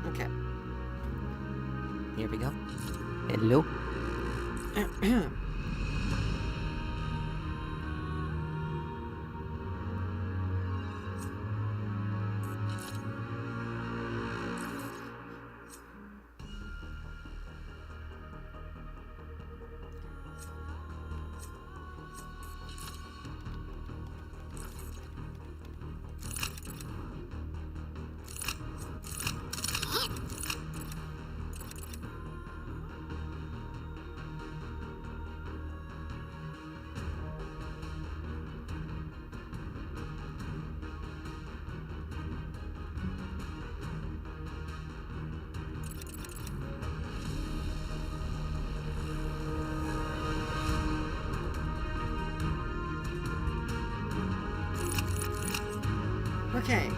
Okay. Here we go. Hello. Okay.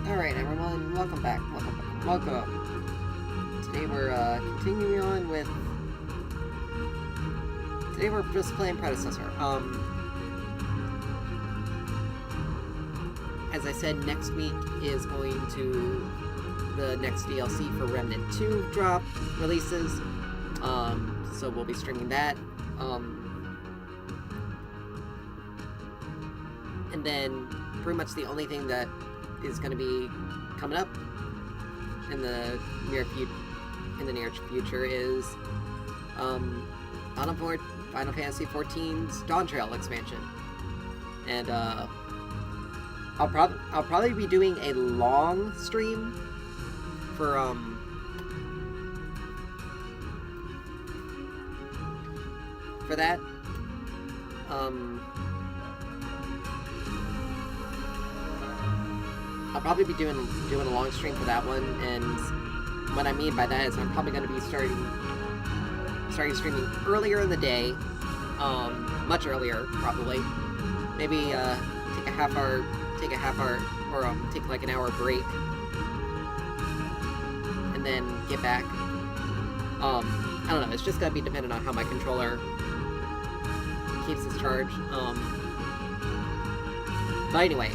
Alright, everyone, welcome back. Welcome. Today we're continuing on with... Today we're just playing Predecessor. As I said, next week is going to... the next DLC for Remnant 2 drop releases. So we'll be streaming that. And then pretty much the only thing that is going to be coming up in the near future is Final Fantasy XIV's Dawn Trail expansion, and I'll probably be doing a long stream for that. I'll probably be doing a long stream for that one, and what I mean by that is I'm probably going to be starting streaming earlier in the day, much earlier probably. Maybe take a half hour, or take like an hour break, and then get back. I don't know. It's just going to be dependent on how my controller keeps its charge. But anyway,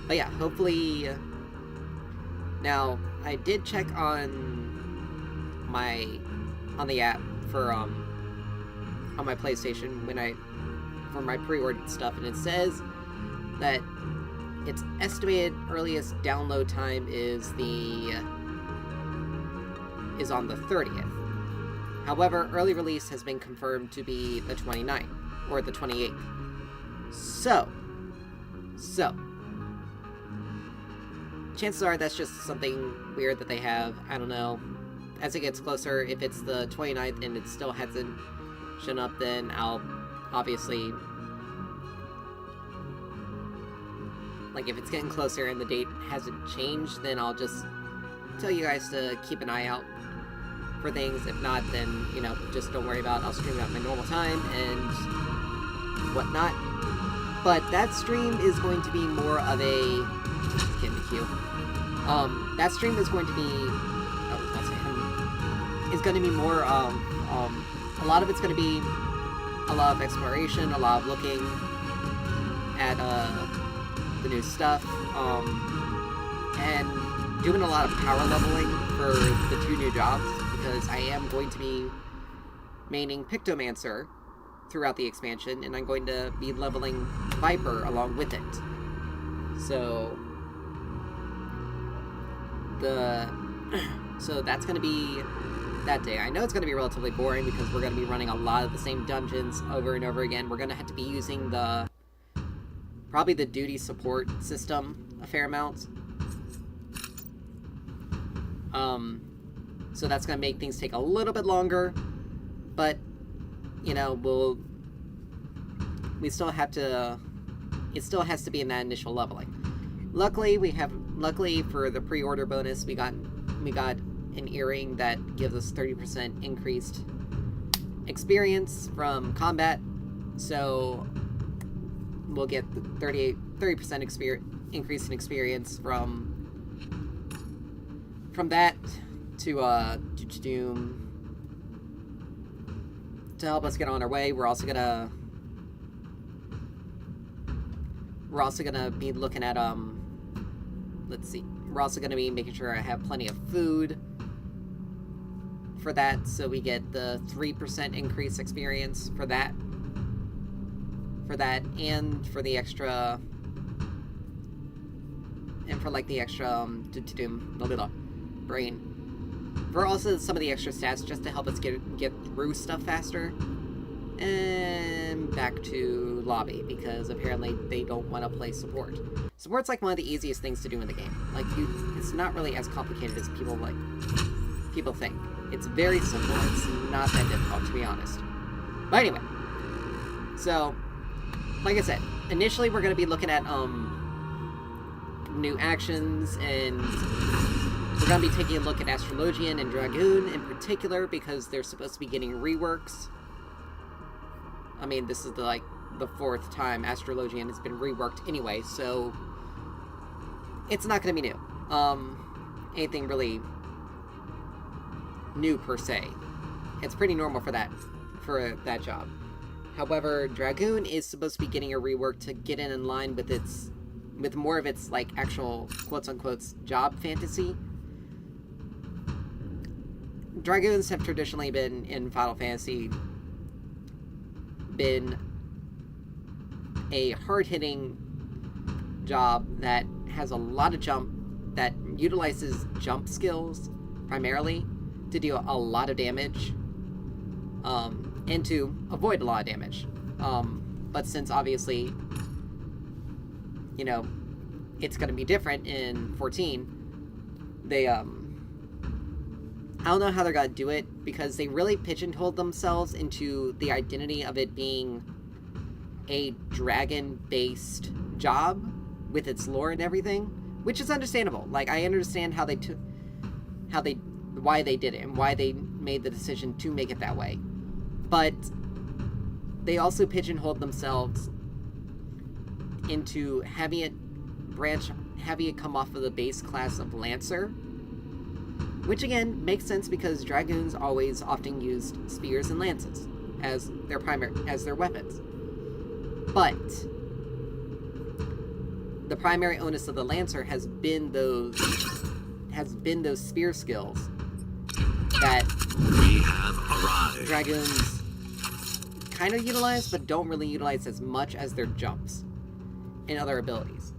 but yeah, hopefully... Now, I did check on the app for, on my PlayStation for my pre-ordered stuff, and it says that its estimated earliest download time is on the 30th. However, early release has been confirmed to be the 29th, or the 28th. So... chances are that's just something weird that they have. I don't know. As it gets closer, if it's the 29th and it still hasn't shown up, then I'll obviously... Like, if it's getting closer and the date hasn't changed, then I'll just tell you guys to keep an eye out for things. If not, then, you know, just don't worry about it. I'll stream it at my normal time and whatnot. But that stream is going to be more of a... Just get in the queue. That stream is going to be... is going to be more, a lot of it's going to be a lot of exploration, a lot of looking at, the new stuff, and doing a lot of power leveling for the 2 new jobs, because I am going to be maining Pictomancer throughout the expansion, and I'm going to be leveling Viper along with it. So... So that's going to be that day. I know it's going to be relatively boring because we're going to be running a lot of the same dungeons over and over again. We're going to have to be using probably the duty support system a fair amount. So that's going to make things take a little bit longer, but, you know, we still have to, it still has to be in that initial leveling. Luckily for the pre-order bonus, we got an earring that gives us 30% increased experience from combat, so we'll get the 30% increase in experience from that to help us get on our way. We're also gonna be looking at let's see. We're also going to be making sure I have plenty of food for that, so we get the 3% increase experience for that. And for the extra... And for, like, the extra, brain. For also some of the extra stats, just to help us get through stuff faster. And back to lobby, because apparently they don't want to play support. Support's, like, one of the easiest things to do in the game. Like, it's not really as complicated as people think. It's very simple. It's not that difficult, to be honest. But anyway. So, like I said, initially we're going to be looking at, new actions, and we're going to be taking a look at Astrologian and Dragoon in particular, because they're supposed to be getting reworks. I mean, this is the 4th time Astrologian has been reworked anyway, so it's not going to be new. Anything really new per se. It's pretty normal for that job. However, Dragoon is supposed to be getting a rework to get in line with more of its, like, actual quotes-unquote job fantasy. Dragoons have traditionally been, in Final Fantasy, been a hard-hitting job that has a lot of that utilizes jump skills, primarily, to do a lot of damage, and to avoid a lot of damage. But since, obviously, you know, it's going to be different in 14, they, I don't know how they're going to do it, because they really pigeonholed themselves into the identity of it being a dragon-based job with its lore and everything, which is understandable. Like, I understand why they did it and why they made the decision to make it that way. But they also pigeonholed themselves into having it come off of the base class of Lancer, which again makes sense because Dragoons always often used spears and lances as their weapons. But the primary onus of the Lancer has been those spear skills that we have arrived. Dragoons kind of utilize, but don't really utilize as much as their jumps and other abilities.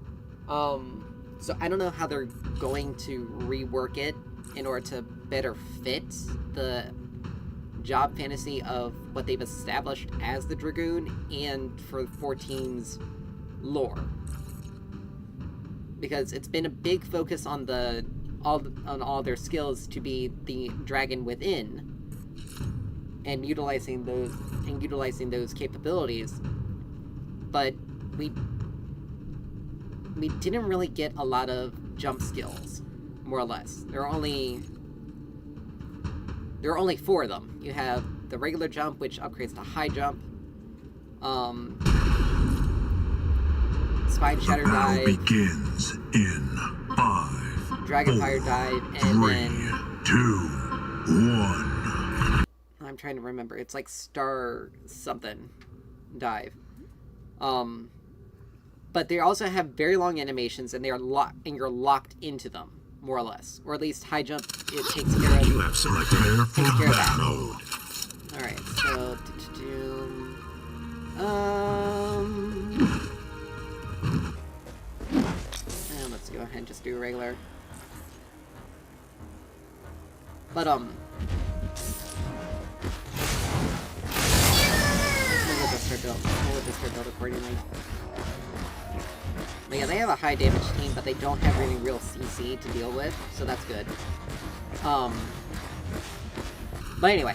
So I don't know how they're going to rework it in order to better fit the job fantasy of what they've established as the Dragoon and for 14's lore. Because it's been a big focus on all their skills to be the dragon within and utilizing those capabilities, but we didn't really get a lot of jump skills, more or less. There are only 4 of them. You have the regular jump, which upgrades to high jump, Spine Shatter Dive, begins in 5, Dragon 4, Fire Dive, and 3, then 2, 1. I'm trying to remember. It's like Star something dive. But they also have very long animations, and you're locked into them, more or less. Or at least high jump, it takes care of. You have selected that. mode. All right, so and let's go ahead and just do a regular. But we'll let this start build accordingly. But yeah, they have a high damage team, but they don't have any real CC to deal with, so that's good. But anyway,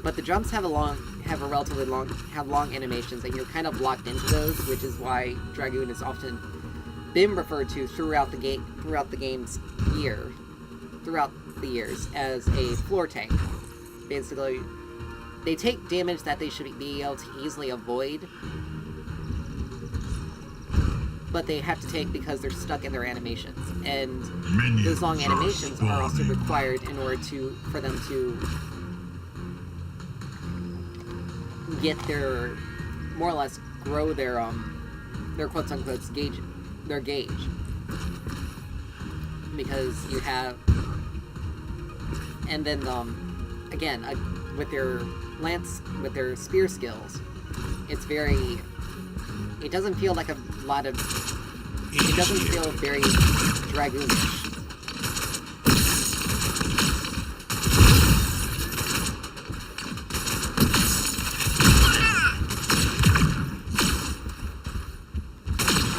but the jumps have long animations, and you're kind of locked into those, which is why Dragoon has often been referred to throughout the years as a floor tank. Basically, they take damage that they should be able to easily avoid, but they have to take because they're stuck in their animations, and those long animations are also required in order for them to get their, more or less, grow their quotes-unquote their gauge. Because you have... And then, again, with their spear skills, it's very... It doesn't feel like a lot of... It doesn't feel very dragoonish.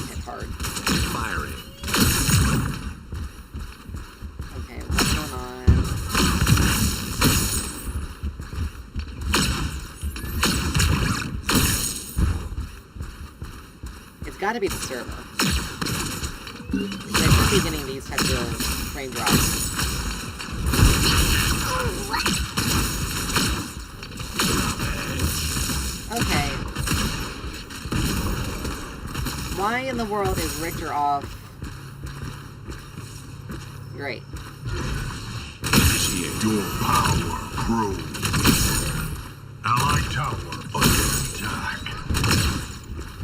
Hit hard. Firing. Okay, what's going on? It's gotta be the server. I should be getting these types of frame drops. Okay. Why in the world is Richter off? Great. Initiate. Your power grows. Allied tower under attack.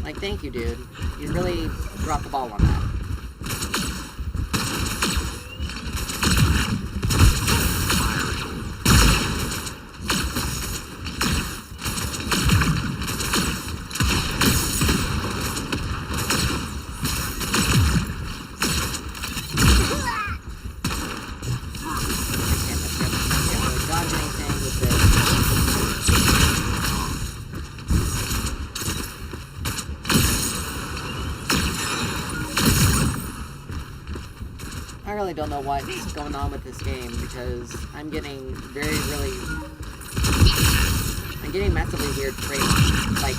Like, thank you, dude. You really dropped the ball on that. I really don't know what's going on with this game because I'm getting I'm getting massively weird frames. Like,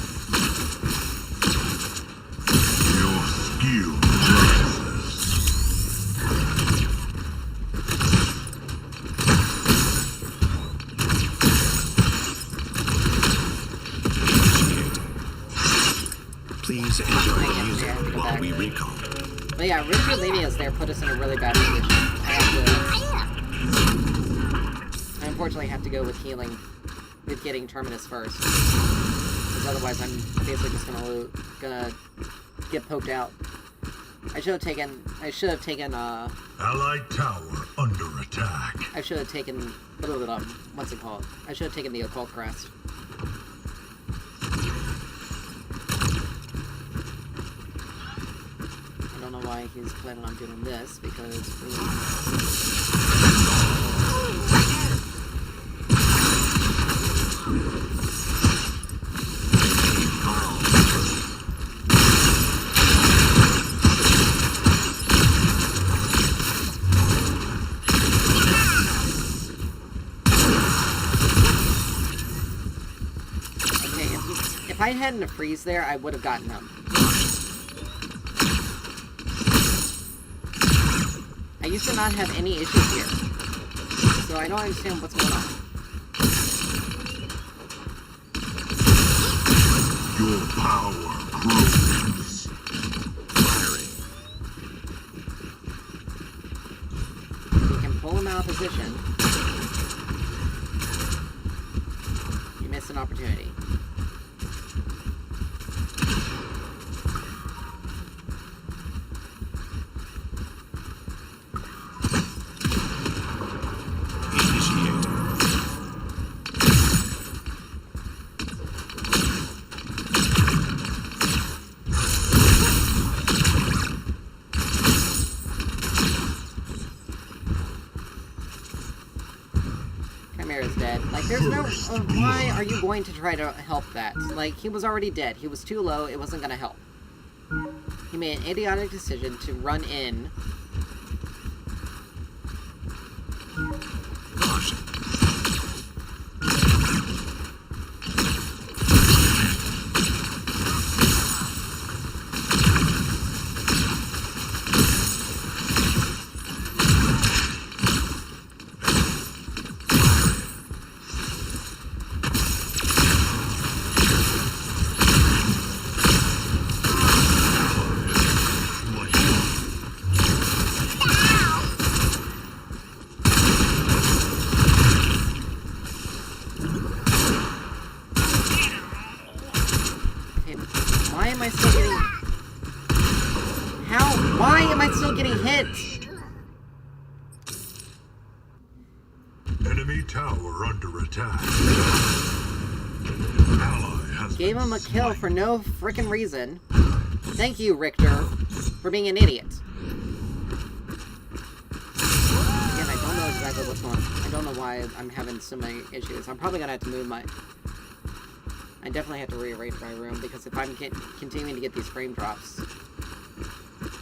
Your skill Please enjoy the music while we recall. but yeah, Richard leaving us there put us in a really bad position. I unfortunately have to go with healing, with getting Terminus first. Because otherwise I'm basically just gonna get poked out. I should have taken, Allied tower under attack. I should have taken, what's it called? I should have taken the Occult Crest. I don't know why he's planning on doing this, because... If I hadn't a freeze there, I would have gotten him. I used to not have any issues here. So I don't understand what's going on. Your power grows. Firing. You can pull him out of position. You missed an opportunity. Chimera's dead. Like, there's no... why are you going to try to help that? Like, he was already dead. He was too low. It wasn't going to help. He made an idiotic decision to run in. Caution. How? Why am I still getting hit? Enemy tower under attack. Ally has Gave been him a kill slain. for no frickin' reason. Thank you, Richter, for being an idiot. Again, I don't know exactly what's going on. I don't know why I'm having so many issues. I'm probably gonna have to move my... I definitely have to rearrange my room, because if I'm continuing to get these frame drops,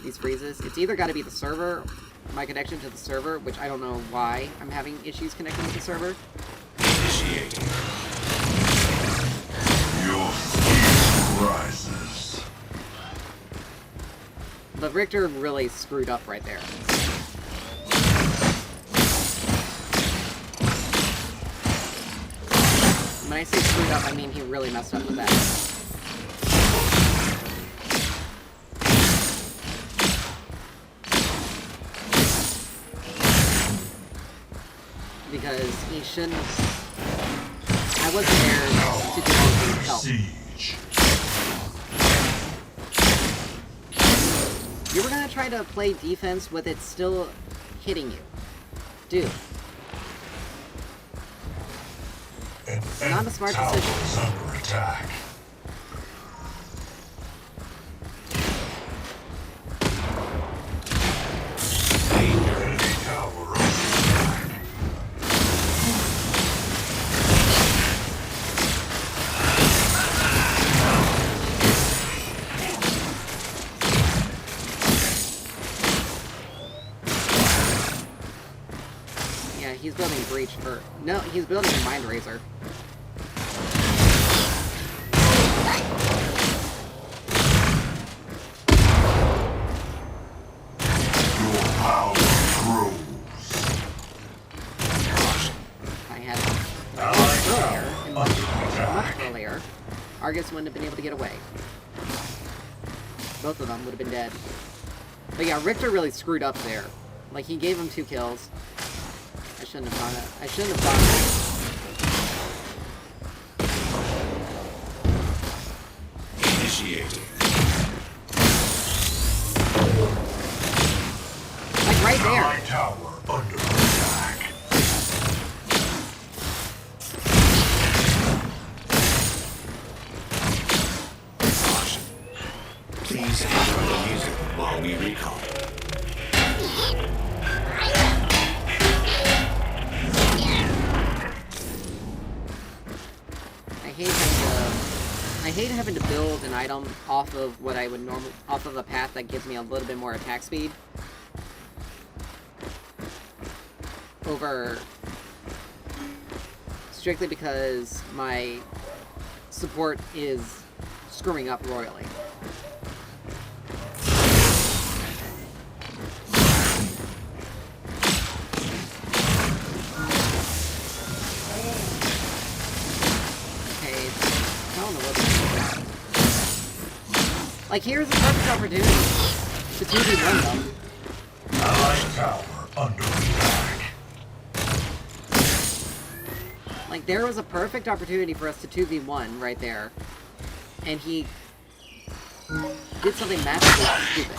these freezes, it's either got to be the server, my connection to the server, which I don't know why I'm having issues connecting with the server. Initiating. Your skill rises. But Richter really screwed up right there. When I say screwed up, I mean he really messed up with that. Because he shouldn't... I wasn't there to do anything to help. Siege. You were gonna try to play defense with it still hitting you. Dude. Not a smart Tower decision. is under attack. Enemy tower under attack. Yeah, he's building Breach for... No, he's building a Mind Razor. Your power grows. I had Ally earlier, tower under attack. much earlier, Argus wouldn't have been able to get away. Both of them would have been dead. But yeah, Richter really screwed up there. Like, he gave him 2 kills. I shouldn't have done it. I shouldn't have done it. Initiating. Like, right Ally there. tower under attack. Caution. Please enjoy the music while we recall. I hate having to build an item off of what I would normally... off of a path that gives me a little bit more attack speed. Over... strictly because my support is screwing up royally. Like, here's a perfect opportunity to 2v1 them. Allied tower under attack. Like, there was a perfect opportunity for us to 2v1 right there. And he did something massively stupid.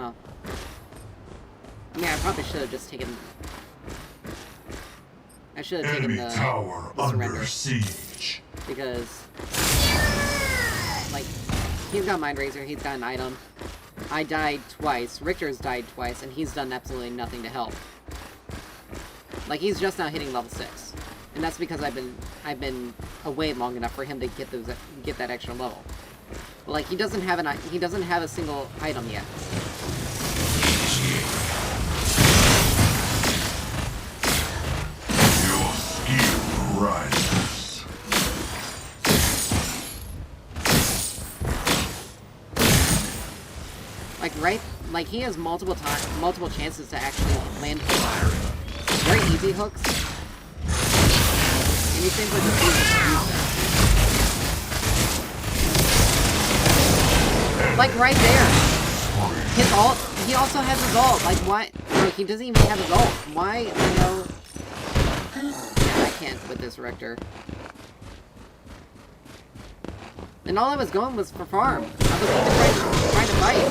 Oh. Yeah, I probably should have just taken... I should have taken Enemy tower the surrender. under siege. Because... like, he's got Mind Razor, he's got an item. I died twice, Richter's died twice, and he's done absolutely nothing to help. Like, he's just now hitting level 6. And that's because I've been away long enough for him to get that extra level. But, like, he doesn't have a single item yet. right? Like, he has multiple chances to actually land hooks. Very easy hooks. And he seems like a fool to use them. Like, right there. His ult, he also has his ult. Like, why? No, he doesn't even have his ult. Why, you know... Yeah, I can't with this Richter. And all I was going was for farm. I was even trying to fight.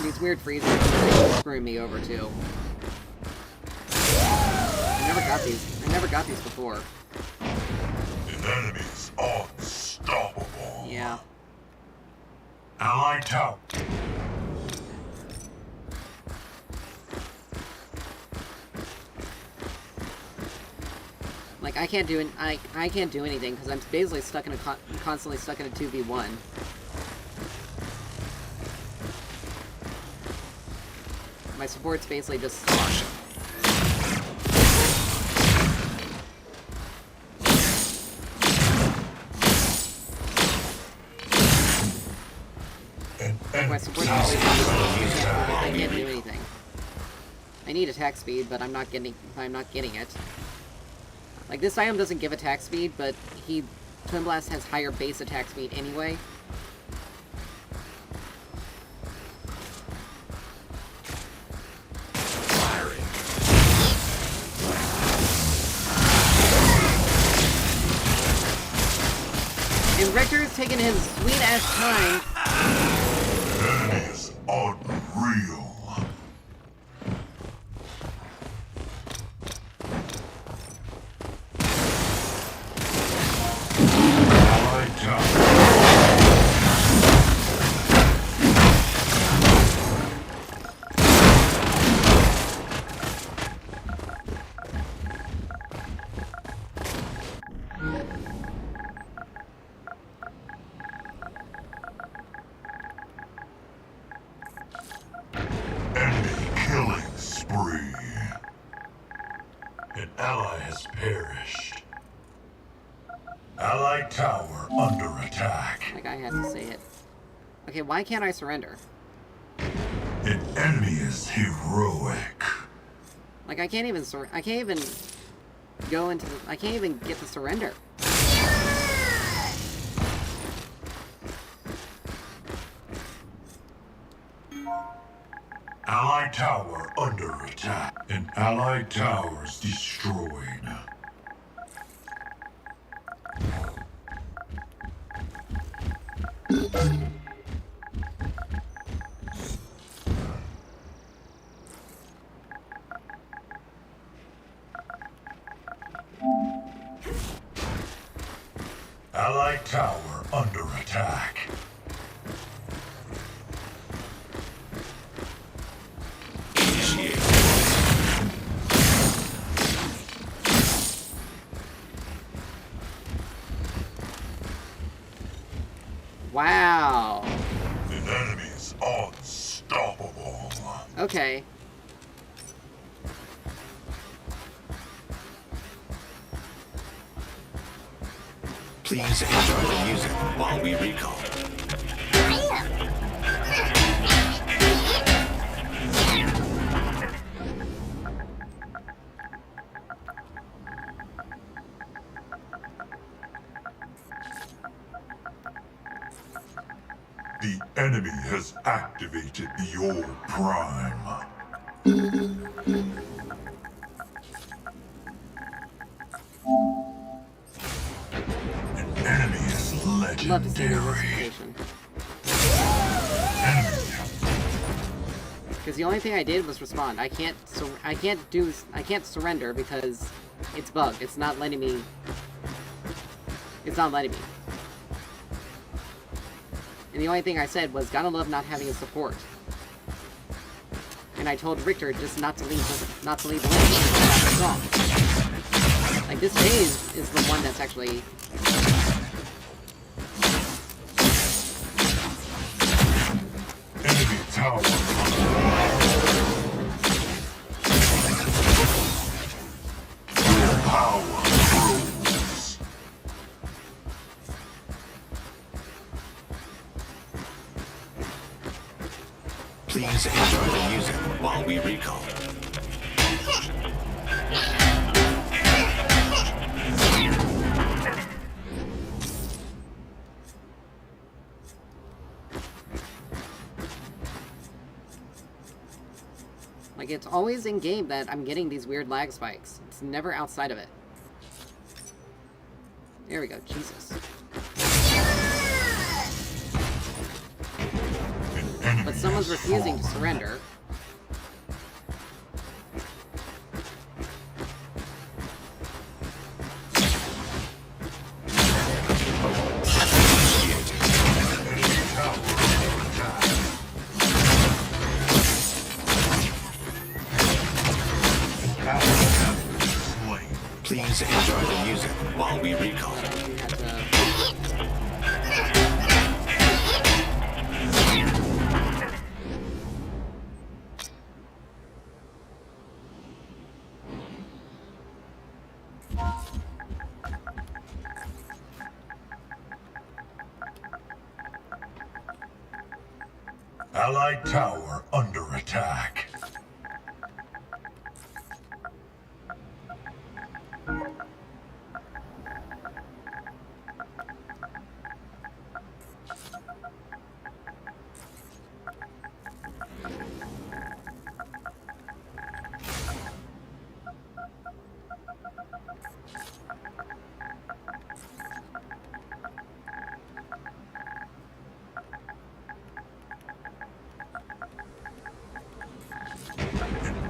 These weird freezes are screwing me over too. I never got these before. The enemy's unstoppable. Yeah. Allied tower. Like, I can't do anything because I'm basically stuck in a constantly stuck in a 2v1. My support's basically just my support's I can't do anything. I need attack speed, but I'm not getting it. Like, this item doesn't give attack speed, but Twin Blast has higher base attack speed anyway. And Richter's taking his sweet-ass time. That is unreal. An ally has perished. Allied tower under attack. Like, I had to say it. Okay, why can't I surrender? An enemy is heroic. Like, I can't even go into I can't even get to surrender. Allied tower under attack. An allied tower's destroyed. Allied tower under attack. Wow. The enemy's unstoppable. Okay. Please enjoy the music while we recall. The enemy has activated the old prime. An enemy is I'd love to see the legendary. investigation. Enemy. Because the only thing I did was respond. I can't surrender because it's bugged. It's not letting me. It's not letting me. And the only thing I said was, gotta love not having a support. And I told Richter just not to leave the lane. That's wrong. Like, this phase is the one that's actually. Enemy tower. Your power grows. Please enjoy the music while we recall. Like, it's always in game that I'm getting these weird lag spikes. It's never outside of it. There we go, Jesus. But someone's refusing to surrender. Please enjoy the music while we recall. Allied tower under attack.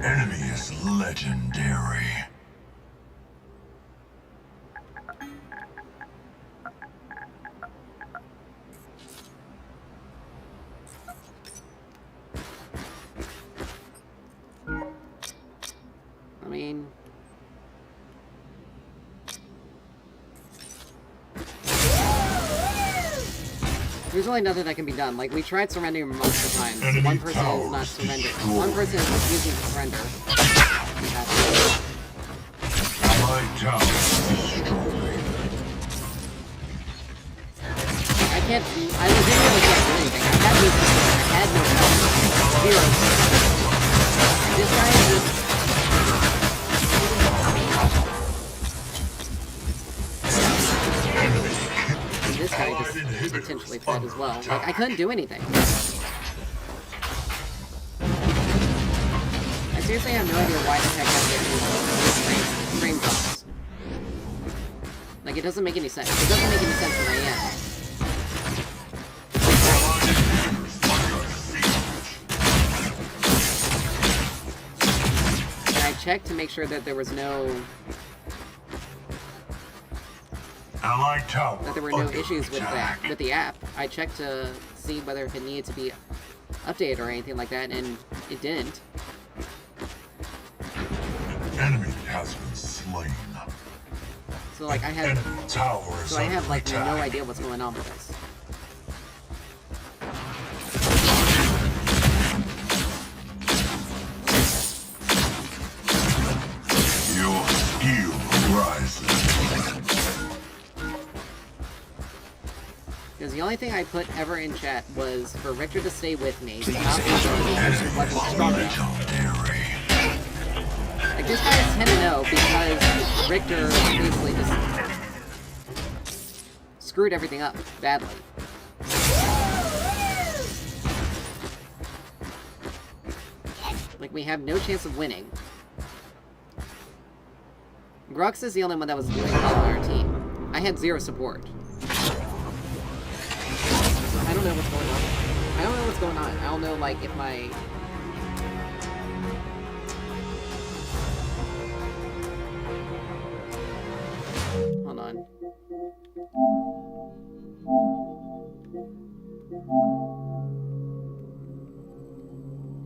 Enemy is legendary. I mean... There's really nothing that can be done. Like, we tried surrendering multiple times. Enemy One person is not towers surrendering. destroyed. One person is refusing to surrender. Allied tower destroyed. I can't... I legitimately can't do anything. I had no help. Zero. This guy is just... This guy just potentially fed as well. Like, I couldn't do anything. I seriously have no idea why the heck I'm getting these frame drops. Like, it doesn't make any sense. It doesn't make any sense in my end. And I checked to make sure that there was no... Allied tower that there were no under issues with attack. that with the app. I checked to see whether if it needed to be updated or anything like that, and it didn't. Enemy has been slain. So like I Enemy have, tower is so I have under like no attack. idea what's going on with this. Your skill rises. Because the only thing I put ever in chat was for Richter to stay with me. Please Stop using weapons stronger. Legendary. Like this guy is 10-0 because Richter basically just screwed everything up badly. Like we have no chance of winning. Grux is the only one that was doing well on our team. I had zero support. I don't know what's going on. I don't know what's going on. I don't know, like, if my... Hold on.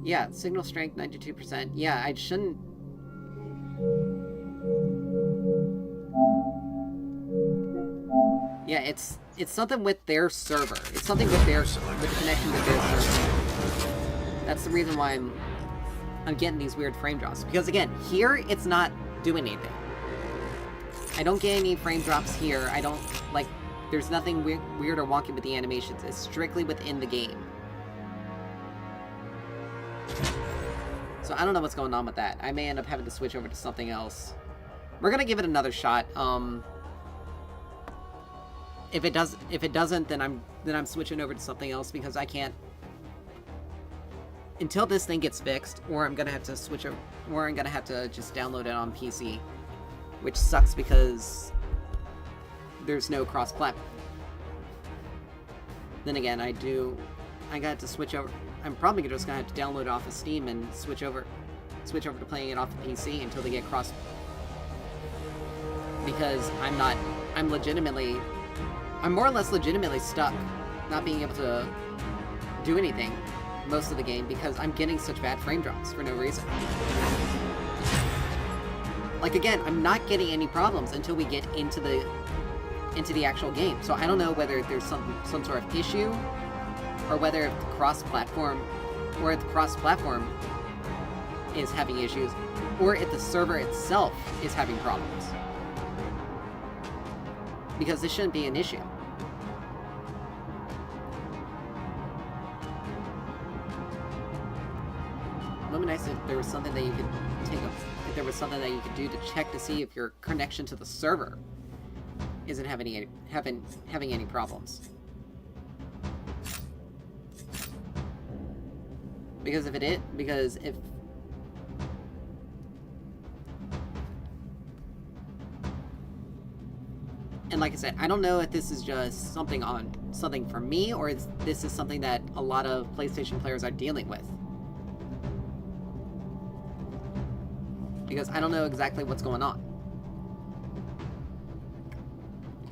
Yeah, signal strength 92%. Yeah, I shouldn't... Yeah, it's something with their server. It's something with their with the connection to their server. That's the reason why I'm getting these weird frame drops. Because again, here it's not doing anything. I don't get any frame drops here. I don't like. There's nothing weird or wonky with the animations. It's strictly within the game. So I don't know what's going on with that. I may end up having to switch over to something else. We're gonna give it another shot. If it doesn't, then I'm switching over to something else because I can't until this thing gets fixed, or I'm gonna have to switch over, or I'm gonna have to just download it on PC, which sucks because there's no cross-platform. Then again, I got to switch over. I'm probably just gonna have to download it off of Steam and switch over to playing it off the PC until they get cross. Because I'm more or less legitimately stuck, not being able to do anything most of the game because I'm getting such bad frame drops for no reason. Like again, I'm not getting any problems until we get into the actual game. So I don't know whether there's some sort of issue, or whether the cross-platform is having issues, or if the server itself is having problems. Because this shouldn't be an issue. It would be nice if there was something that you could do to check to see if your connection to the server isn't having any problems. Because if and like I said, I don't know if this is just something for me, or this is something that a lot of PlayStation players are dealing with. Because I don't know exactly what's going on.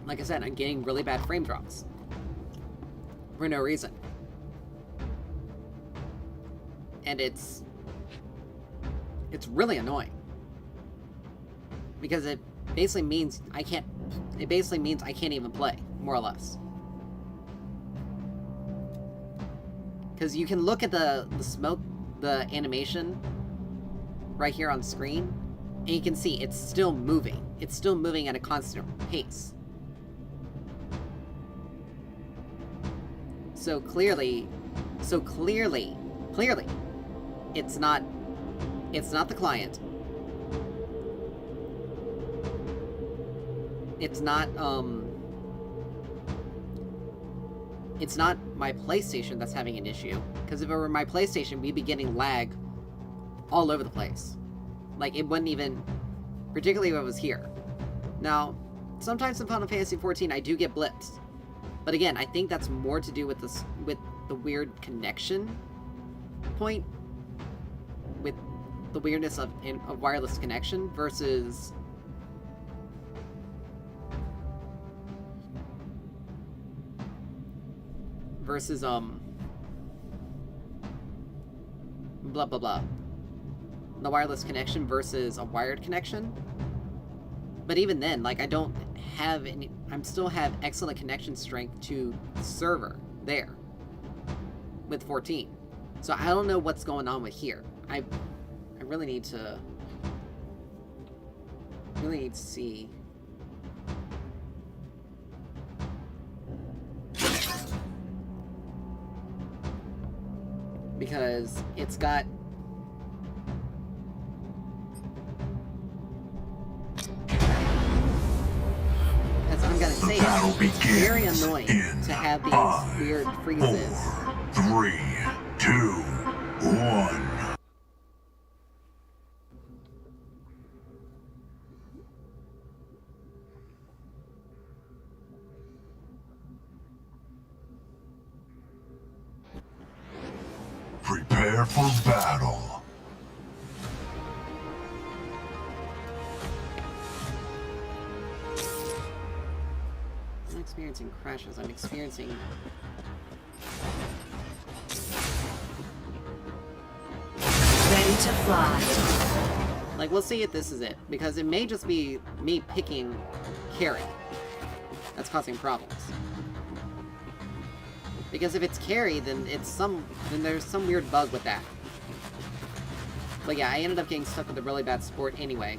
Like I said, I'm getting really bad frame drops. For no reason. And it's really annoying. Because it basically means I can't even play, more or less. Because you can look at the animation right here on screen, and you can see it's still moving. It's still moving at a constant pace. So clearly, it's not the client. It's not my PlayStation that's having an issue. Because if it were my PlayStation, we'd be getting lag all over the place. Like, it wouldn't even... Particularly if it was here. Now, sometimes in Final Fantasy XIV, I do get blips. But again, I think that's more to do with the weird connection point. With the weirdness of wireless connection versus... blah blah blah. The wireless connection versus a wired connection. But even then, like, I still have excellent connection strength to the server there with 14. So I don't know what's going on with here. I really need to see. Because it's got... As I'm gonna say, it's very annoying to have these weird freezes. 4, 3, 2, 1. Prepare for battle. I'm not experiencing crashes, I'm experiencing... Ready to fly. Like, we'll see if this is it, because it may just be me picking carry that's causing problems. Because if it's carry, then there's some weird bug with that. But yeah, I ended up getting stuck with a really bad support anyway.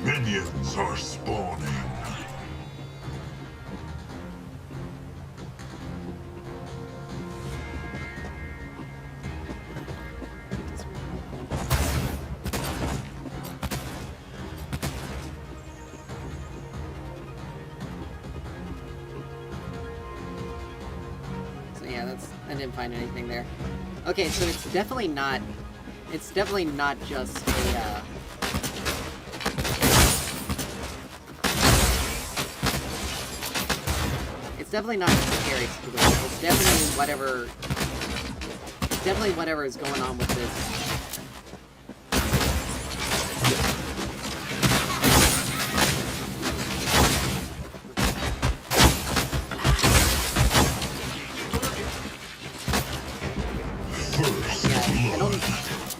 Minions are spawning. So yeah, I didn't find anything there. Okay, so it's definitely not just a, it's definitely not just a scary situation. It's definitely whatever is going on with this.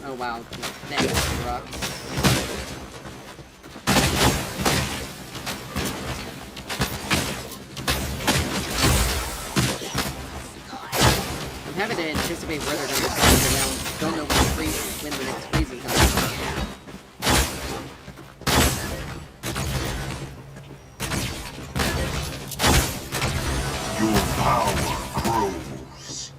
Oh wow, thanks, rocks. I'm having to anticipate where they're going to go, because I don't know when the next freeze is coming. Your power grows.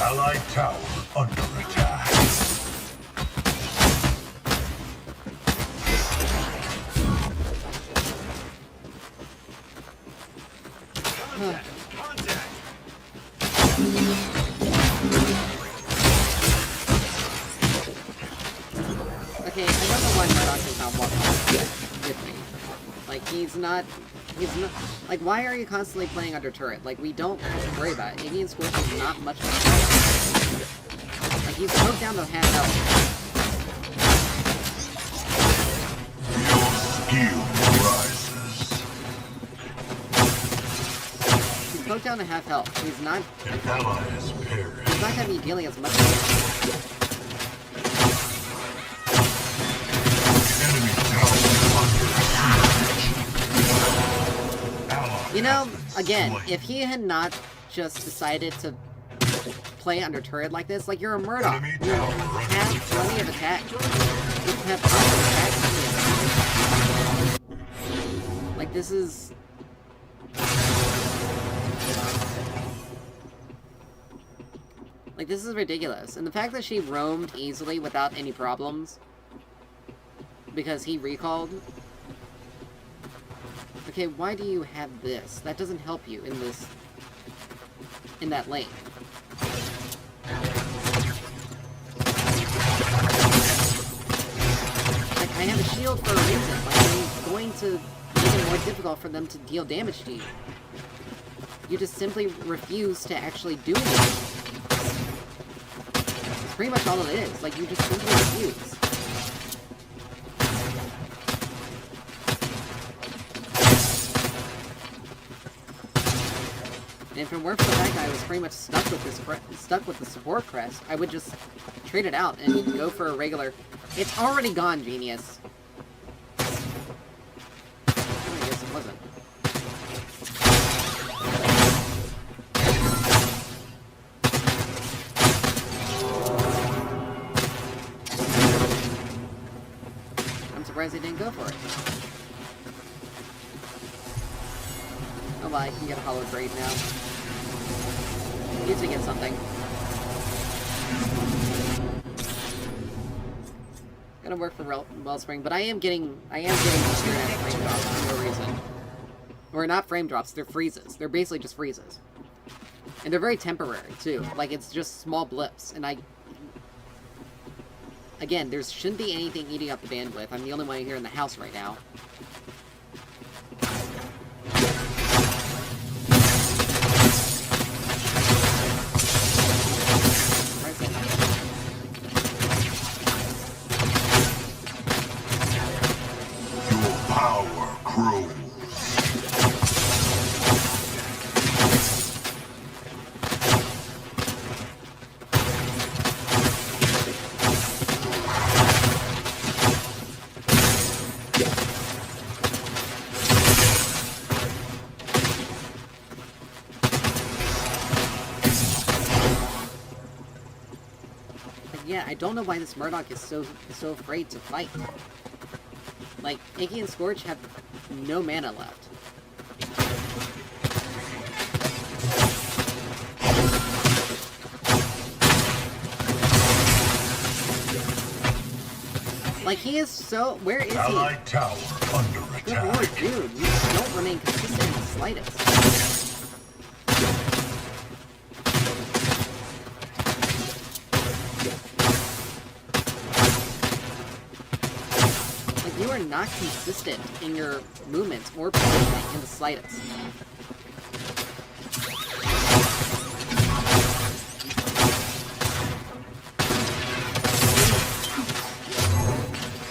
Allied tower under attack. Okay, I don't know why Murdoch is not walking with me. Like, he's not, like, why are you constantly playing under turret? Like, we don't worry about it. Iggy and Squish is not much of a threat. Like, he's broke down to half health. Your skill rises. He's broke down to half health. He's not An ally has perished. going to be dealing as much damage. Enemy tower under siege. Ally You know, has been again, slain. if he had not just decided to play under turret like this, like, you're a Murdoch. Enemy You tower have under plenty of attack. You have plenty of attack. Like, this is... Like, this is ridiculous. And the fact that she roamed easily without any problems because he recalled... Okay, why do you have this? That doesn't help you in this... in that lane. Like, I have a shield for a reason. Like, I'm going to make it more difficult for them to deal damage to you. You just simply refuse to actually do anything. It's pretty much all it is. Like, you just simply refuse. And if it weren't for the fact that I was pretty much stuck with the support crest, I would just trade it out and go for a regular. It's already gone, genius. I guess it wasn't. I'm surprised they didn't go for it. Oh well, I can get a hollow braid now. Usually get something. Gonna work for Wellspring, but I am getting frame drops for no reason. Or not frame drops, they're freezes. They're basically just freezes. And they're very temporary, too. Like, it's just small blips, and again, there shouldn't be anything eating up the bandwidth. I'm the only one here in the house right now. Your power grows. yeah, I don't know why this Murdoch is so afraid to fight. Like, Iggy and Scorch have no mana left. Like, he is so... Where is he? Allied tower under Good attack. lord, dude. You don't remain consistent in the slightest. Like, you are not consistent in your movements or positioning in the slightest.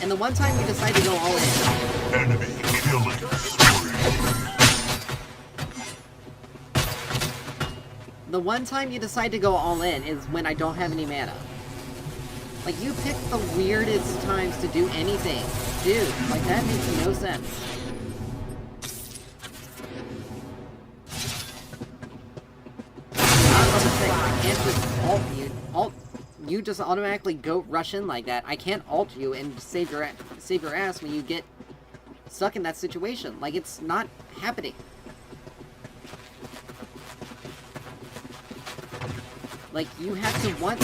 And the one time you decide to go all in, Enemy killing spree. the one time you decide to go all in is when I don't have any mana. Like, you pick the weirdest times to do anything. Dude, like, that makes no sense. I was gonna say, I can't just ult you. You just automatically go rush in like that. I can't ult you and save your ass when you get stuck in that situation. Like, it's not happening. Like, you have to have gone in.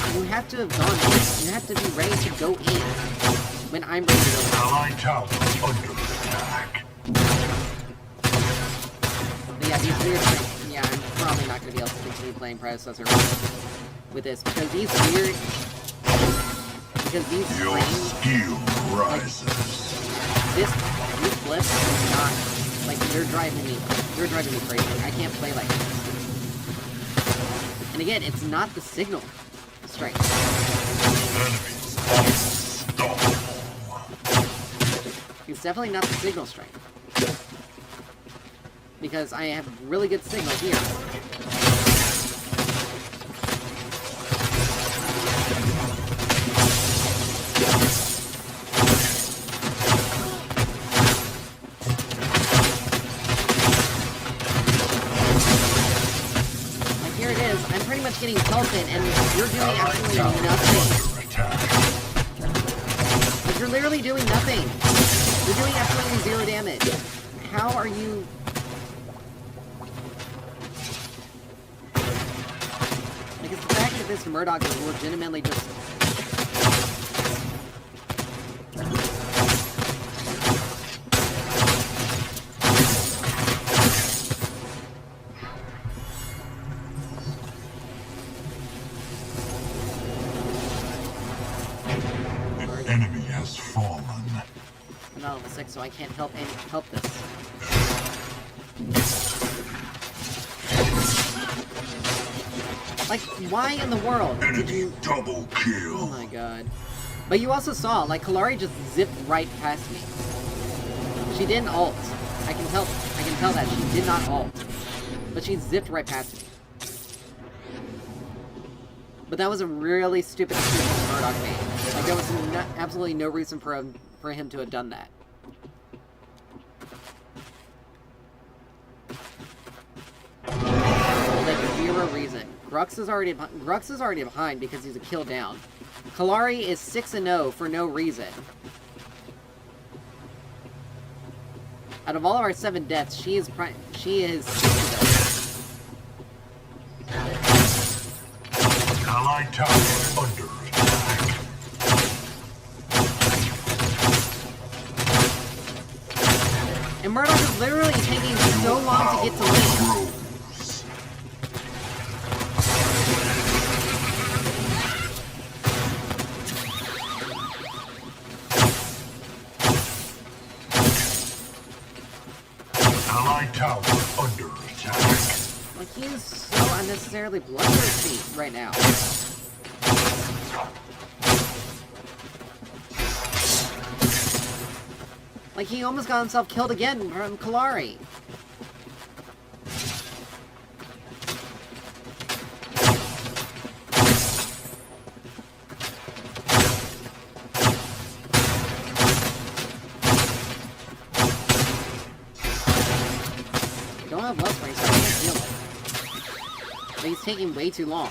You have to be ready to go in when I'm ready to go in. Allied tower under attack. But yeah, these weird things, yeah, I'm probably not going to be able to continue playing Predecessor with this, because these weird... Because these Your frames... skill rises. These blips are not... Like, they're driving me crazy. I can't play like this. And again, it's not the signal strength. Enemies unstoppable. It's definitely not the signal strength. Because I have really good signal here. Like, here it is. I'm pretty much getting pelted, and you're doing absolutely nothing. Like, you're literally doing nothing. You're doing absolutely 0 damage. How are you... Like, it's the fact that this Murdoch is legitimately just... An enemy has fallen. I'm not level 6, so I can't help this. Like, why in the world did Enemy you... double Oh kill. my god. But you also saw, like, Kalari just zipped right past me. She didn't ult. I can tell that she did not ult. But she zipped right past me. But that was a really stupid decision Murdoch made. Like, there was absolutely no reason for him to have done that. Like, 0 reason. Grux is already behind because he's a kill down. Kalari is 6-0 for no reason. Out of all of our 7 deaths, she is 6-0. Allied tower under attack. And Murdoch is literally taking so long to get to lane. Rose. Allied tower under attack. Like, he is so unnecessarily bloodthirsty right now. Like, he almost got himself killed again from Kalari. I don't have love spring, so I can't heal him. But he's taking way too long.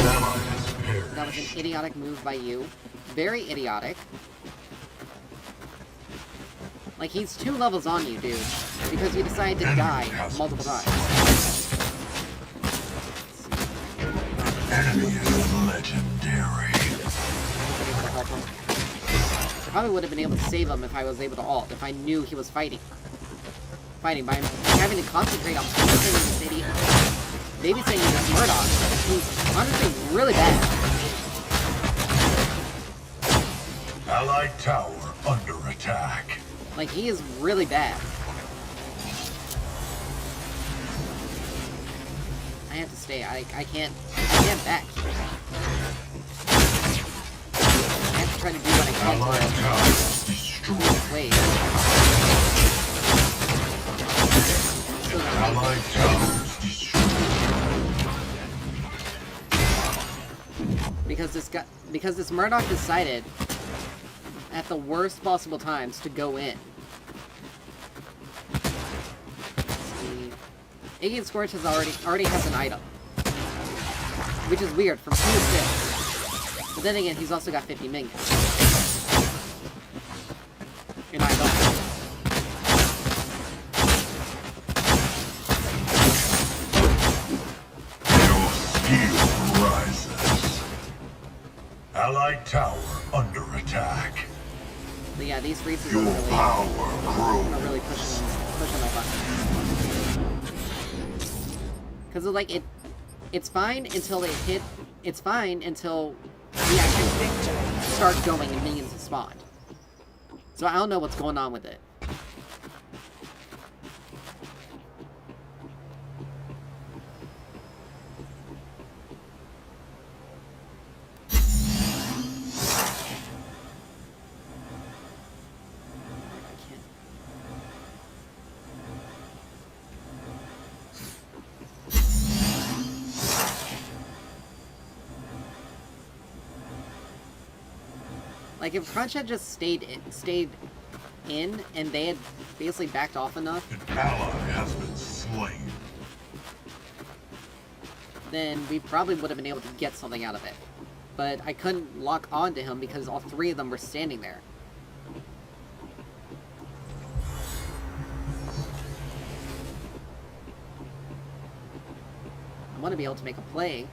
ally has perished. That was an idiotic move by you. Very idiotic. Like, he's 2 levels on you, dude. Because you decided to die multiple times. Enemy is legendary. I probably would have been able to save him if I was able to ult, if I knew he was fighting. By having to concentrate on babysitting this idiot. Babysitting this Murdoch, who's honestly really bad. Allied tower under attack. Like, he is really bad. I have to stay. I can't back here. I have to try to do what I can Allied to tower destroyed. wait. Allied towers destroyed. Because this Murdoch decided at the worst possible times to go in. Iggy Scorch already has an item. Which is weird, from 2 to 6. But then again, he's also got 50 minions. And I don't. Your skill rises. Allied tower under attack. But yeah, these Reese's Your power are really grows. pushing my buttons. Because like it's fine until it's fine until we actually start going and minions spawn. So I don't know what's going on with it. Like, if Crunch had just stayed in, and they had basically backed off enough, An ally has been slain. then we probably would have been able to get something out of it. But I couldn't lock onto him because all 3 of them were standing there. I want to be able to make a play.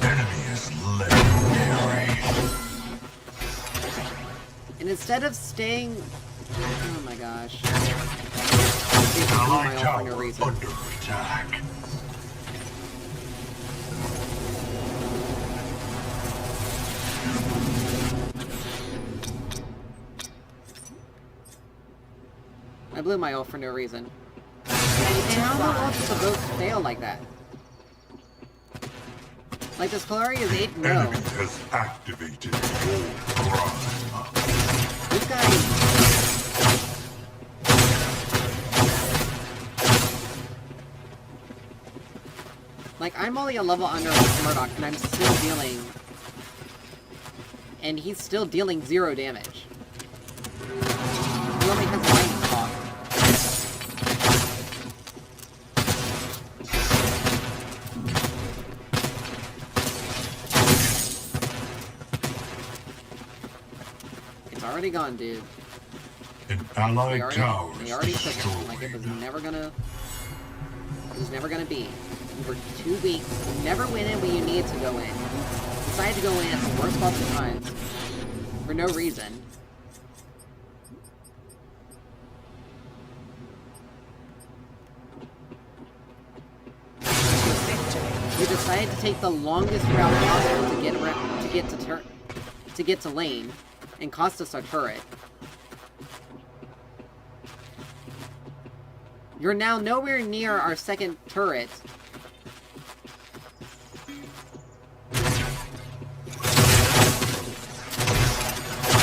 Enemy is legendary. And instead of staying... Oh my gosh. Allied For tower no reason. under attack. I blew my ult for no reason. And how the ults to both fail like that? Like, this Kalari is 8-0. Enemy has activated Prime. This guy... Like, I'm only a level under Murdoch, and I'm still dealing... And he's still dealing 0 damage. He only has lightning talk. It's already gone, dude. An allied tower They is already took it. Like, it was destroyed. never gonna... It was never gonna be. You were too weak. You never went in when you needed to go in. You decided to go in at the worst possible times. For no reason. You decided to take the longest route possible to get around, to get to lane, and cost us our turret. You're now nowhere near our second turret.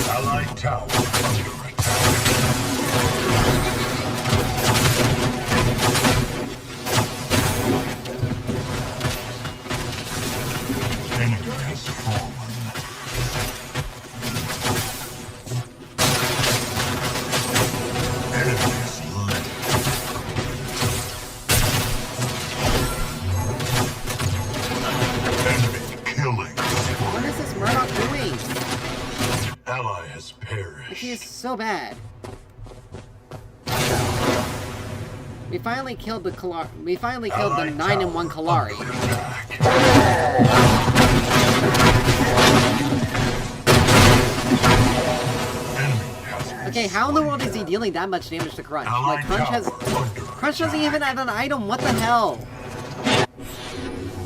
Allied tower under attack. Enemy has fallen. Enemy is left. ally has Like, perished. he is so bad. We finally killed the We finally killed the 9-in-1 Kalari. Okay, how in the world is he dealing that much damage to Crunch? Like, Crunch doesn't even have an item, what the hell?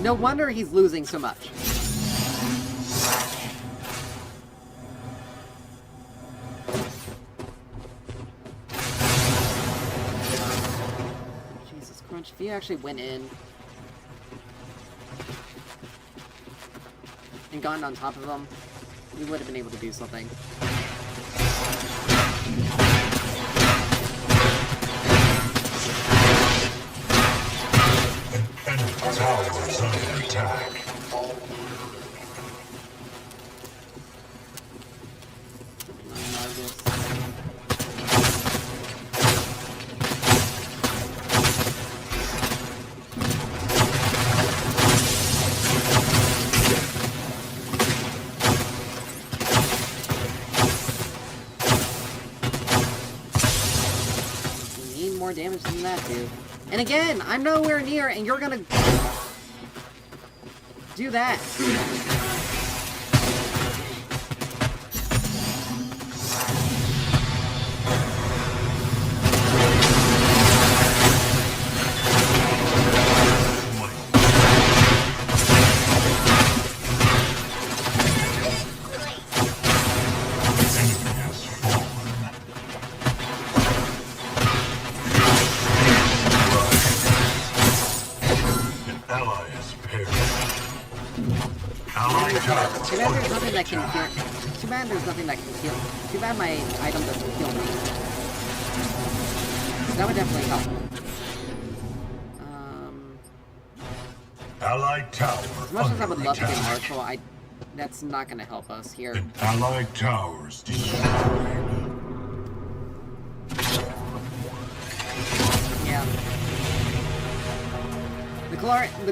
No wonder he's losing so much. Jesus, Crunch, if he actually went in and gotten on top of him, we would have been able to do something. Enemy tower is under attack. We need more damage than that, dude. And again, I'm nowhere near, and you're gonna do that. Too bad there's nothing that can heal. Too bad there's nothing that can heal. Too bad my item doesn't heal me. That would definitely help. Allied tower As much as I would under love to get attack. Marshall, that's not going to help us here. An allied tower's destroyed. Yeah. The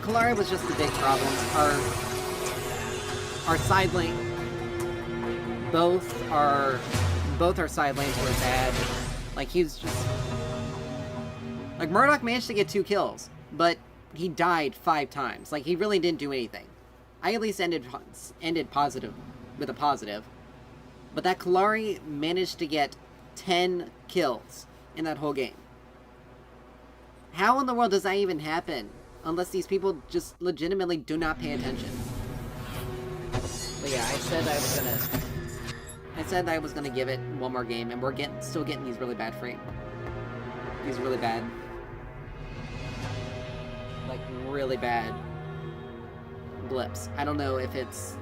Kalari was just the big problem. Our side lane, both our side lanes were bad. Like, he's just... Like, Murdoch managed to get 2 kills, but he died 5 times. Like, he really didn't do anything. I at least ended positive with a positive. But that Kalari managed to get 10 kills in that whole game. How in the world does that even happen? Unless these people just legitimately do not pay attention. But yeah, I said I was gonna give it one more game, and we're still getting these really bad these really bad, like, really bad blips. I don't know if it's...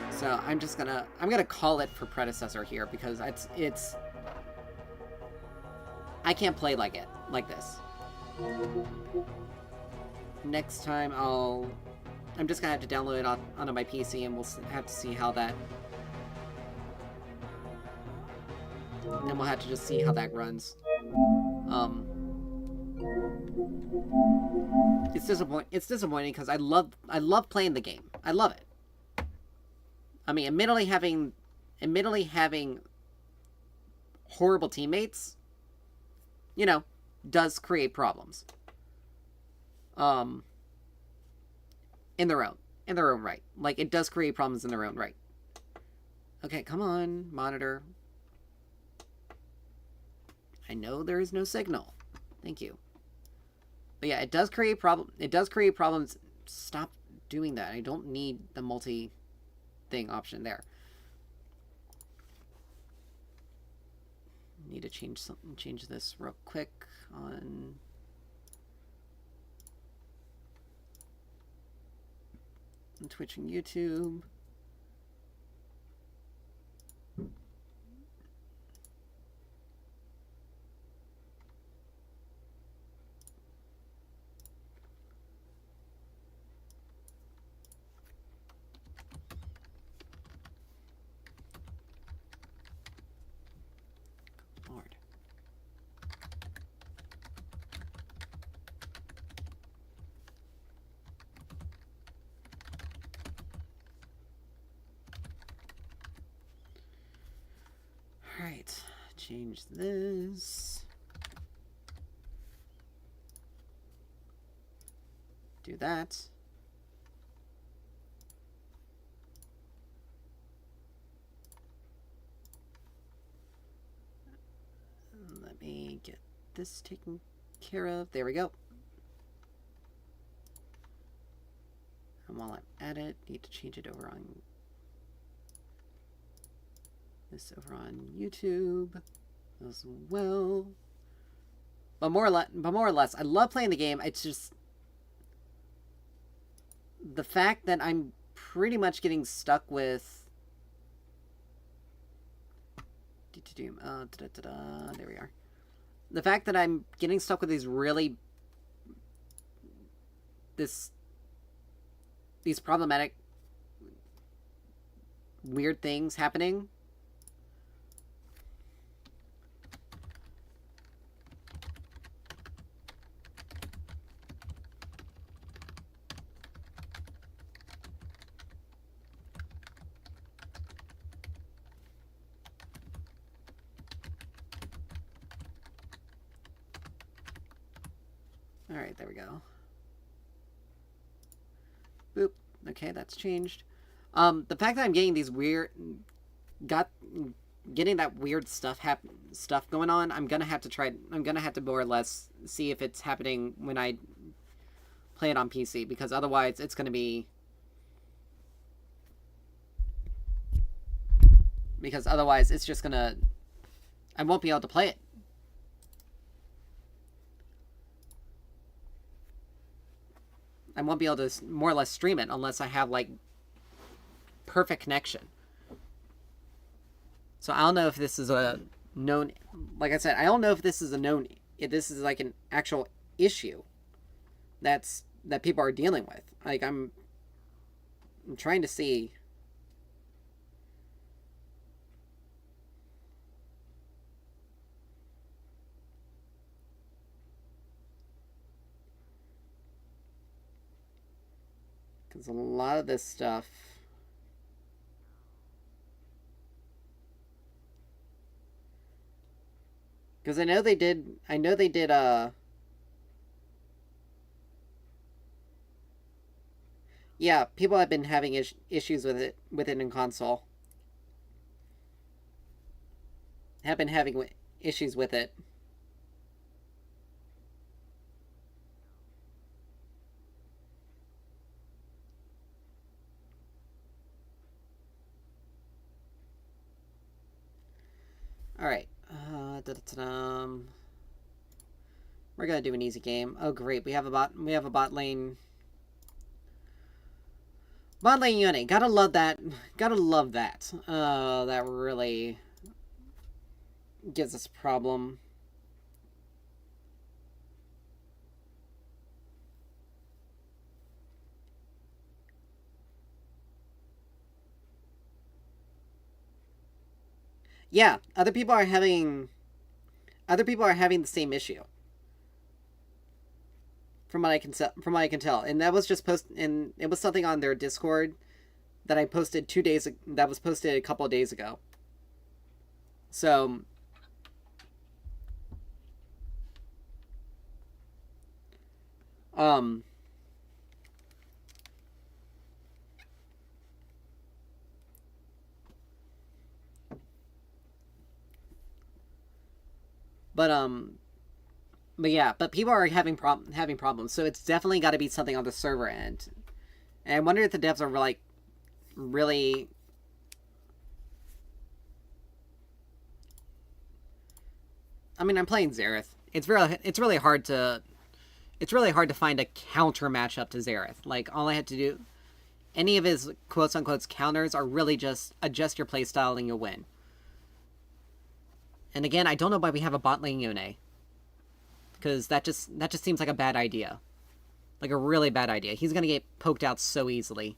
So I'm gonna call it for Predecessor here, because it's I can't play like this. Next time I'm just gonna have to download it onto my PC, and we'll have to see how that... And we'll have to just see how that runs. It's disappointing because I love playing the game. I love it. I mean, admittedly having horrible teammates, you know, does create problems. In their own right. Like, it does create problems in their own right. Okay, come on, monitor. I know there is no signal. Thank you. But yeah, it does create problems. Stop doing that. I don't need the multi-thing option there. Need to change this real quick on... Twitch and YouTube. Lord. Alright, change this. Do that. Let me get this taken care of. There we go. And while I'm at it, need to change it over on this over on YouTube as well. But more or less, I love playing the game. It's just the fact that I'm pretty much getting stuck with there we are. The fact that I'm getting stuck with these really these problematic weird things happening. Alright, there we go. Boop. Okay, that's changed. The fact that I'm getting these getting that weird stuff going on, I'm gonna have to more or less see if it's happening when I play it on PC, because otherwise it's gonna be... Because otherwise it's just gonna... I won't be able to play it. I won't be able to more or less stream it unless I have, like, perfect connection. So I don't know if this is a known... Like I said, I don't know if this is a known... If this is, like, an actual issue that people are dealing with. Like, I'm trying to see... Because a lot of this stuff... Because I know they did, yeah, people have been having issues with it in console. Have been having issues with it. Alright. We're gonna do an easy game. Oh great, we have a bot lane. Bot lane unit. Gotta love that. Gotta love that. That really gives us a problem. Yeah, other people are having the same issue. From what I can tell, and that was just and it was something on their Discord that I posted that was posted a couple of days ago. So but yeah, but people are having problems, so it's definitely got to be something on the server end. And I wonder if the devs are like really... I mean, I'm playing Xerath. It's really hard to find a counter matchup to Xerath. Like, all I had to do, any of his quotes unquote counters are really just adjust your playstyle and you'll win. And again, I don't know why we have a bot lane Yone. Because that just seems like a bad idea. Like a really bad idea. He's gonna get poked out so easily.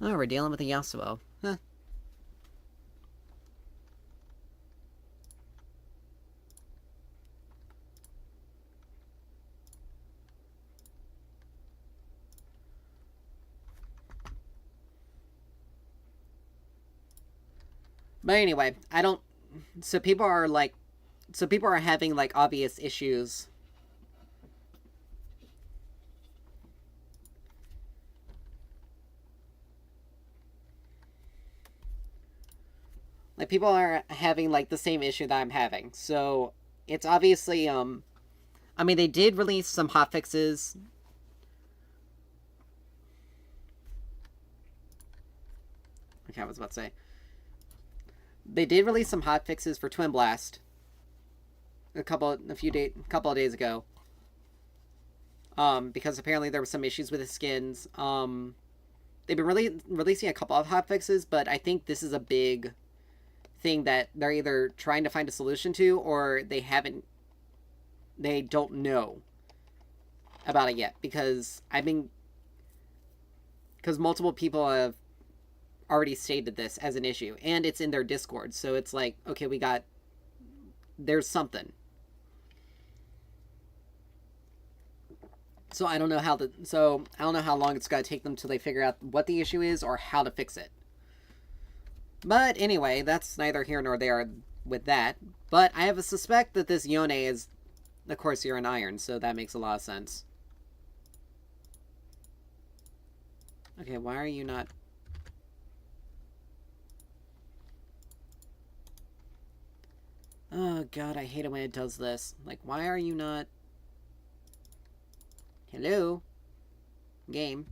Oh, we're dealing with a Yasuo. Huh. But anyway, I don't... So people are, like... So people are having, like, obvious issues. Like, people are having, like, the same issue that I'm having. So, it's obviously, I mean, they did release some hotfixes. Okay, I was about to say. They did release some hotfixes for Twin Blast a couple of days ago. Because apparently there were some issues with the skins. They've been releasing a couple of hotfixes, but I think this is a big thing that they're either trying to find a solution to, or they don't know about it yet, because multiple people have already stated this as an issue, and it's in their Discord, so it's like, okay, there's something. So I don't know how long it's gonna take them till they figure out what the issue is or how to fix it. But anyway, that's neither here nor there with that. But I have a suspect that this Yone is, of course, you're an iron, so that makes a lot of sense. Okay, why are you not... Oh god, I hate it when it does this. Like, why are you not... Hello? Game.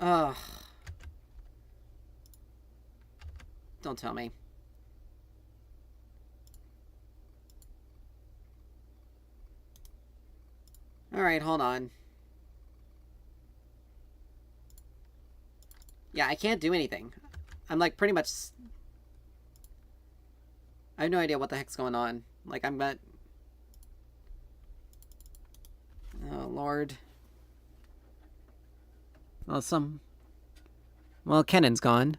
Ugh. Don't tell me. Alright, hold on. Yeah, I can't do anything. I'm like pretty much... I have no idea what the heck's going on. Like, I'm not... Oh, Lord. Well, Kennan's gone.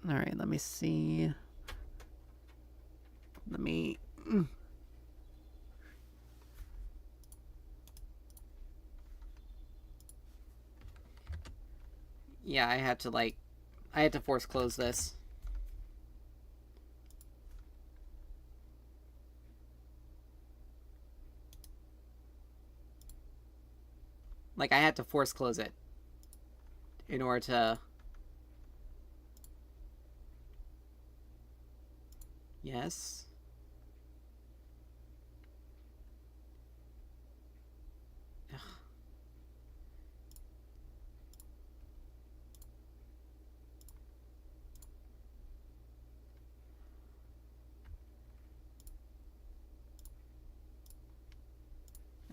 Alright, let me see. Yeah, I had to force close this. Like, I had to force close it in order to... Yes. Ugh.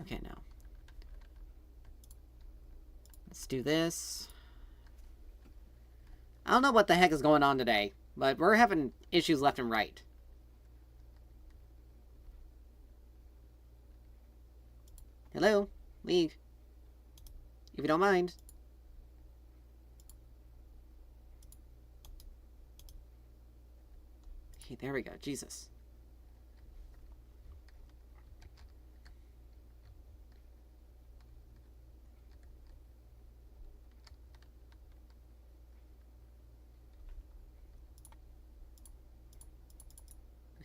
Okay, now. Let's do this. I don't know what the heck is going on today, but we're having issues left and right. Hello? Leave. If you don't mind. Okay, there we go. Jesus.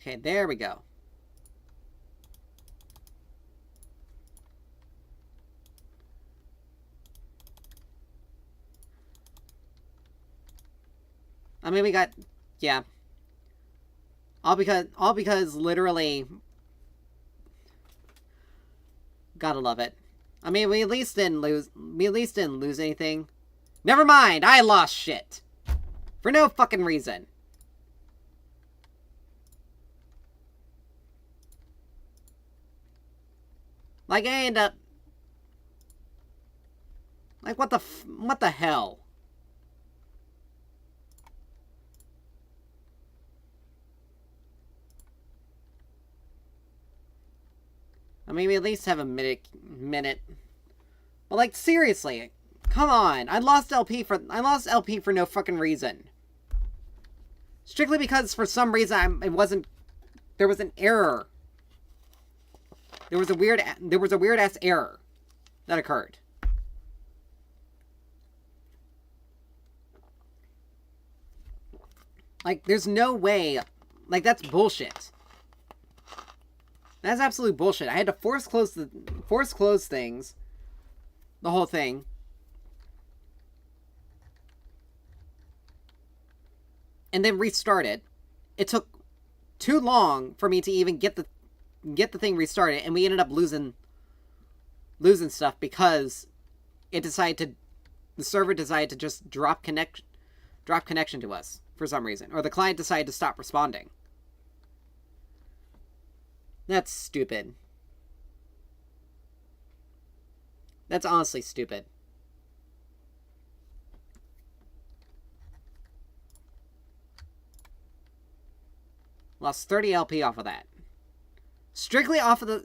Okay, there we go. I mean, we got... Yeah. All because literally... Gotta love it. I mean, we at least didn't lose anything. Never mind! I lost shit! For no fucking reason. Like, I end up... Like, what the hell? I mean, we at least have a minute. But, like, seriously. Come on. I lost LP for no fucking reason. Strictly because, for some reason, there was an error. There was a weird ass error that occurred. Like, there's no way. Like, that's bullshit. That's absolute bullshit. I had to force close things. The whole thing. And then restart it. It took too long for me to even get the thing restarted, and we ended up losing stuff because the server decided to just drop connection to us for some reason, or the client decided to stop responding. That's stupid. That's honestly stupid. Lost 30 LP off of that. Strictly off the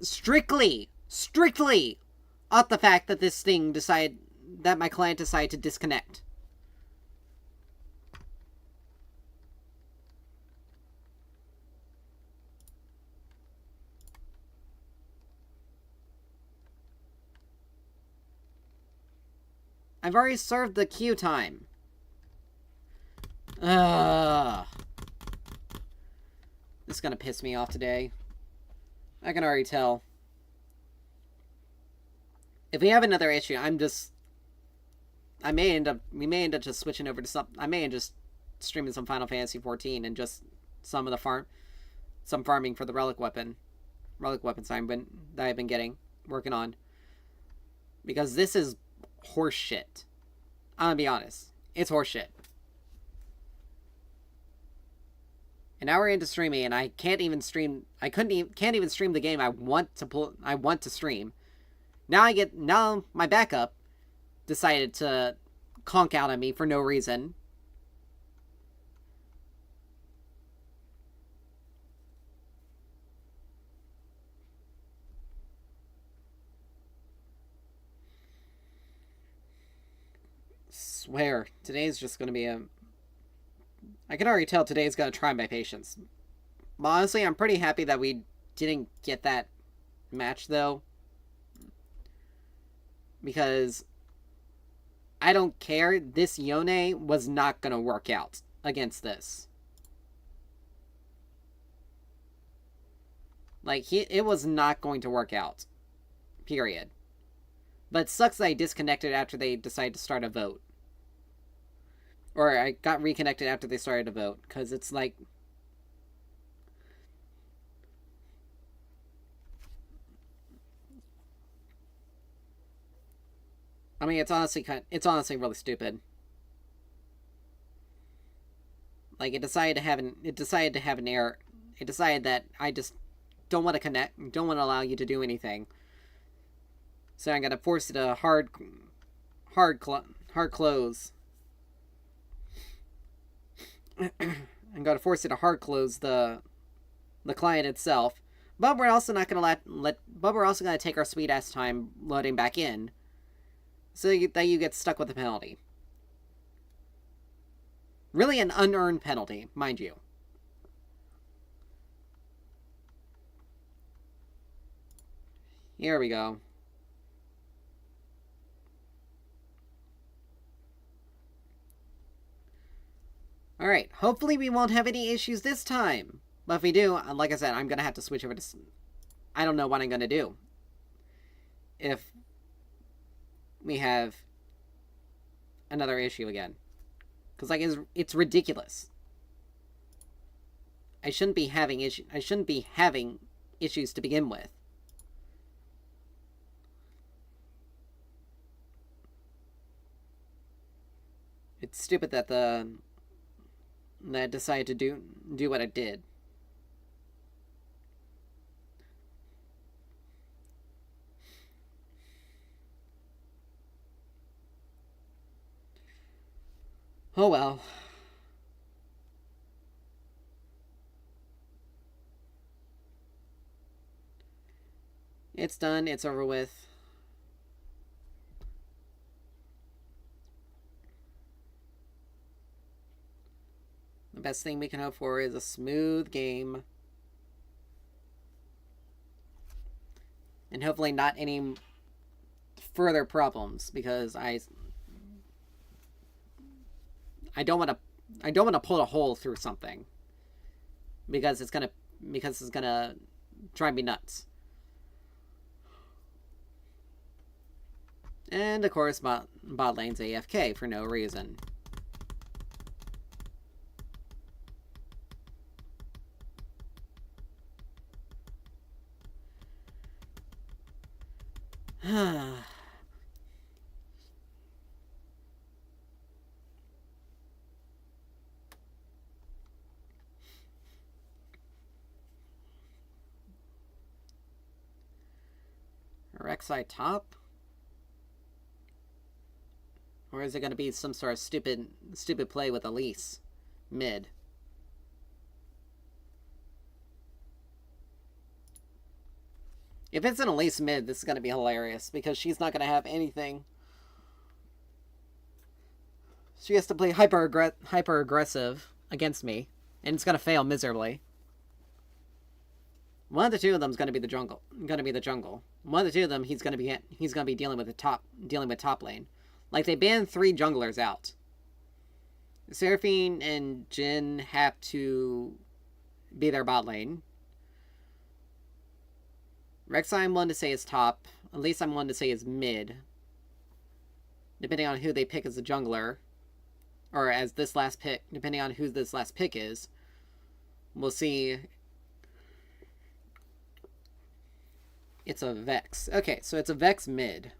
fact that this thing that my client decided to disconnect. I've already served the queue time. Ugh. This is gonna piss me off today. I can already tell. If we have another issue, we may end up just switching over to I may end just streaming some Final Fantasy 14 and just some of the some farming for the relic weapons that I've been working on. Because this is horse shit. I'm gonna be honest. It's horse shit. And now we're into streaming, and I can't even stream. Can't even stream the game I want to stream. Now my backup decided to conk out at me for no reason. Swear, today's just gonna be I can already tell today's gonna try my patience. But honestly, I'm pretty happy that we didn't get that match, though. Because I don't care. This Yone was not gonna work out against this. Like, it was not going to work out. Period. But it sucks that I disconnected after they decided to start a vote. Or I got reconnected after they started to vote, because it's like... I mean, it's honestly really stupid. Like, it decided to have an error. It decided that I just don't want to don't want to allow you to do anything. So I'm gonna force it to hard close. I'm going to force it to hard close the client itself, but we're also not going to but we're also going to take our sweet ass time loading back in, so that you get stuck with a penalty. Really, an unearned penalty, mind you. Here we go. Alright, hopefully we won't have any issues this time. But if we do, like I said, I'm going to have to switch over to... I don't know what I'm going to do if we have another issue again. Because, like, it's ridiculous. I shouldn't be having issues to begin with. It's stupid that I decided to do what I did. Oh well. It's done, it's over with. The best thing we can hope for is a smooth game. And hopefully not any further problems, because I don't want to pull a hole through something, because it's gonna drive me nuts. And of course, bot lane's AFK for no reason. Rek'Sai top? Or is it going to be some sort of stupid play with Elise mid? If it's an Elise mid, this is going to be hilarious, because she's not going to have anything. She has to play hyper aggressive against me, and it's going to fail miserably. One of the two of them is going to be the jungle. One of the two of them, he's going to be dealing with top lane. Like, they banned 3 junglers out. Seraphine and Jhin have to be their bot lane. Rek'Sai, I'm willing to say is top. At least I'm willing to say is mid. Depending on who they pick as a jungler. Or as this last pick. Depending on who this last pick is. We'll see. It's a Vex. Okay, so it's a Vex mid.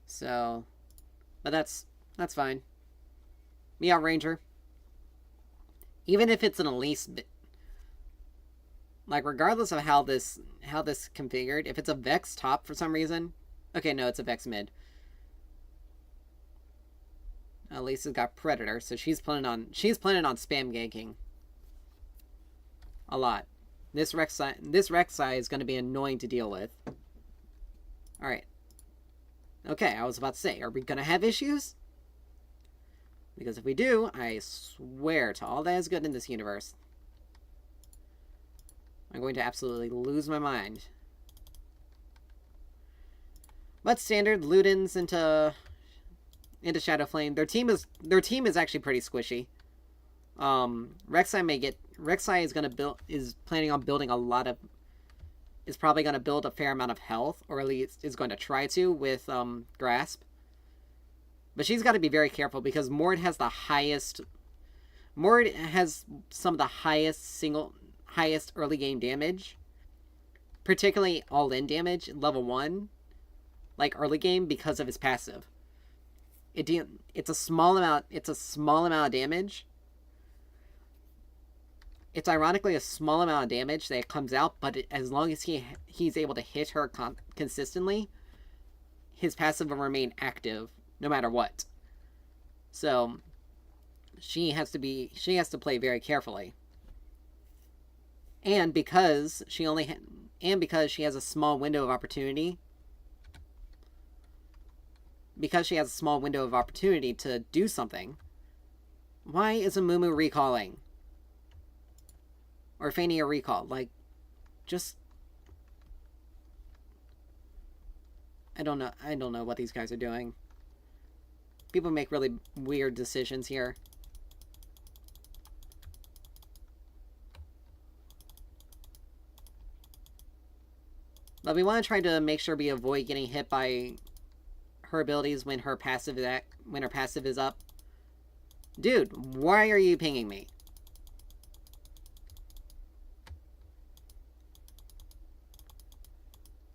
So, but that's fine. Meow Ranger. Even if it's an Elise, like, regardless of how this configured, if it's a Vex top for some reason, okay, no, it's a Vex mid. Elise has got Predator, so she's planning on spam ganking a lot. This Rek'Sai is going to be annoying to deal with. All right. Okay, I was about to say, are we going to have issues? Because if we do, I swear to all that is good in this universe, I'm going to absolutely lose my mind. But standard, Ludens into Shadowflame. Their team is actually pretty squishy. Rek'Sai is planning on building a lot of, is probably going to build a fair amount of health, or at least is going to try to with Grasp. But she's got to be very careful, because Mord has some of the highest early game damage, particularly all-in damage, level 1, like early game, because of his passive. It's a small amount of damage. It's ironically a small amount of damage that comes out, but as long as he's able to hit her consistently, his passive will remain active no matter what. So she has to play very carefully. And because she has a small window of opportunity, to do something, why is a Mumu recalling? Or feigning a recall? Like, just, I don't know what these guys are doing. People make really weird decisions here. But we want to try to make sure we avoid getting hit by her abilities when her passive is up. Dude, why are you pinging me?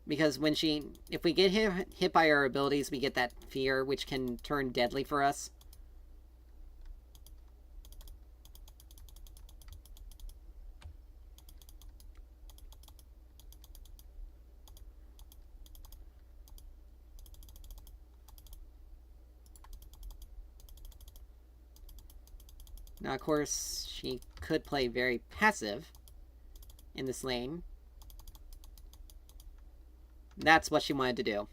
Because if we get hit by our abilities, we get that fear, which can turn deadly for us. Now, of course, she could play very passive in this lane. That's what she wanted to do.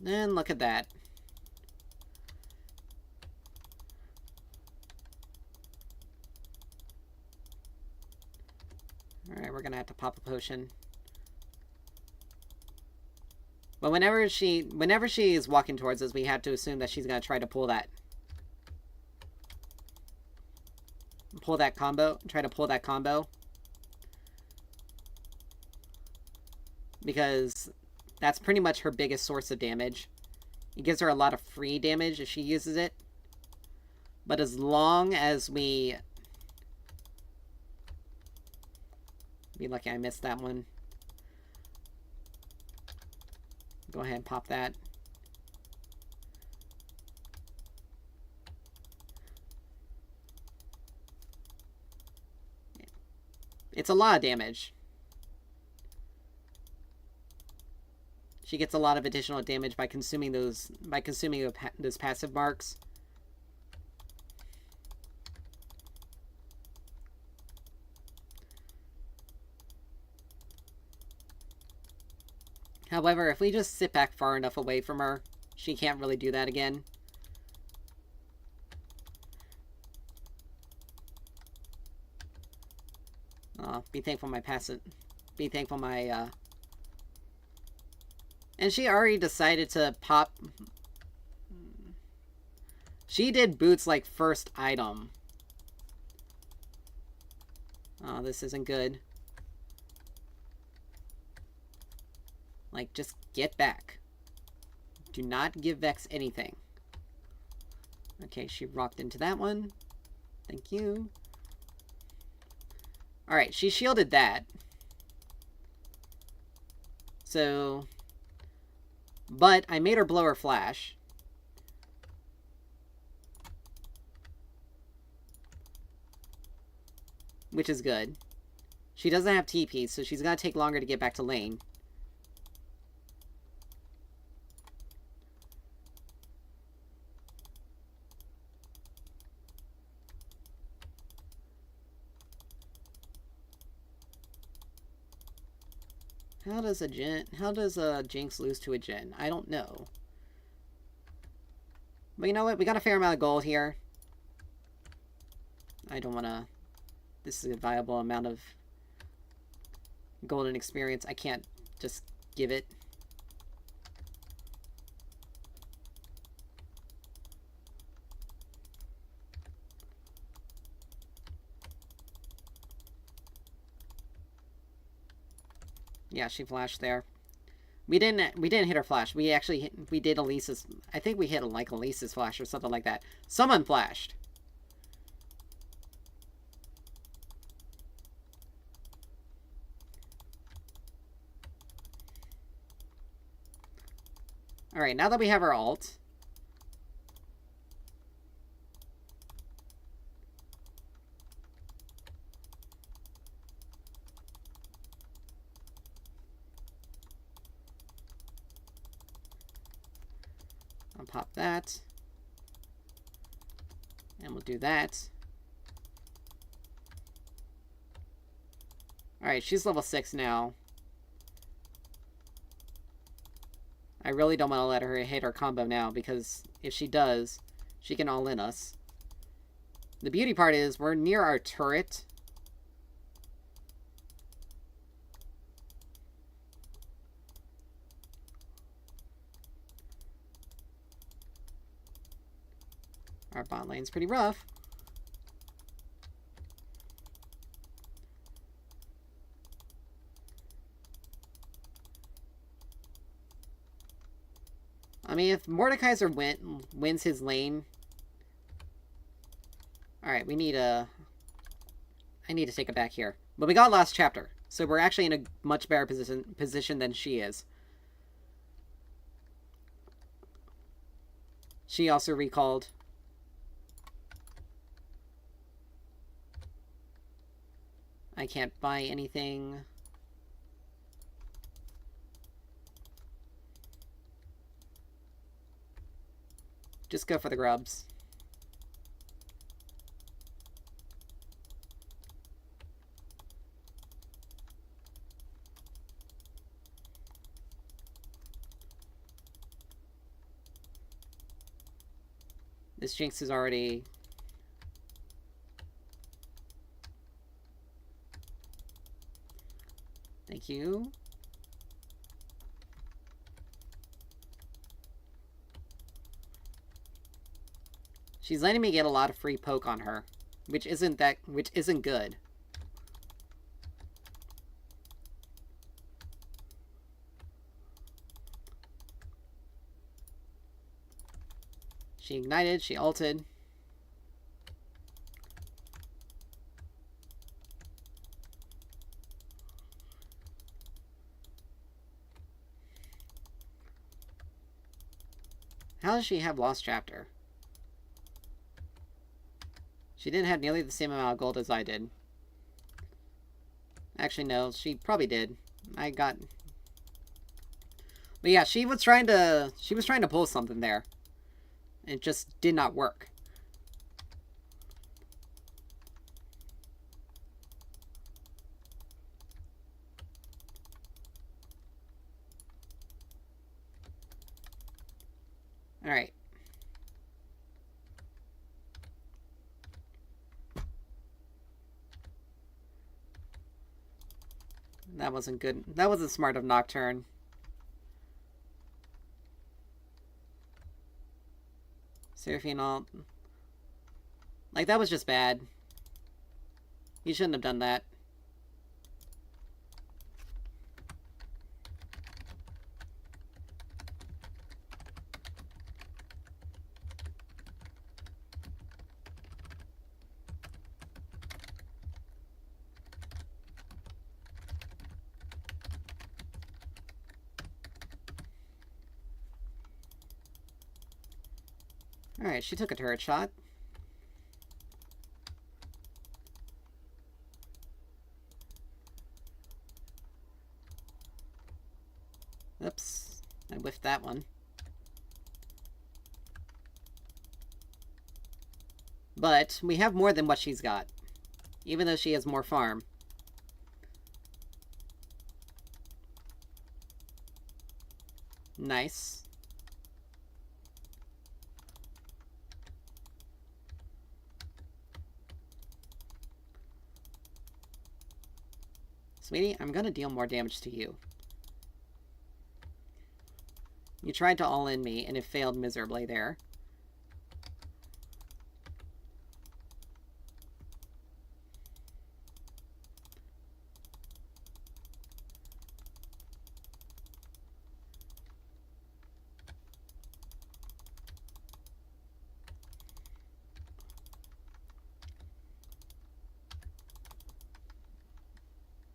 And look at that. Alright, we're gonna have to pop a potion. But whenever she is walking towards us, we have to assume that she's gonna try to pull that combo. Try to pull that combo. Because that's pretty much her biggest source of damage. It gives her a lot of free damage if she uses it. But as long as we... Be lucky I missed that one. Go ahead and pop that. It's a lot of damage. She gets a lot of additional damage by consuming those passive marks. However, if we just sit back far enough away from her, she can't really do that again. Be thankful my passive... Be thankful my, And she already decided to pop... She did boots like first item. Oh, this isn't good. Like, just get back. Do not give Vex anything. Okay, she rocked into that one. Thank you. Alright, she shielded that. So... But I made her blow her flash. Which is good. She doesn't have TP, so she's gonna take longer to get back to lane. How does a Jinx lose to a Jhin? I don't know. But you know what? We got a fair amount of gold here. I don't want to... This is a viable amount of golden experience. I can't just give it. Yeah, she flashed there. We didn't hit her flash. We actually we did Elise's... I think we hit like Elise's flash or something like that. Someone flashed. Alright, now that we have our ult... I'll pop that. And we'll do that. Alright, she's level 6 now. I really don't want to let her hit her combo now, because if she does, she can all-in us. The beauty part is, we're near our turret. Our bot lane's pretty rough. I mean, if Mordekaiser wins his lane... Alright, we need a... I need to take it back here. But we got last chapter, so we're actually in a much better position than she is. She also recalled... I can't buy anything. Just go for the grubs. This Jinx is already... Thank you. She's letting me get a lot of free poke on her, which isn't good. She ignited, she ulted. How does she have Lost Chapter? She didn't have nearly the same amount of gold as I did. Actually, no, she probably did. I got... But yeah, she was trying to pull something there. It just did not work. Alright. That wasn't good. That wasn't smart of Nocturne. Seraphine ult. Like, that was just bad. You shouldn't have done that. Alright, she took a turret shot. Oops, I whiffed that one. But we have more than what she's got, even though she has more farm. Nice. Sweetie, I'm gonna deal more damage to you. You tried to all-in me, and it failed miserably there.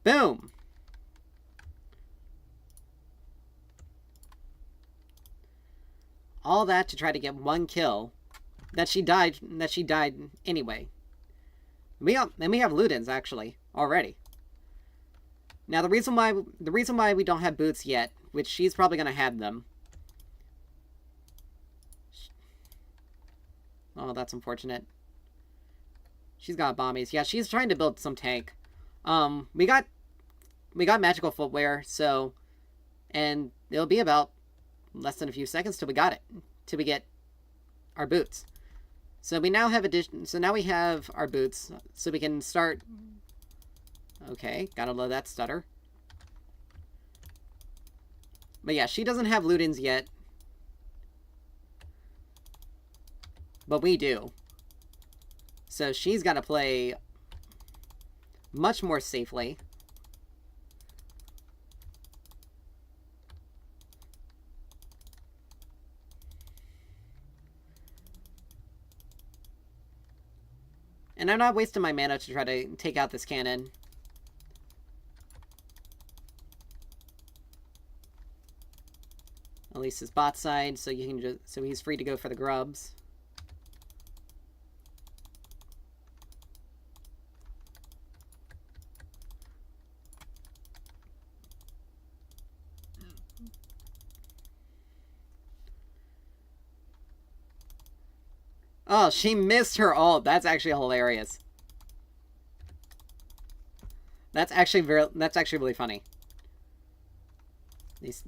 Boom! All that to try to get one kill. That she died anyway. We have Ludens, actually, already. Now the reason why we don't have boots yet, which she's probably gonna have them. Oh, that's unfortunate. She's got bombies. Yeah, she's trying to build some tank. We got magical footwear, so, and it'll be about less than a few seconds till we get our boots. So we now have so now we have our boots, so we can start. Okay, gotta love that stutter. But yeah, she doesn't have Ludens yet, but we do. So she's got to play much more safely. And I'm not wasting my mana to try to take out this cannon. At least his bot side, so you can so he's free to go for the grubs. Oh, she missed her ult. That's actually hilarious. That's actually really funny. These...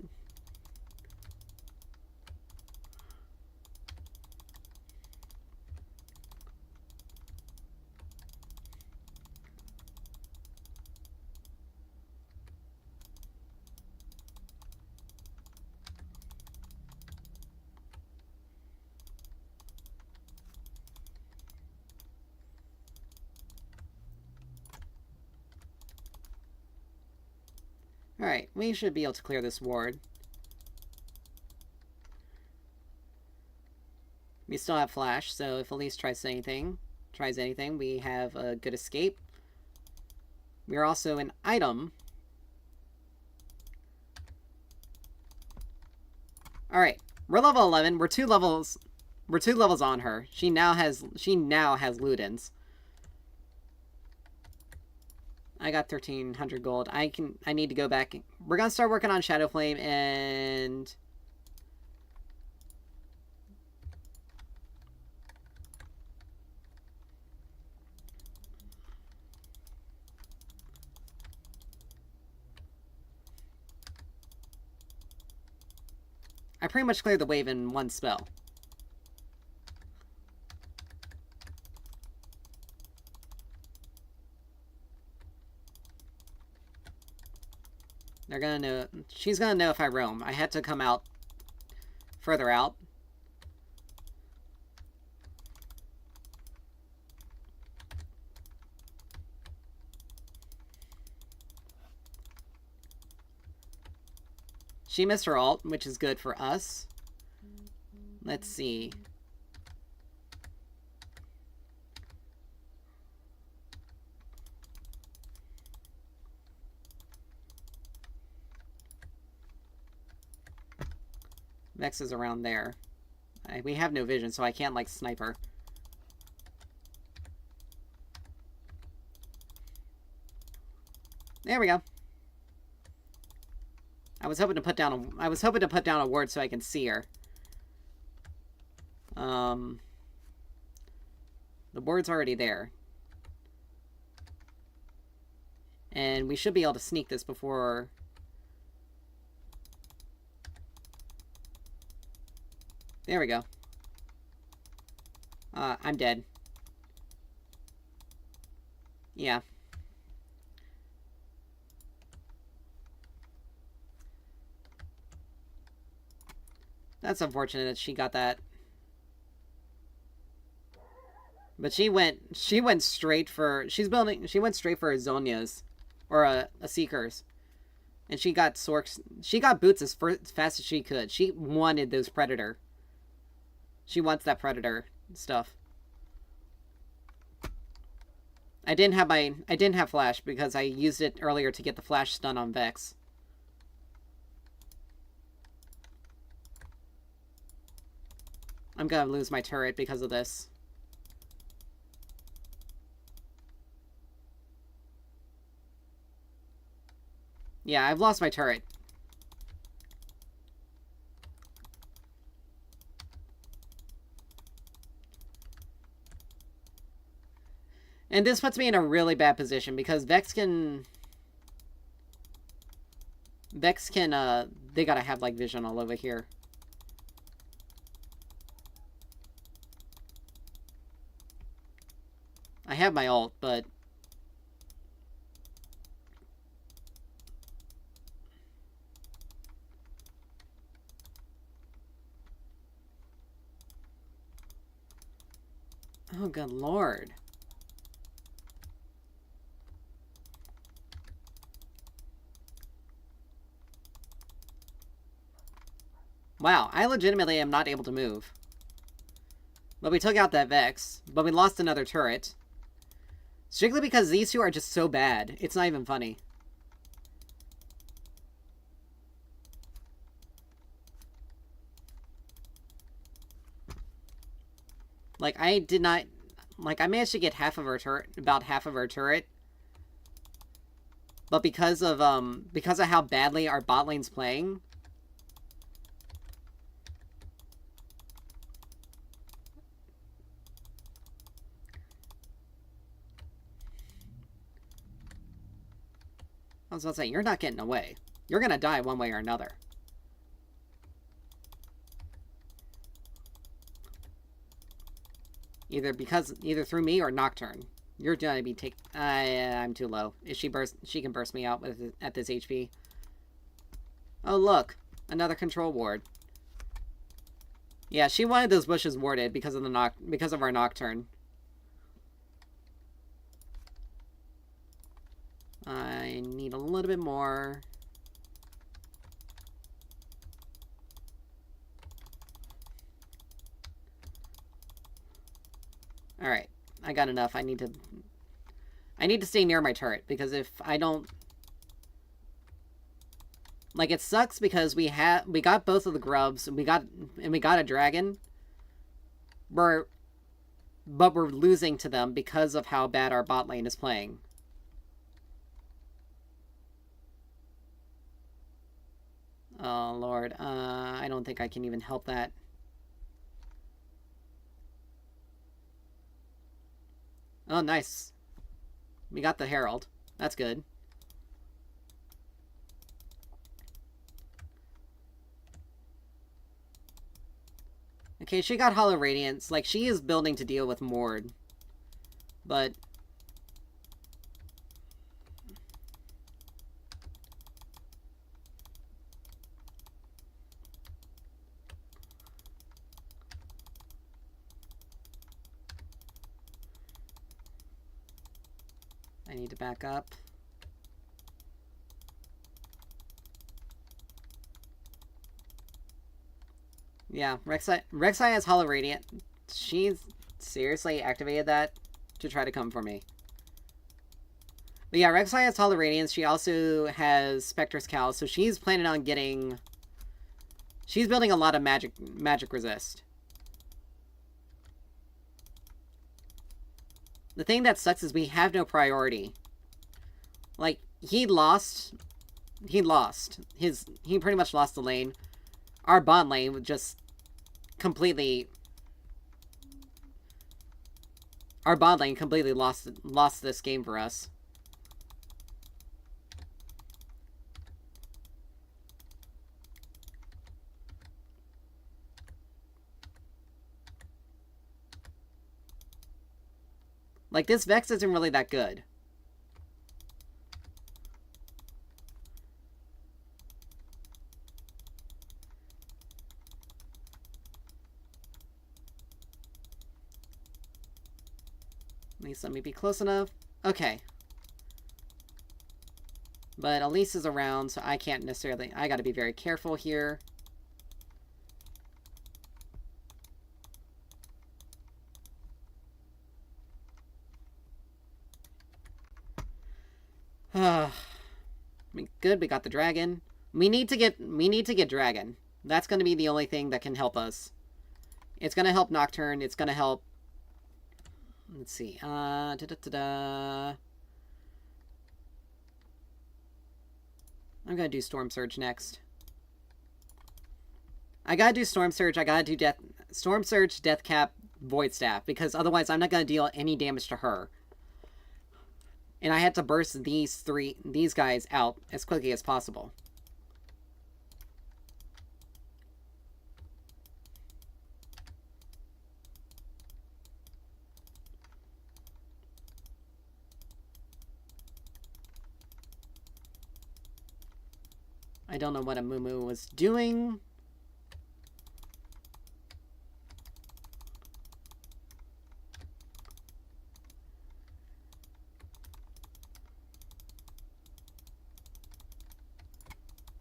Alright, we should be able to clear this ward. We still have flash, so if Elise tries anything, we have a good escape. We're also an item. Alright, we're level 11. We're two levels on her. She now has Ludens. I got 1,300 gold. I need to go back. We're gonna start working on Shadowflame and I pretty much cleared the wave in one spell. They're gonna know. She's gonna know if I roam. I had to come out further out. She missed her ult, which is good for us. Let's see. Vex is around there. We have no vision, so I can't, like, snipe her. There we go. I was hoping to put down a ward so I can see her. The ward's already there. And we should be able to sneak this before... There we go. I'm dead. Yeah. That's unfortunate that she got that. But she went straight for... She went straight for a Zhonya's. Or a Seeker's. And she got Sorks... She got boots as fast as she could. She wanted those Predator. She wants that Predator stuff. I didn't have flash because I used it earlier to get the flash stun on Vex. I'm gonna lose my turret because of this. Yeah, I've lost my turret. And this puts me in a really bad position because Vex can, they gotta have, like, vision all over here. I have my ult, but... Oh, good lord. Wow, I legitimately am not able to move. But we took out that Vex, but we lost another turret. Strictly because these two are just so bad. It's not even funny. Like, I did not... Like, I managed to get half of her turret, about half of her turret. But because of how badly our bot lane's playing... I was about to say, you're not getting away. You're gonna die one way or another. Either through me or Nocturne. You're gonna be I'm too low. If she can burst me out at this HP. Oh look, another control ward. Yeah, she wanted those bushes warded because of our Nocturne. I need a little bit more. I got enough. I need to stay near my turret, because if I don't... Like, it sucks because we got both of the grubs, and we got a dragon. But we're losing to them because of how bad our bot lane is playing. Oh, Lord. I don't think I can even help that. Oh, nice. We got the Herald. That's good. Okay, she got Hollow Radiance. Like, she is building to deal with Mord. But... I need to back up. Yeah, Rek'Sai has Hollow Radiant. She's seriously activated that to try to come for me. But yeah, Rek'Sai has Hollow Radiance. She also has Spectre's Cowl, so she's planning on getting... She's building a lot of magic resist. The thing that sucks is we have no priority. Like, he lost. He pretty much lost the lane. Our bot lane would just completely... Our bot lane completely lost this game for us. Like, this Vex isn't really that good. At least let me be close enough. Okay. But Elise is around, so I can't necessarily... I gotta be very careful here. I mean, good, we got the dragon. We need to get dragon. That's going to be the only thing that can help us. It's going to help Nocturne. It's going to help... Let's see. I'm going to do Storm Surge next. I gotta do Storm Surge. I gotta do Storm Surge, Death Cap, Void Staff, because otherwise I'm not going to deal any damage to her. And I had to burst these guys out as quickly as possible. I don't know what Amumu was doing.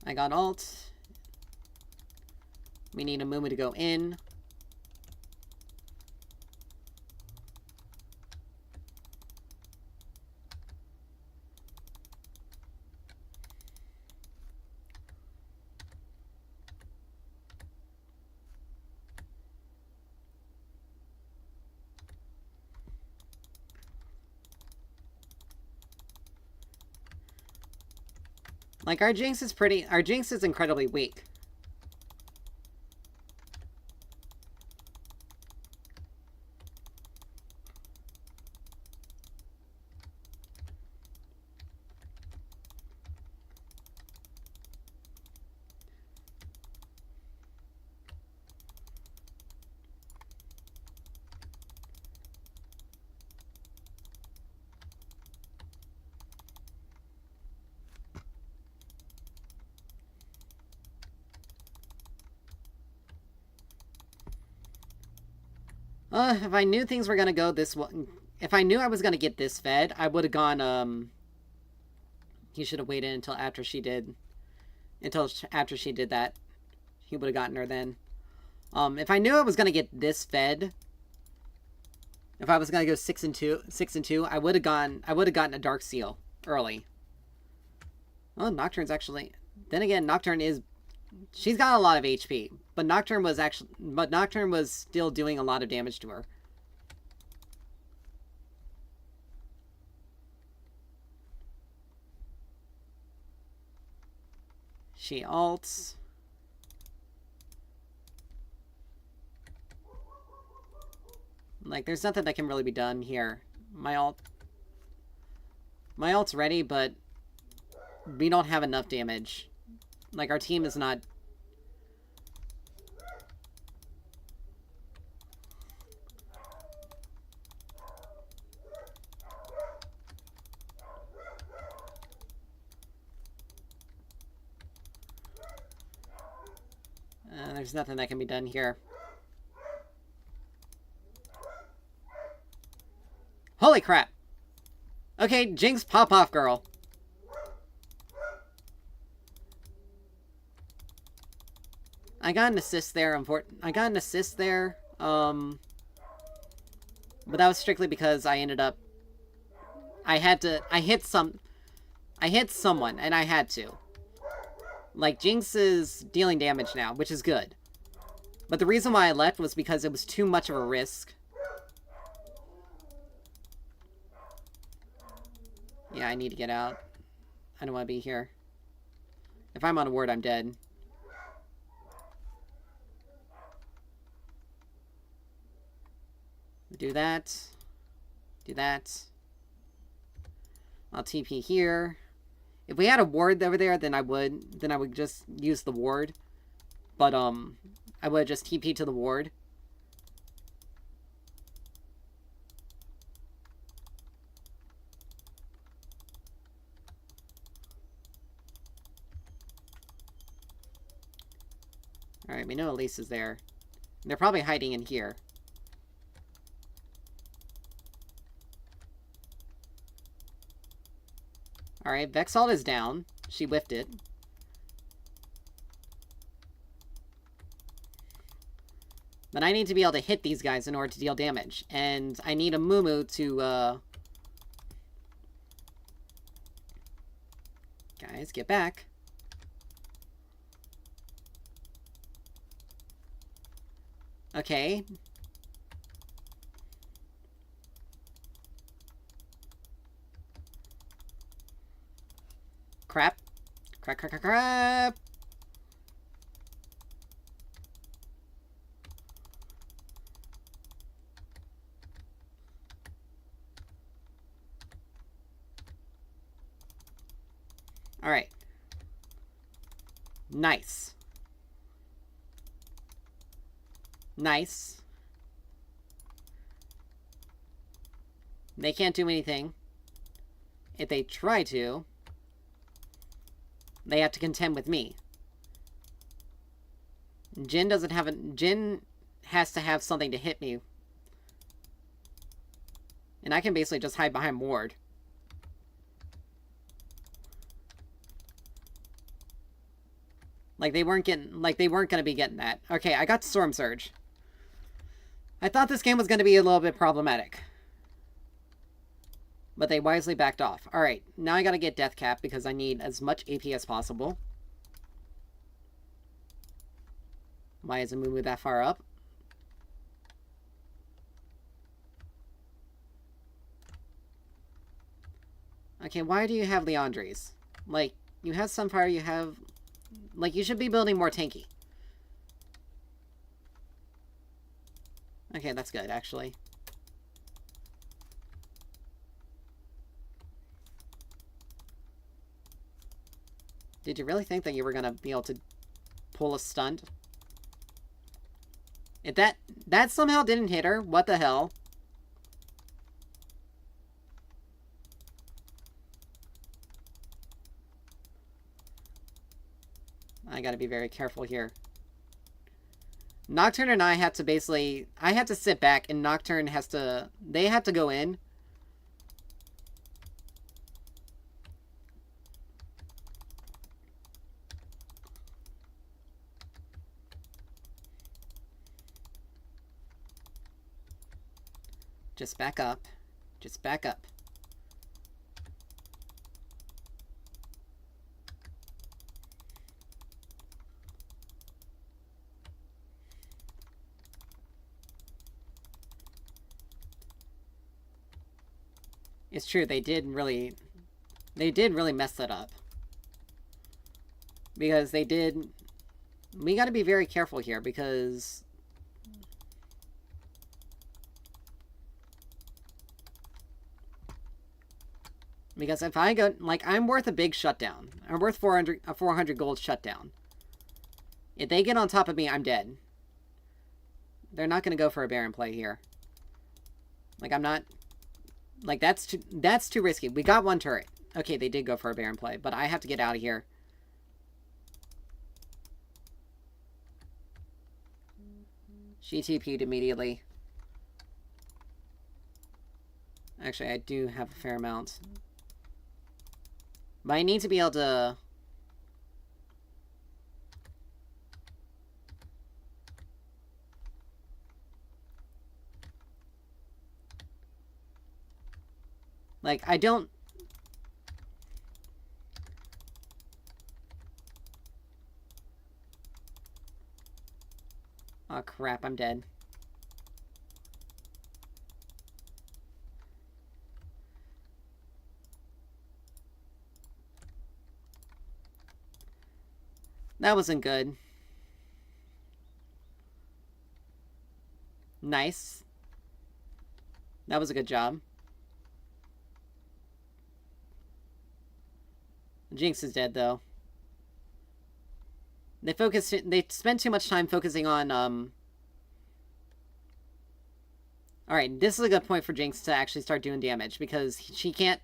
I got ult. We need Amumu to go in. Like, our Jinx is incredibly weak. If I knew things were gonna go this way, if I knew I was gonna get this fed, I would have gone, he should have waited until after she did that. He would have gotten her then. If I knew I was gonna get this fed, If I was gonna go 6-2, I would have gotten a Dark Seal early. Well, Nocturne's actually. Then again, Nocturne is. She's got a lot of HP, but Nocturne was still doing a lot of damage to her. She ults. Like, there's nothing that can really be done here. My ult's ready, but we don't have enough damage. Like, our team is not... there's nothing that can be done here. Holy crap! Okay, Jinx, pop off, girl. I got an assist there, but that was strictly because I ended up... I hit someone, and I had to. Like, Jinx is dealing damage now, which is good. But the reason why I left was because it was too much of a risk. Yeah, I need to get out. I don't want to be here. If I'm on a ward, I'm dead. Do that. Do that. I'll TP here. If we had a ward over there, then I would just use the ward. But, I would just TP to the ward. Alright, we know Elise is there. They're probably hiding in here. Alright, Vexalt is down. She whiffed it. But I need to be able to hit these guys in order to deal damage. And I need a Mumu to, Guys, get back. Okay. Crap. Crap, crap, crap, crap. Alright. Nice. Nice. They can't do anything. If they try to, they have to contend with me. Jhin doesn't have a... Jhin has to have something to hit me. And I can basically just hide behind ward. Like they weren't gonna be getting that. Okay, I got Storm Surge. I thought this game was gonna be a little bit problematic. But they wisely backed off. Alright, now I gotta get Death Cap because I need as much AP as possible. Why isn't Mumu that far up? Okay, why do you have Leandries? Like, you have Sunfire, you have... Like, you should be building more tanky. Okay, that's good, actually. Did you really think that you were gonna be able to pull a stunt? If that somehow didn't hit her, what the hell? I gotta be very careful here. Nocturne and I had to basically... I had to sit back, and Nocturne has to... They had to go in. Just back up. Just back up. It's true, they did really mess that up. Because they did... We gotta be very careful here, because... Because if I go... Like, I'm worth a big shutdown. I'm worth 400 gold shutdown. If they get on top of me, I'm dead. They're not gonna go for a Baron play here. Like, I'm not... Like, that's too risky. We got one turret. Okay, they did go for a Baron play, but I have to get out of here. She TP'd immediately. Actually, I do have a fair amount. But I need to be able to... Like, I don't... Oh, crap, I'm dead. That wasn't good. Nice. That was a good job. Jinx is dead, though. They spent too much time focusing on, Alright, this is a good point for Jinx to actually start doing damage, because she can't...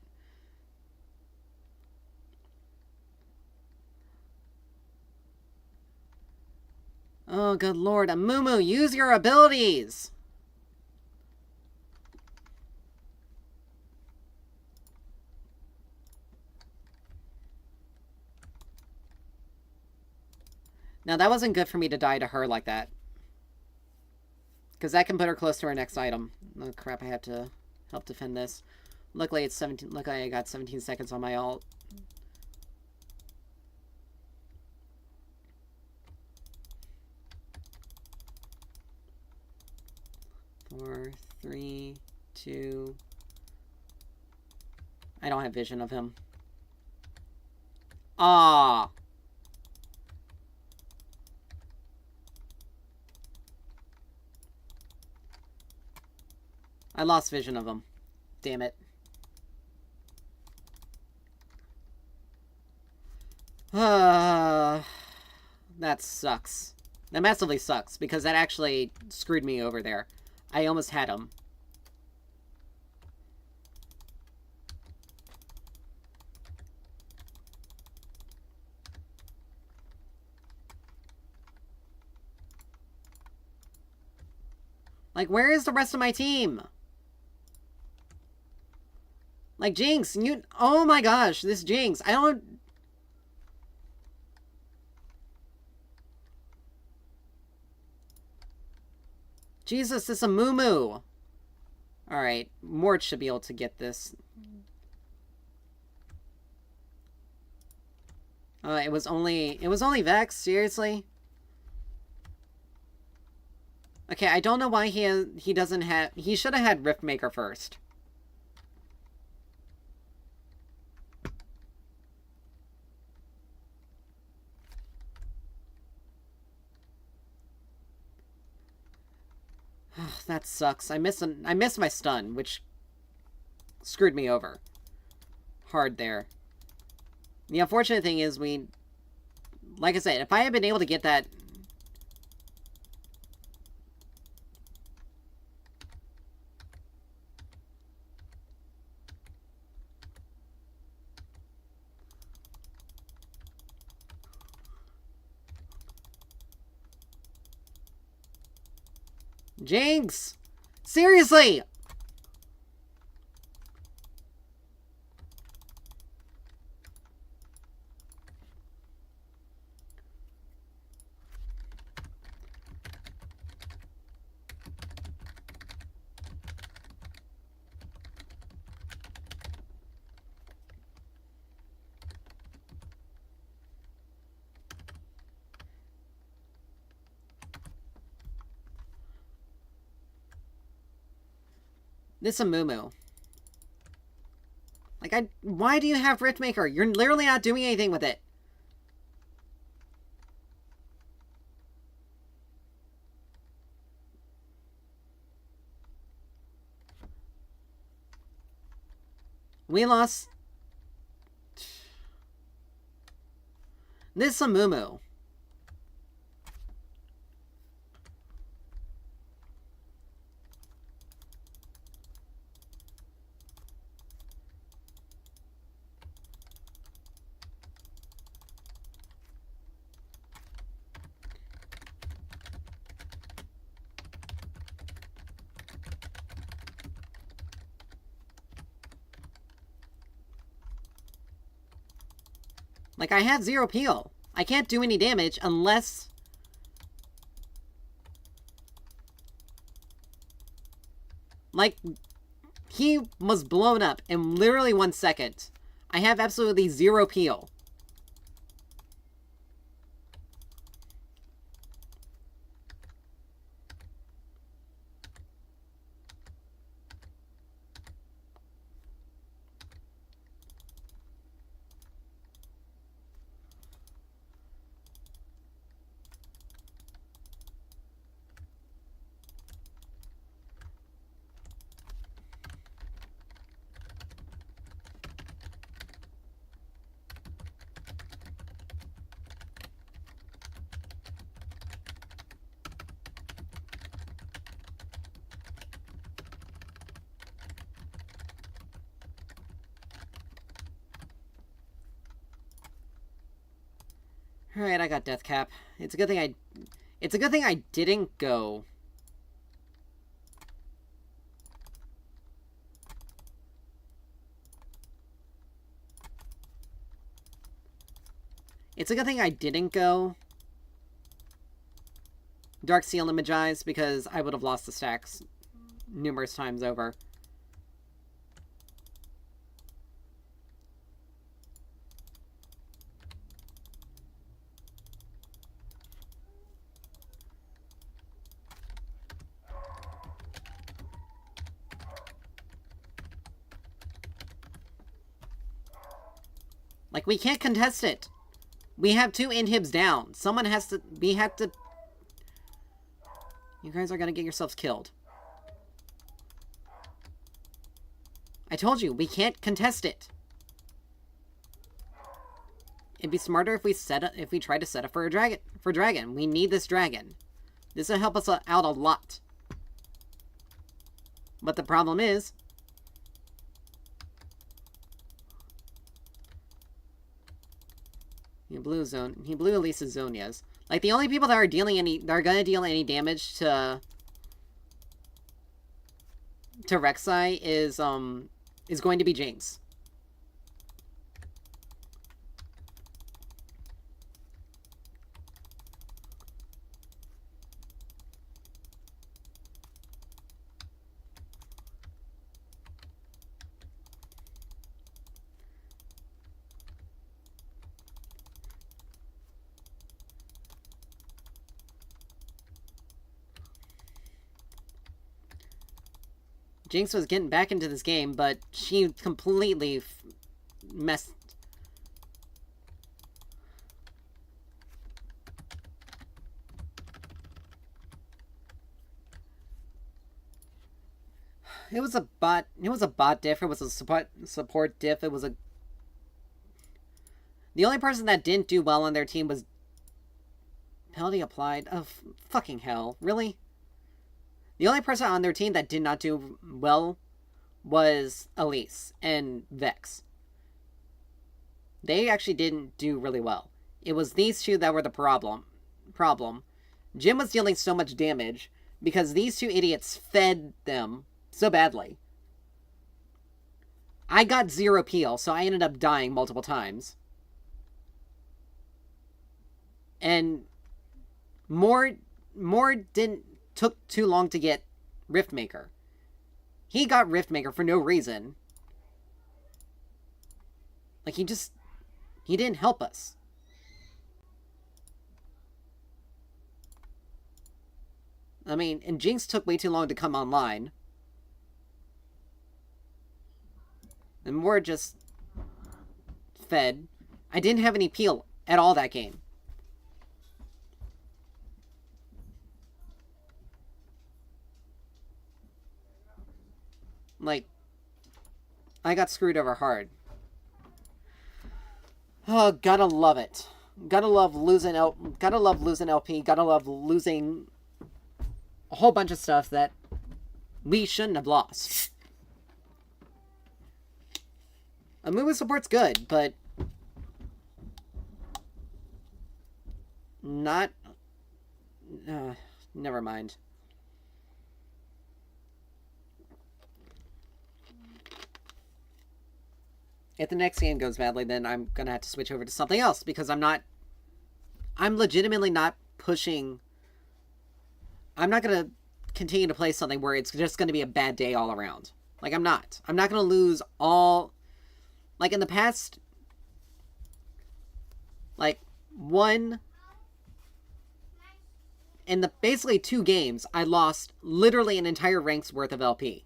Oh, good lord. Amumu, use your abilities! Now, that wasn't good for me to die to her like that. Because that can put her close to her next item. Oh, crap, I have to help defend this. Luckily, it's 17... Luckily, I got 17 seconds on my ult. Four, three, two... I don't have vision of him. Ah! I lost vision of him. Damn it. That sucks. That massively sucks, because that actually screwed me over there. I almost had him. Like, where is the rest of my team? Like, Jinx, you... Oh my gosh, this Jinx. I don't... Jesus, this is a Mumu. Alright, Mort should be able to get this. It was only Vex, seriously? Okay, I don't know why he doesn't have... He should have had Riftmaker first. That sucks. I missed my stun, which screwed me over. Hard there. The unfortunate thing is like I said, if I had been able to get that... Jinx! Seriously! This is a Moo. Like, why do you have Riftmaker? You're literally not doing anything with it. We lost... This is a Moo. Like, I have 0 peel. I can't do any damage unless... Like, he was blown up in literally 1 second. I have absolutely 0 peel. Alright, I got Death Cap. It's a good thing I didn't go. It's a good thing I didn't go Dark Seal Imagize, because I would have lost the stacks numerous times over. Like, we can't contest it. We have 2 inhibs down. Someone has to... We have to... You guys are gonna get yourselves killed. I told you, we can't contest it. It'd be smarter if we tried to set up for a dragon. We need this dragon. This will help us out a lot. But the problem is... He blew at least his Zonias. Like, the only people that are gonna deal any damage to Rek'Sai is going to be Jinx. Jinx was getting back into this game, but she completely messed... It was a bot diff, it was a support diff, it was a... The only person that didn't do well on their team was... Penalty applied? Oh, fucking hell. Really? The only person on their team that did not do well was Elise and Vex. They actually didn't do really well. It was these 2 that were the problem. Jim was dealing so much damage because these 2 idiots fed them so badly. I got 0 peel, so I ended up dying multiple times. And Moore took too long to get Riftmaker. He got Riftmaker for no reason. Like, he didn't help us. I mean, and Jinx took way too long to come online. And we're just fed. I didn't have any peel at all that game. Like, I got screwed over hard. Oh, gotta love it. Gotta love losing LP. Gotta love losing a whole bunch of stuff that we shouldn't have lost. Amumu support's good, but not... never mind. If the next game goes badly, then I'm gonna have to switch over to something else, because I'm legitimately not pushing... I'm not gonna continue to play something where it's just gonna be a bad day all around. Like, I'm not gonna lose all... Like, in the past... Like, in the basically 2 games, I lost literally an entire rank's worth of LP.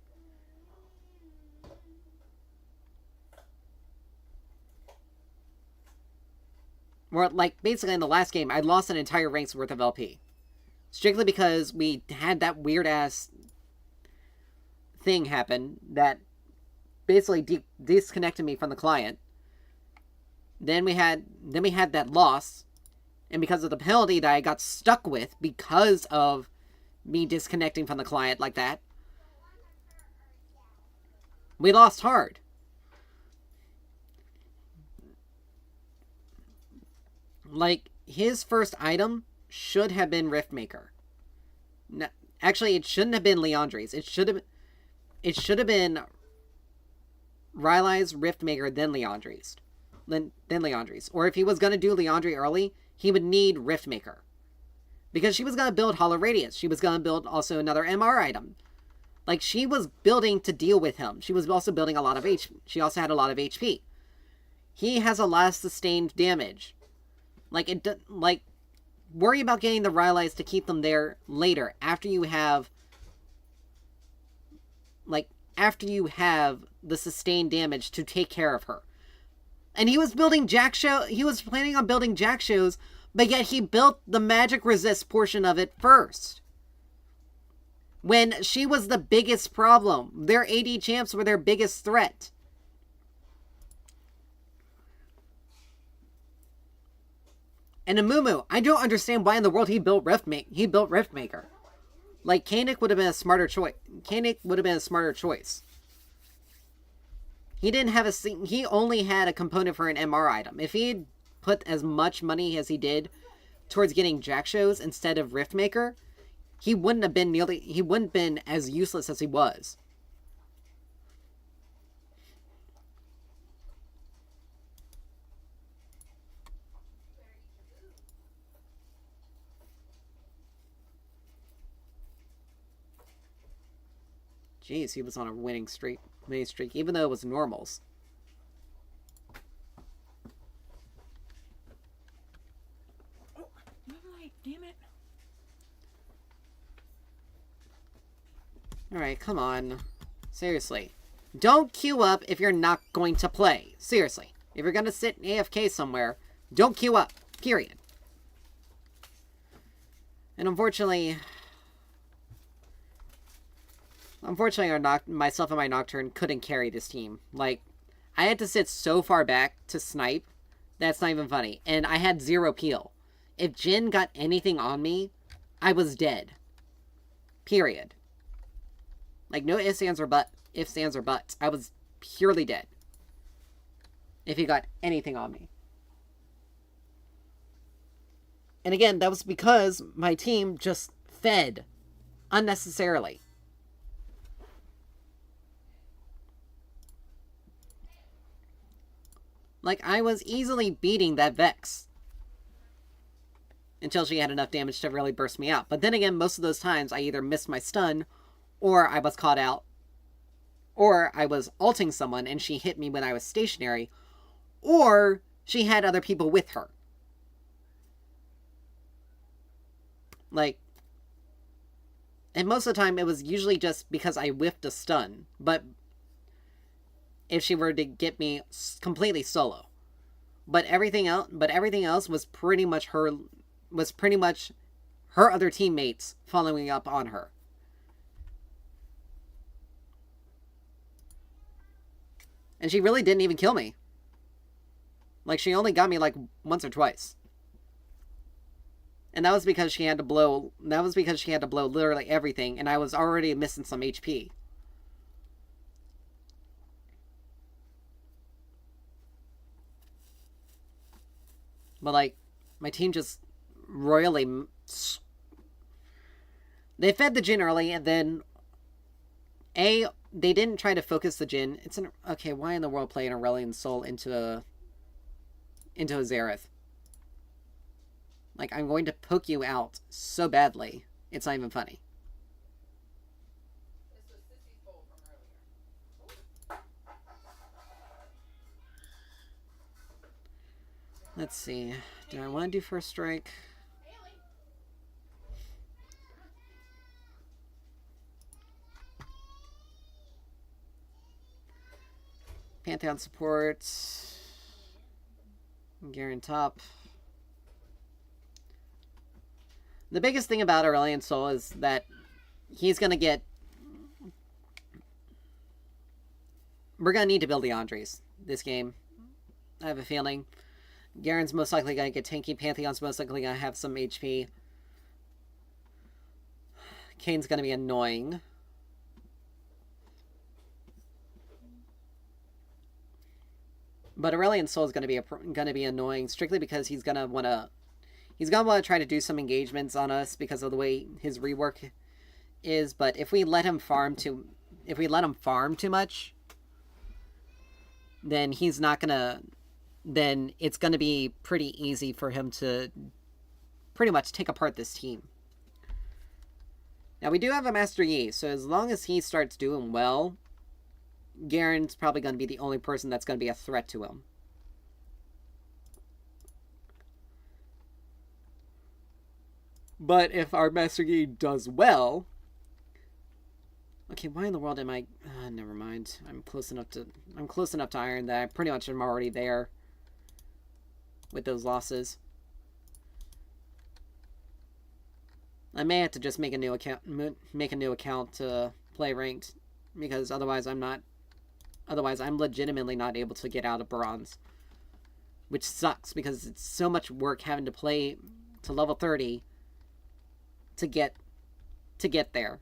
Or, like, basically in the last game, I lost an entire rank's worth of LP. Strictly because we had that weird-ass thing happen that basically disconnected me from the client. Then we had that loss, and because of the penalty that I got stuck with because of me disconnecting from the client like that, we lost hard. Like, his first item should have been Riftmaker. No, actually, it shouldn't have been Leandri's. It should have been Rylai's, Riftmaker, then Leandri's. Then Leandri's. Or if he was going to do Leandri early, he would need Riftmaker. Because she was going to build Hollow Radiance. She was going to build also another MR item. Like, she was building to deal with him. She was also building a lot of HP. She also had a lot of HP. He has a lot of sustained damage. Like, worry about getting the Rylai's to keep them there later, after you have the sustained damage to take care of her. And he was planning on building Jak'Sho's, but yet he built the magic resist portion of it first. When she was the biggest problem. Their AD champs were their biggest threat. And Amumu, I don't understand why in the world he built Riftmaker. Like, Kanik would have been a smarter choice. He only had a component for an MR item. If he had put as much money as he did towards getting Jak'Sho's instead of Riftmaker, he wouldn't have been as useless as he was. Jeez, he was on a winning streak, even though it was normals. Oh, light, damn it. Alright, come on. Seriously. Don't queue up if you're not going to play. Seriously. If you're gonna sit AFK somewhere, don't queue up. Period. And unfortunately, myself and my Nocturne couldn't carry this team. Like, I had to sit so far back to snipe, that's not even funny. And I had 0 peel. If Jhin got anything on me, I was dead. Period. Like, no ifs, ands, or buts. I was purely dead. If he got anything on me. And again, that was because my team just fed unnecessarily. Like, I was easily beating that Vex. Until she had enough damage to really burst me out. But then again, most of those times, I either missed my stun, or I was caught out, or I was ulting someone and she hit me when I was stationary, or she had other people with her. Like, and most of the time, it was usually just because I whiffed a stun. But if she were to get me completely solo. But everything else was pretty much her other teammates following up on her. And she really didn't even kill me. Like, she only got me like once or twice. And that was because she had to blow literally everything, and I was already missing some HP. But like, my team just royally... They fed the Jhin early, and then... they didn't try to focus the Jhin. Okay, why in the world play an Aurelion Sol into a Xerath? Like, I'm going to poke you out so badly, it's not even funny. Let's see. Do I want to do first strike? Pantheon support. Garen top. The biggest thing about Aurelion Sol is that he's going to get... We're going to need to build the Andres this game. I have a feeling. Garen's most likely going to get tanky. Pantheon's most likely going to have some HP. Kane's going to be annoying. But Aurelion Sol is going to be annoying strictly because he's going to want to try to do some engagements on us because of the way his rework is. But if we let him farm too much, then he's not gonna. Then it's gonna be pretty easy for him to pretty much take apart this team. Now we do have a Master Yi, so as long as he starts doing well, Garen's probably going to be the only person that's going to be a threat to him. But if our Master Yi does well... Okay, why in the world am I... never mind. I'm close enough to Iron that I pretty much am already there with those losses. I may have to just make a new account to play ranked, because otherwise I'm legitimately not able to get out of bronze. Which sucks, because it's so much work having to play to level 30 to get there.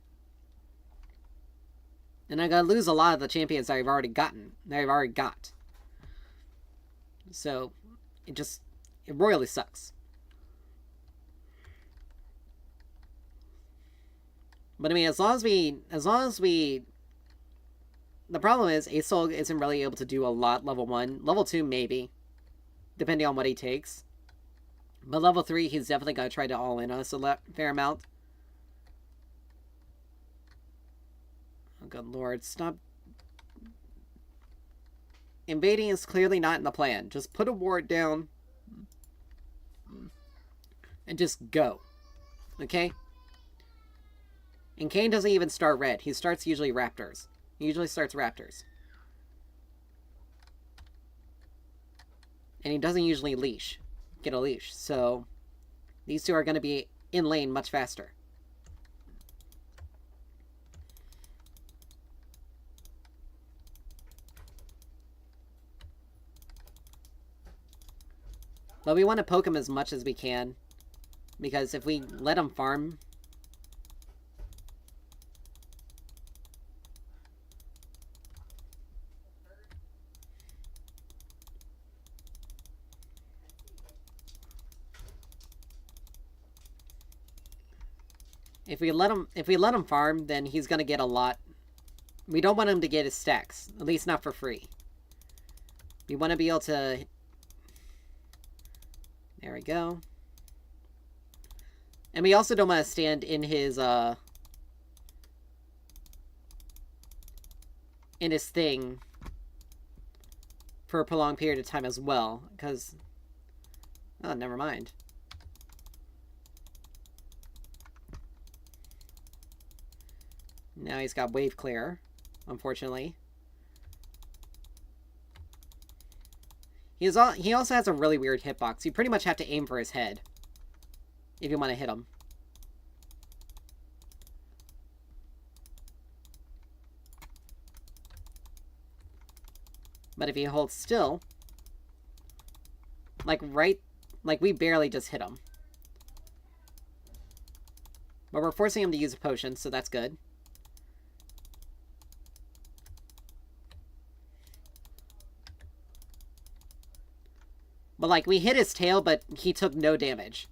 And I gotta lose a lot of the champions that I've already got. So it royally sucks. But I mean, as long as we the problem is Asol isn't really able to do a lot level 1. Level 2 maybe, depending on what he takes. But level 3 he's definitely gonna try to all in us a fair amount. Oh good lord, stop. Invading is clearly not in the plan. Just put a ward down and just go. Okay? And Kane doesn't even start red. He starts usually Raptors. He usually starts Raptors. And he doesn't usually get a leash. So these two are going to be in lane much faster. But we want to poke him as much as we can, because if we let him farm... If we let him farm, then he's gonna get a lot. We don't want him to get his stacks, at least not for free. We want to be able to... There we go. And we also don't want to stand in his thing for a prolonged period of time as well, because... Oh, never mind. Now he's got wave clear, unfortunately. He also has a really weird hitbox. You pretty much have to aim for his head if you want to hit him. But if he holds still, like we barely just hit him. But we're forcing him to use a potion, so that's good. But, like, we hit his tail, but he took no damage.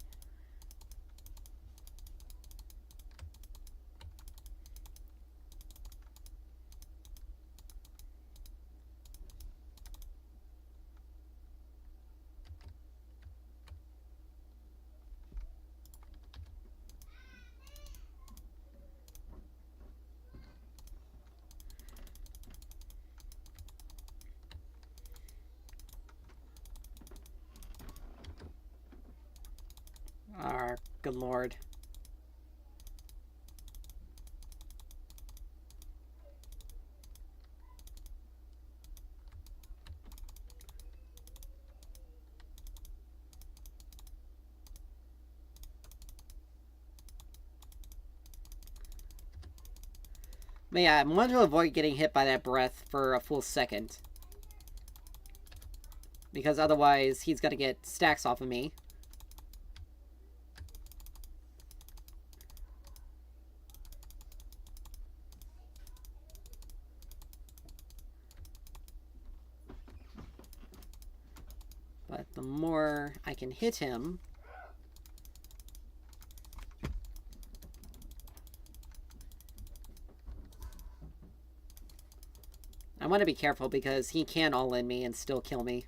Good lord. But yeah, I want to avoid getting hit by that breath for a full second. Because otherwise, he's gonna get stacks off of me. But the more I can hit him... I want to be careful because he can all-in me and still kill me.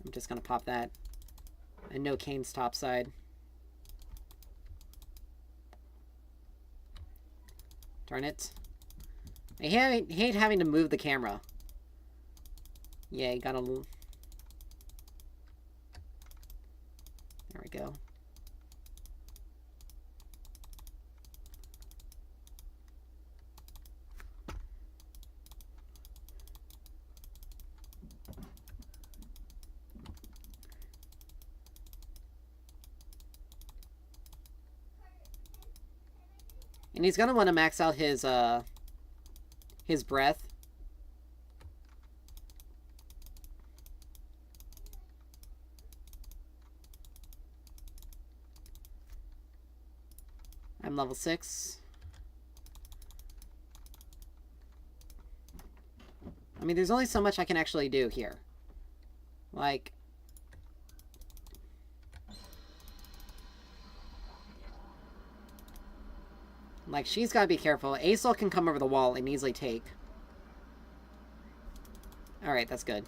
I'm just going to pop that. And no Kane's topside. Darn it. I hate having to move the camera. Yeah, you gotta... There we go. And he's gonna want to max out his breath. I'm level 6. I mean, there's only so much I can actually do here. Like... Like, she's gotta be careful. Aesol can come over the wall and easily take. Alright, that's good.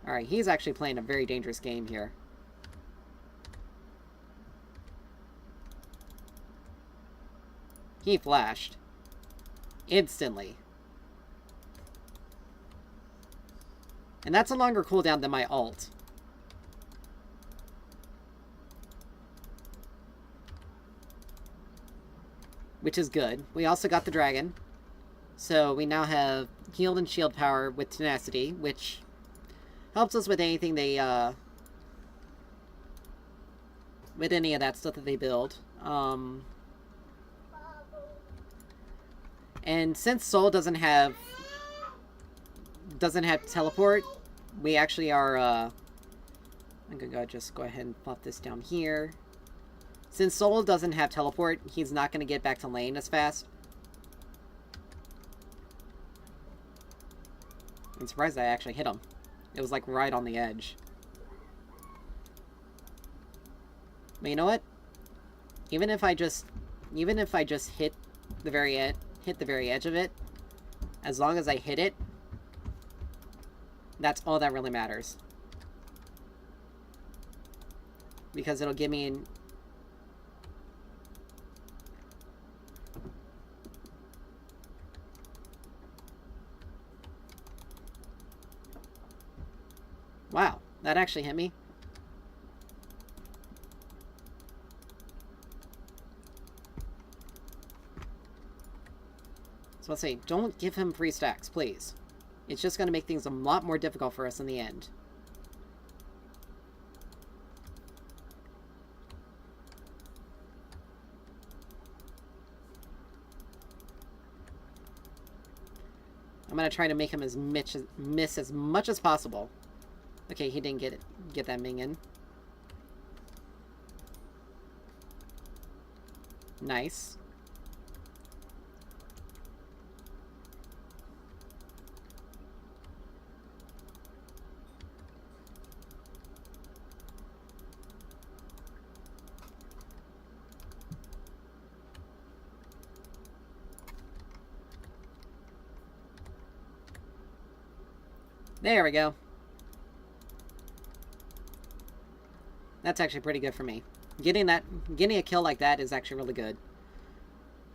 Alright, he's actually playing a very dangerous game here. He flashed. Instantly. And that's a longer cooldown than my ult. Which is good. We also got the dragon. So we now have healed and shield power with tenacity, which helps us with anything they, with any of that stuff that they build. And since Soul doesn't have teleport, we actually are, I'm gonna just go ahead and pop this down here. Since Soul doesn't have teleport, he's not going to get back to lane as fast. I'm surprised I actually hit him. It was like right on the edge. But you know what? Even if I just hit the very edge of it, as long as I hit it, that's all that really matters. Because it'll give me Wow, that actually hit me. So let's say, don't give him free stacks, please. It's just going to make things a lot more difficult for us in the end. I'm going to try to make him miss as much as possible. Okay, he didn't get that minion. Nice. There we go. That's actually pretty good for me. Getting a kill like that is actually really good.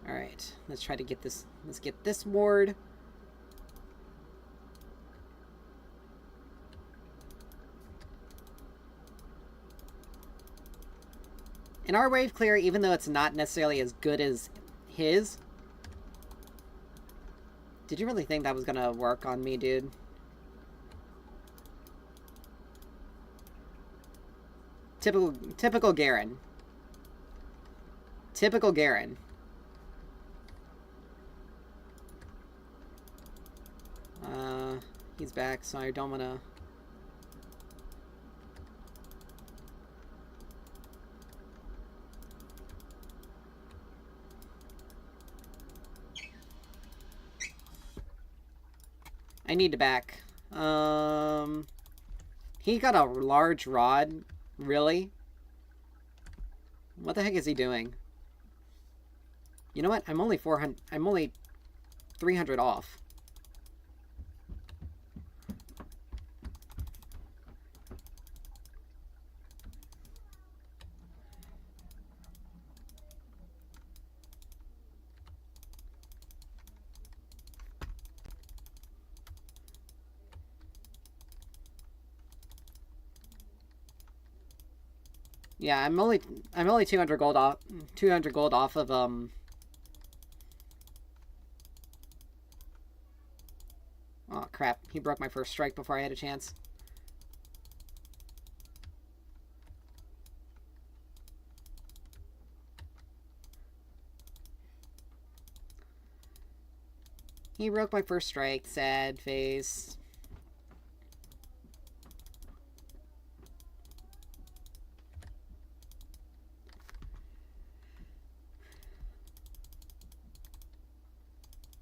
Alright, let's try to get this, let's get this ward. And our wave clear, even though it's not necessarily as good as his... Did you really think that was gonna work on me, dude? Typical Garen. Typical Garen. He's back, so I don't wanna... I need to back. He got a large rod. Really? What the heck is he doing? You know what? I'm only 300 off. Yeah, I'm only 200 gold off. 200 gold off of Oh crap! He broke my first strike before I had a chance. He broke my first strike. Sad face.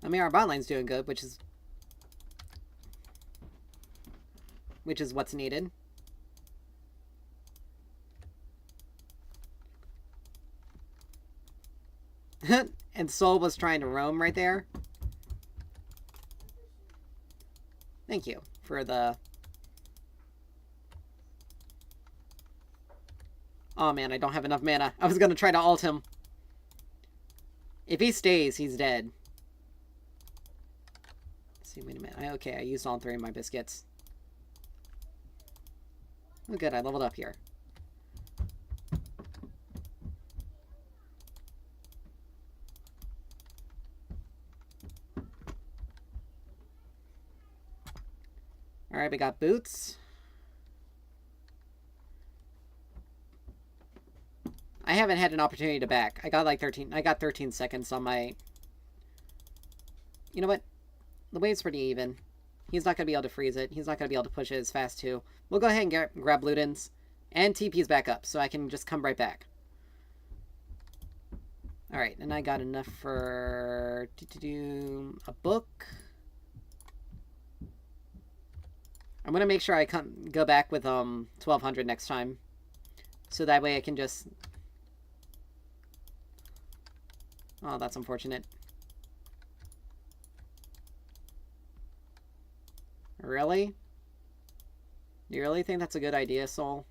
I mean, our bot lane's doing good, which is what's needed. And Soul was trying to roam right there. Thank you for the... Oh man, I don't have enough mana. I was gonna try to ult him. If he stays, he's dead. See, wait a minute. Okay, I used all 3 of my biscuits. Oh, good. I leveled up here. Alright, we got boots. I haven't had an opportunity to back. I got 13 seconds on my... You know what? The wave's pretty even. He's not going to be able to freeze it. He's not going to be able to push it as fast, too. We'll go ahead and grab Ludens. And TP's back up, so I can just come right back. Alright, and I got enough for... a book. I'm going to make sure I go back with 1200 next time. So that way I can just... Oh, that's unfortunate. Really? Do you really think that's a good idea, Soul?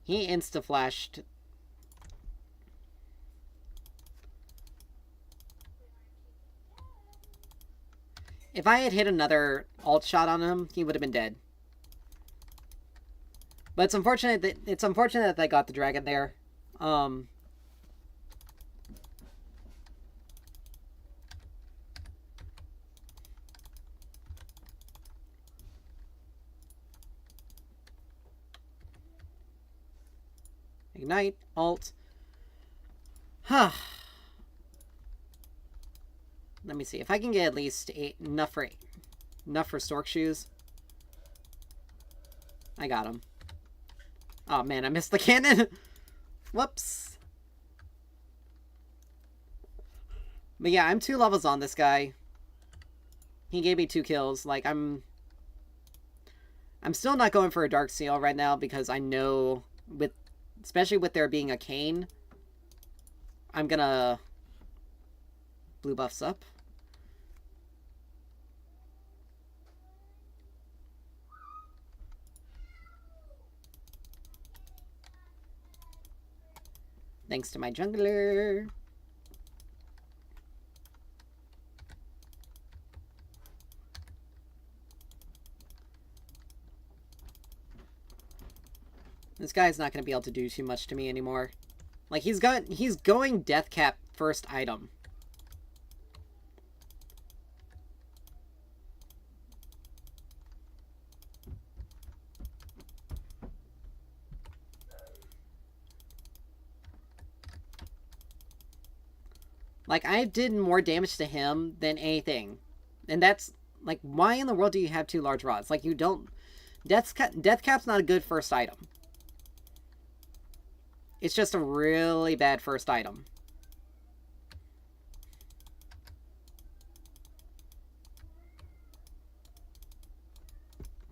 He insta-flashed. If I had hit another alt shot on him, he would have been dead. But it's unfortunate that they got the dragon there. Ignite, alt. Huh. Let me see if I can get at least enough for stork shoes. I got him. Oh man, I missed the cannon. Whoops. But yeah, I'm 2 levels on this guy. He gave me 2 kills. Like, I'm still not going for a dark seal right now because I know especially with there being a cane, I'm gonna blue buffs up. Thanks to my jungler. This guy's not going to be able to do too much to me anymore. Like, he's going death cap first item. Like, I did more damage to him than anything. And that's, like, why in the world do you have 2 large rods? Like, you don't... Death cap's not a good first item. It's just a really bad first item.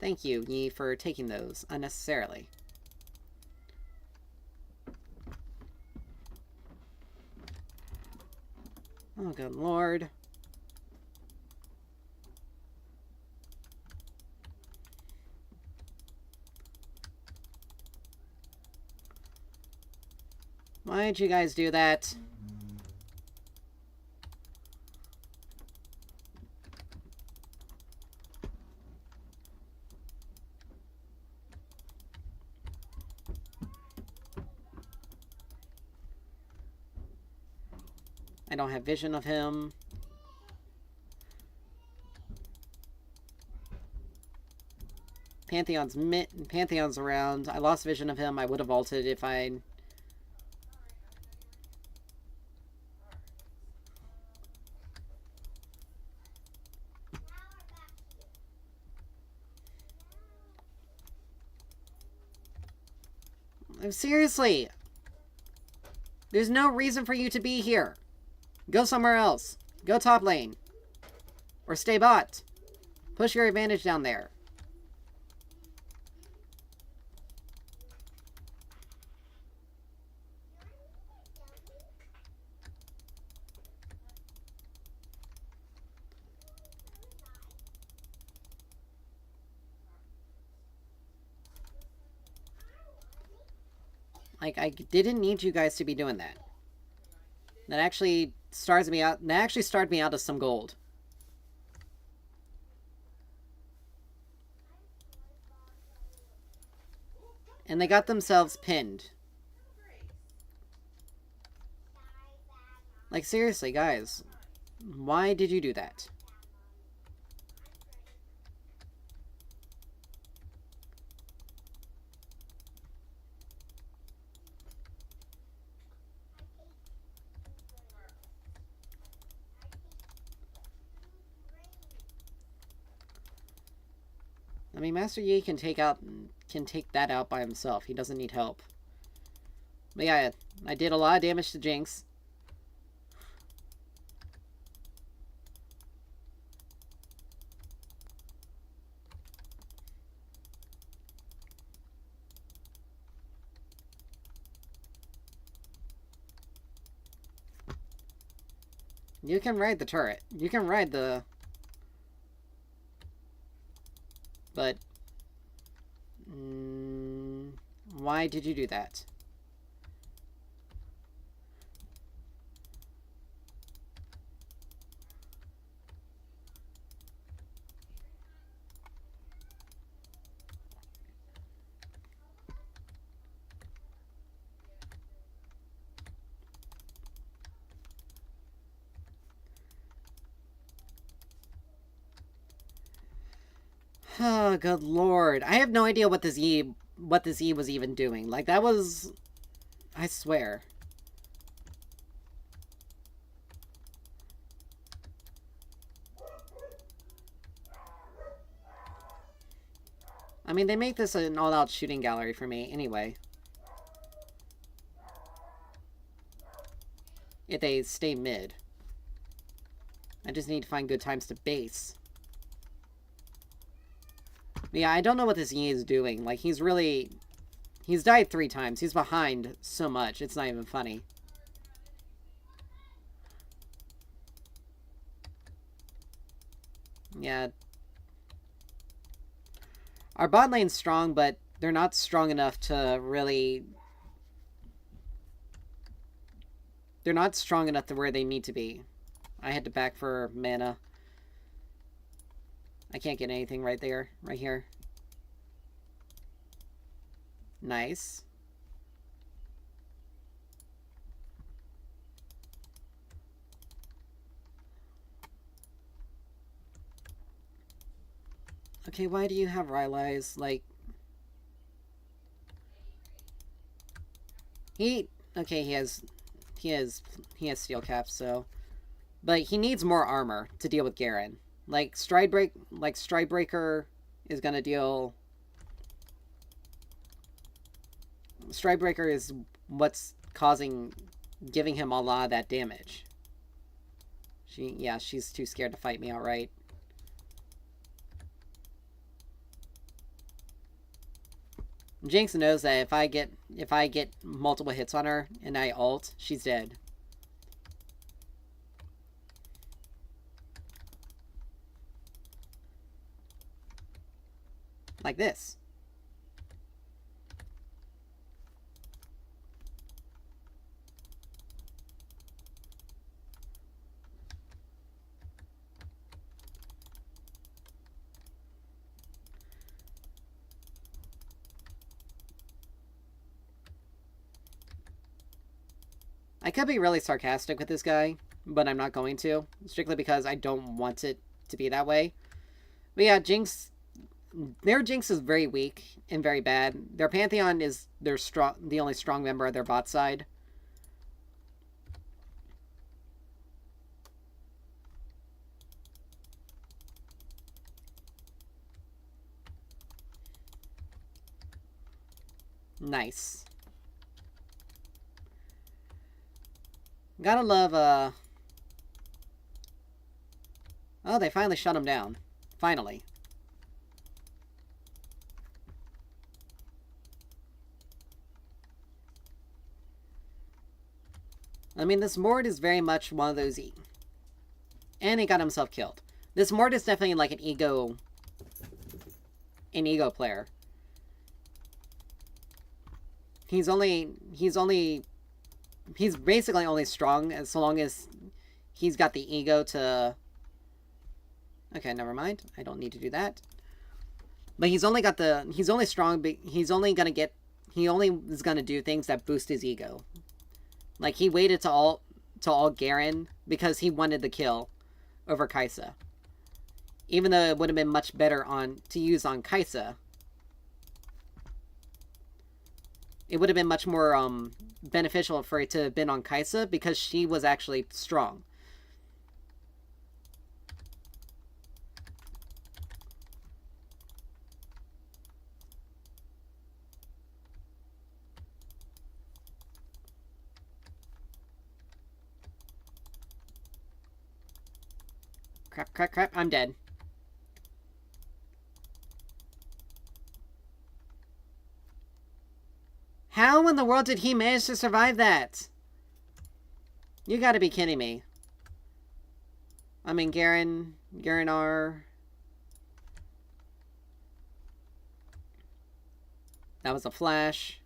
Thank you, Yi, for taking those unnecessarily. Oh, good lord. Why'd you guys do that? I don't have vision of him. Pantheon's around. I lost vision of him. I would have ulted if I... Seriously! There's no reason for you to be here. Go somewhere else. Go top lane. Or stay bot. Push your advantage down there. Like, I didn't need you guys to be doing that. That actually stars me out. That actually starred me out of some gold. And they got themselves pinned. Like, seriously, guys. Why did you do that? I mean, Master Yi can take that out by himself. He doesn't need help. But yeah, I did a lot of damage to Jinx. You can ride the turret. You can ride the... But... why did you do that? Oh, good lord. I have no idea what this E was even doing. Like, that was... I swear. I mean, they make this an all-out shooting gallery for me, anyway. If they stay mid. I just need to find good times to base. But yeah, I don't know what this E is doing. Like, he's really... He's died 3 times. He's behind so much. It's not even funny. Yeah. Our bot lane's strong, but they're not strong enough to really... They're not strong enough to where they need to be. I had to back for mana. I can't get anything right there. Right here. Nice. Okay, why do you have Rylai's? Like... Okay, he has steel caps, so... But he needs more armor to deal with Garen. Like, Stridebreaker is gonna deal... Stridebreaker is what's giving him a lot of that damage. She's too scared to fight me outright. Jinx knows that if I get multiple hits on her and I ult, she's dead. Like this. I could be really sarcastic with this guy, but I'm not going to. Strictly because I don't want it to be that way. But yeah, Jinx... Their Jinx is very weak and very bad. Their Pantheon is the only strong member of their bot side. Nice. Gotta love, Oh, they finally shut him down. Finally. I mean, this Mord is very much one of those And he got himself killed. This Mord is definitely like an ego player. He's basically only strong as long as he's got the ego to... Okay, never mind. I don't need to do that. But he's only strong, but he only is gonna do things that boost his ego. Like, he waited to all Garen because he wanted the kill over Kai'Sa. Even though it would have been much better to use on Kai'Sa. It would have been much more beneficial for it to have been on Kai'Sa because she was actually strong. Crap, I'm dead. How in the world did he manage to survive that? You gotta be kidding me. I mean, Garen-R... That was a flash.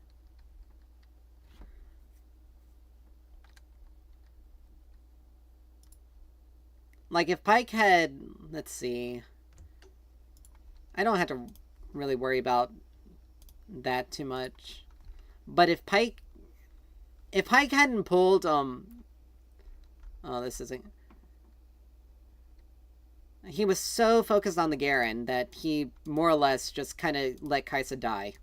Like, if Pyke had... Let's see. I don't have to really worry about that too much. But if Pyke hadn't pulled, Oh, this isn't... He was so focused on the Garen that he more or less just kind of let Kaisa die.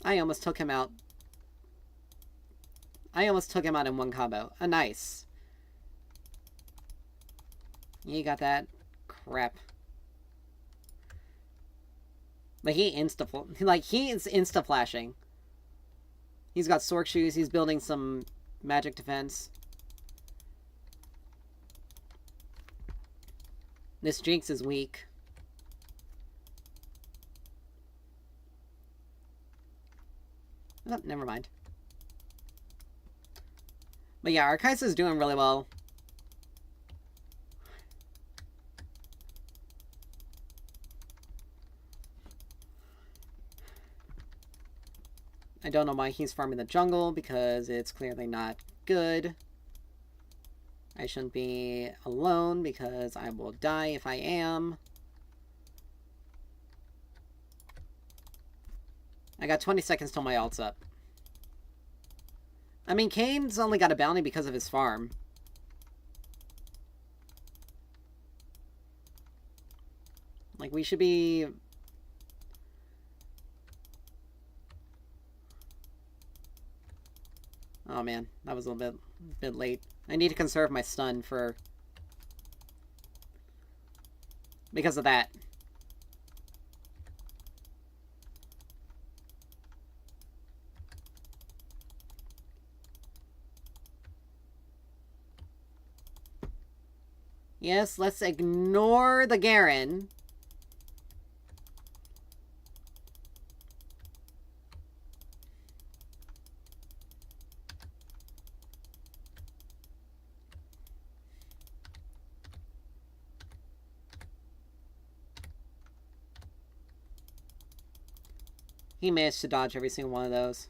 I almost took him out. I almost took him out in one combo. Nice. You got that? Crap. But he is insta-flashing. He's got Sork Shoes, he's building some magic defense. This Jinx is weak. Oh, never mind. But yeah, our Kai'Sa's doing really well. I don't know why he's farming the jungle, because it's clearly not good. I shouldn't be alone, because I will die if I am. I got 20 seconds till my ult's up. I mean, Kane's only got a bounty because of his farm. Like, we should be... Oh man, that was a little bit late. I need to conserve my stun for... because of that. Yes, let's ignore the Garen. He managed to dodge every single one of those.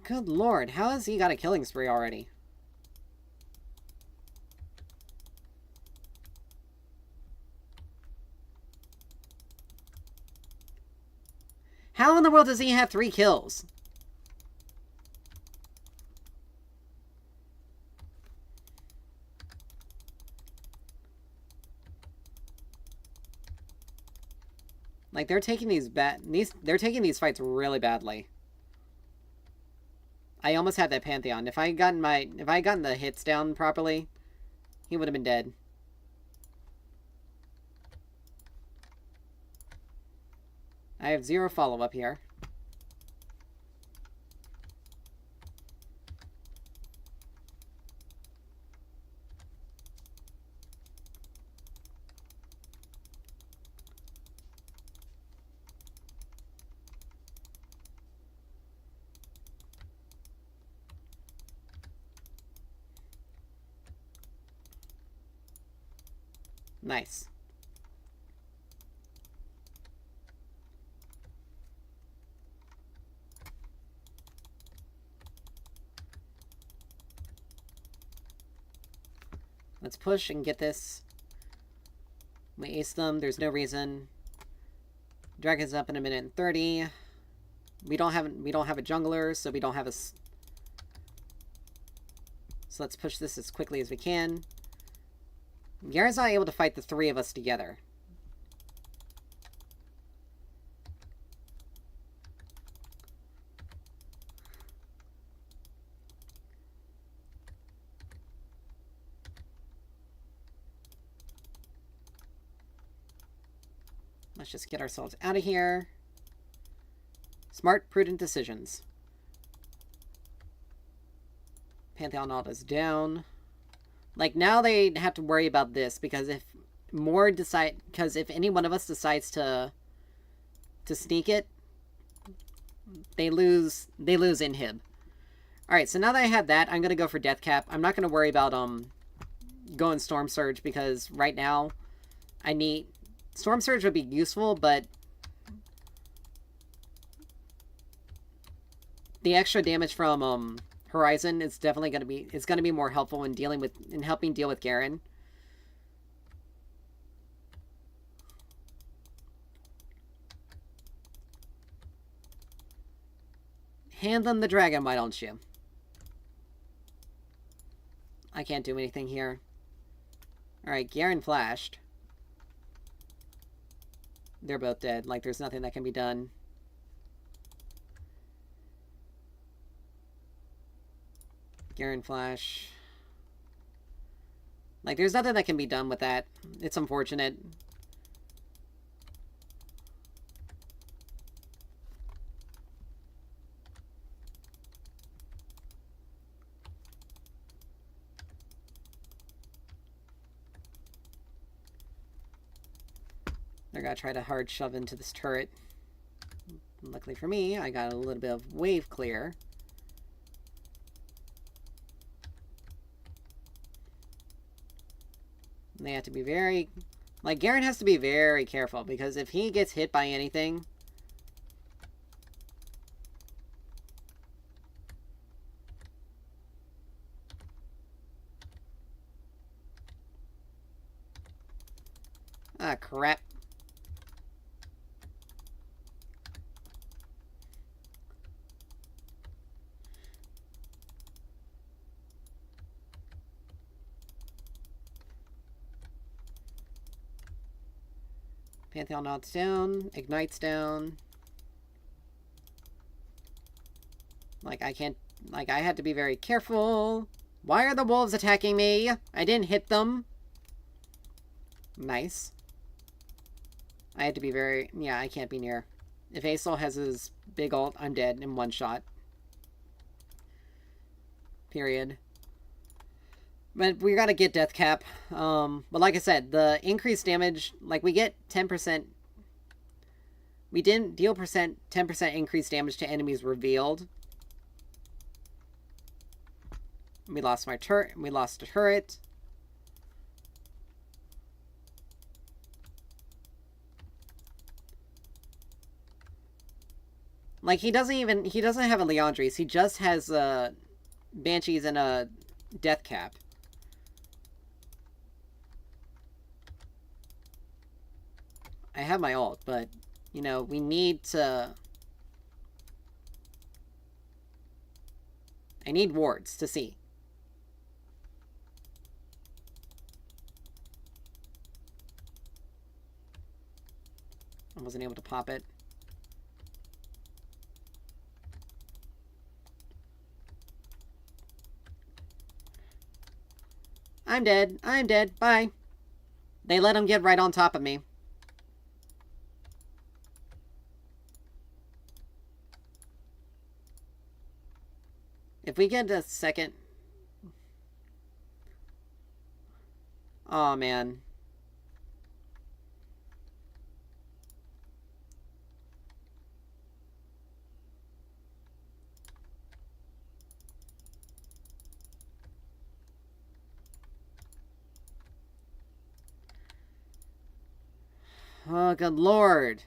Good lord, how has he got a killing spree already? How in the world does he have 3 kills? Like, they're taking they're taking these fights really badly. I almost had that Pantheon. If I had gotten the hits down properly, he would have been dead. I have 0 follow-up here. Nice. Let's push and get this. We ace them. There's no reason. Dragon's up in a minute and 30. We don't have a jungler, so we don't have a... So let's push this as quickly as we can. Garen's not able to fight the 3 of us together. Let's just get ourselves out of here. Smart, prudent decisions. Pantheon ult is down. Like, now they have to worry about this, because if any one of us decides to sneak it, they lose inhib. Alright, so now that I have that, I'm gonna go for Death Cap. I'm not gonna worry about going Storm Surge, because right now I need... Storm Surge would be useful, but the extra damage from Horizon is definitely going to be, it's going to be more helpful in dealing with, in helping deal with Garen. Hand them the dragon, why don't you? I can't do anything here. Alright, Garen flashed. They're both dead. Like, there's nothing that can be done. Garen flash. Like, there's nothing that can be done with that. It's unfortunate. They're gonna try to hard shove into this turret. Luckily for me, I got a little bit of wave clear. And they have to be very... Like, Garen has to be very careful, because if he gets hit by anything... Ah, crap. Pantheon knocks down, ignites down. Like, I can't... Like, I had to be very careful. Why are the wolves attacking me? I didn't hit them. Nice. I had to be very... Yeah, I can't be near. If Aesol has his big ult, I'm dead in one shot. Period. But we gotta get death cap. But like I said, the increased damage... Like, we get 10%... We didn't deal 10% increased damage to enemies revealed. We lost my turret. We lost a turret. Like, he doesn't have a Leandres. He just has, Banshees and a Death Cap. I have my ult, but, you know, we need to... I need wards to see. I wasn't able to pop it. I'm dead. I'm dead. Bye. They let him get right on top of me. If we get a second... Oh, man. Oh, good lord.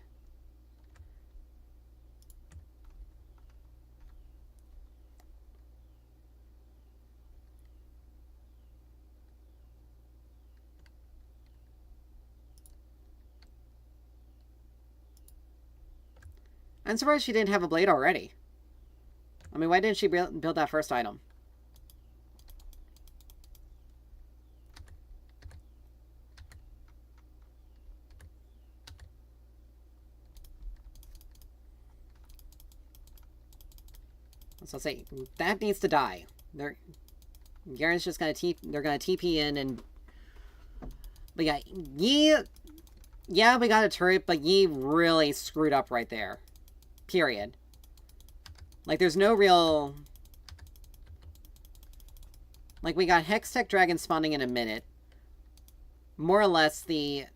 I'm surprised she didn't have a blade already. I mean, why didn't she build that first item? So I'll say, that needs to die. Garen's just gonna they're gonna TP in and... But yeah, yeah, we got a turret, but Yi really screwed up right there. Period. Like, there's no real... Like, we got Hextech Dragon spawning in a minute. More or less the...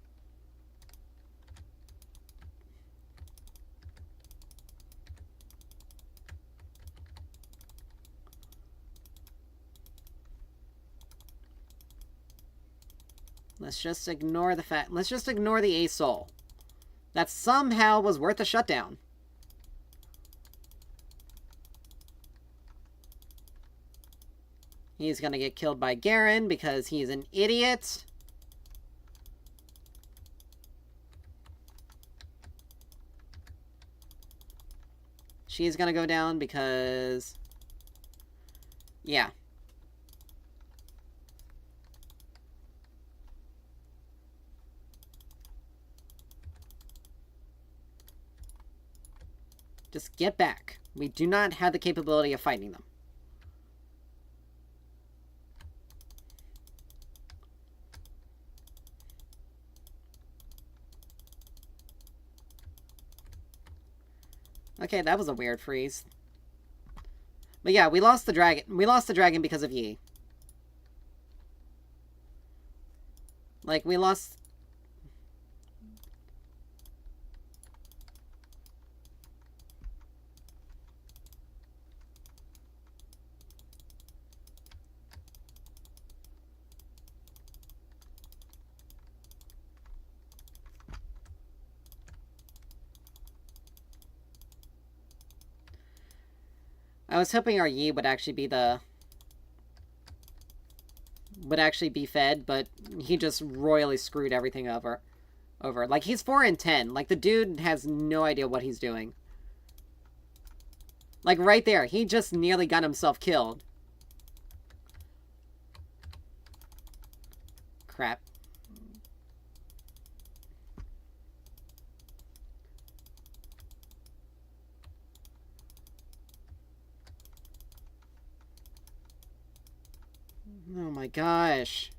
Let's just ignore the fact... Let's just ignore the Aesol. That somehow was worth a shutdown. He's gonna get killed by Garen because he's an idiot. She's gonna go down because... yeah. Just get back. We do not have the capability of fighting them. Okay, that was a weird freeze. But yeah, we lost the dragon. We lost the dragon because of Yi. Like, we lost... I was hoping our Yi would actually be the... would actually be fed, but he just royally screwed everything over. Like, he's 4 and 10. Like, the dude has no idea what he's doing. Like, right there, he just nearly got himself killed. Crap. Oh my gosh.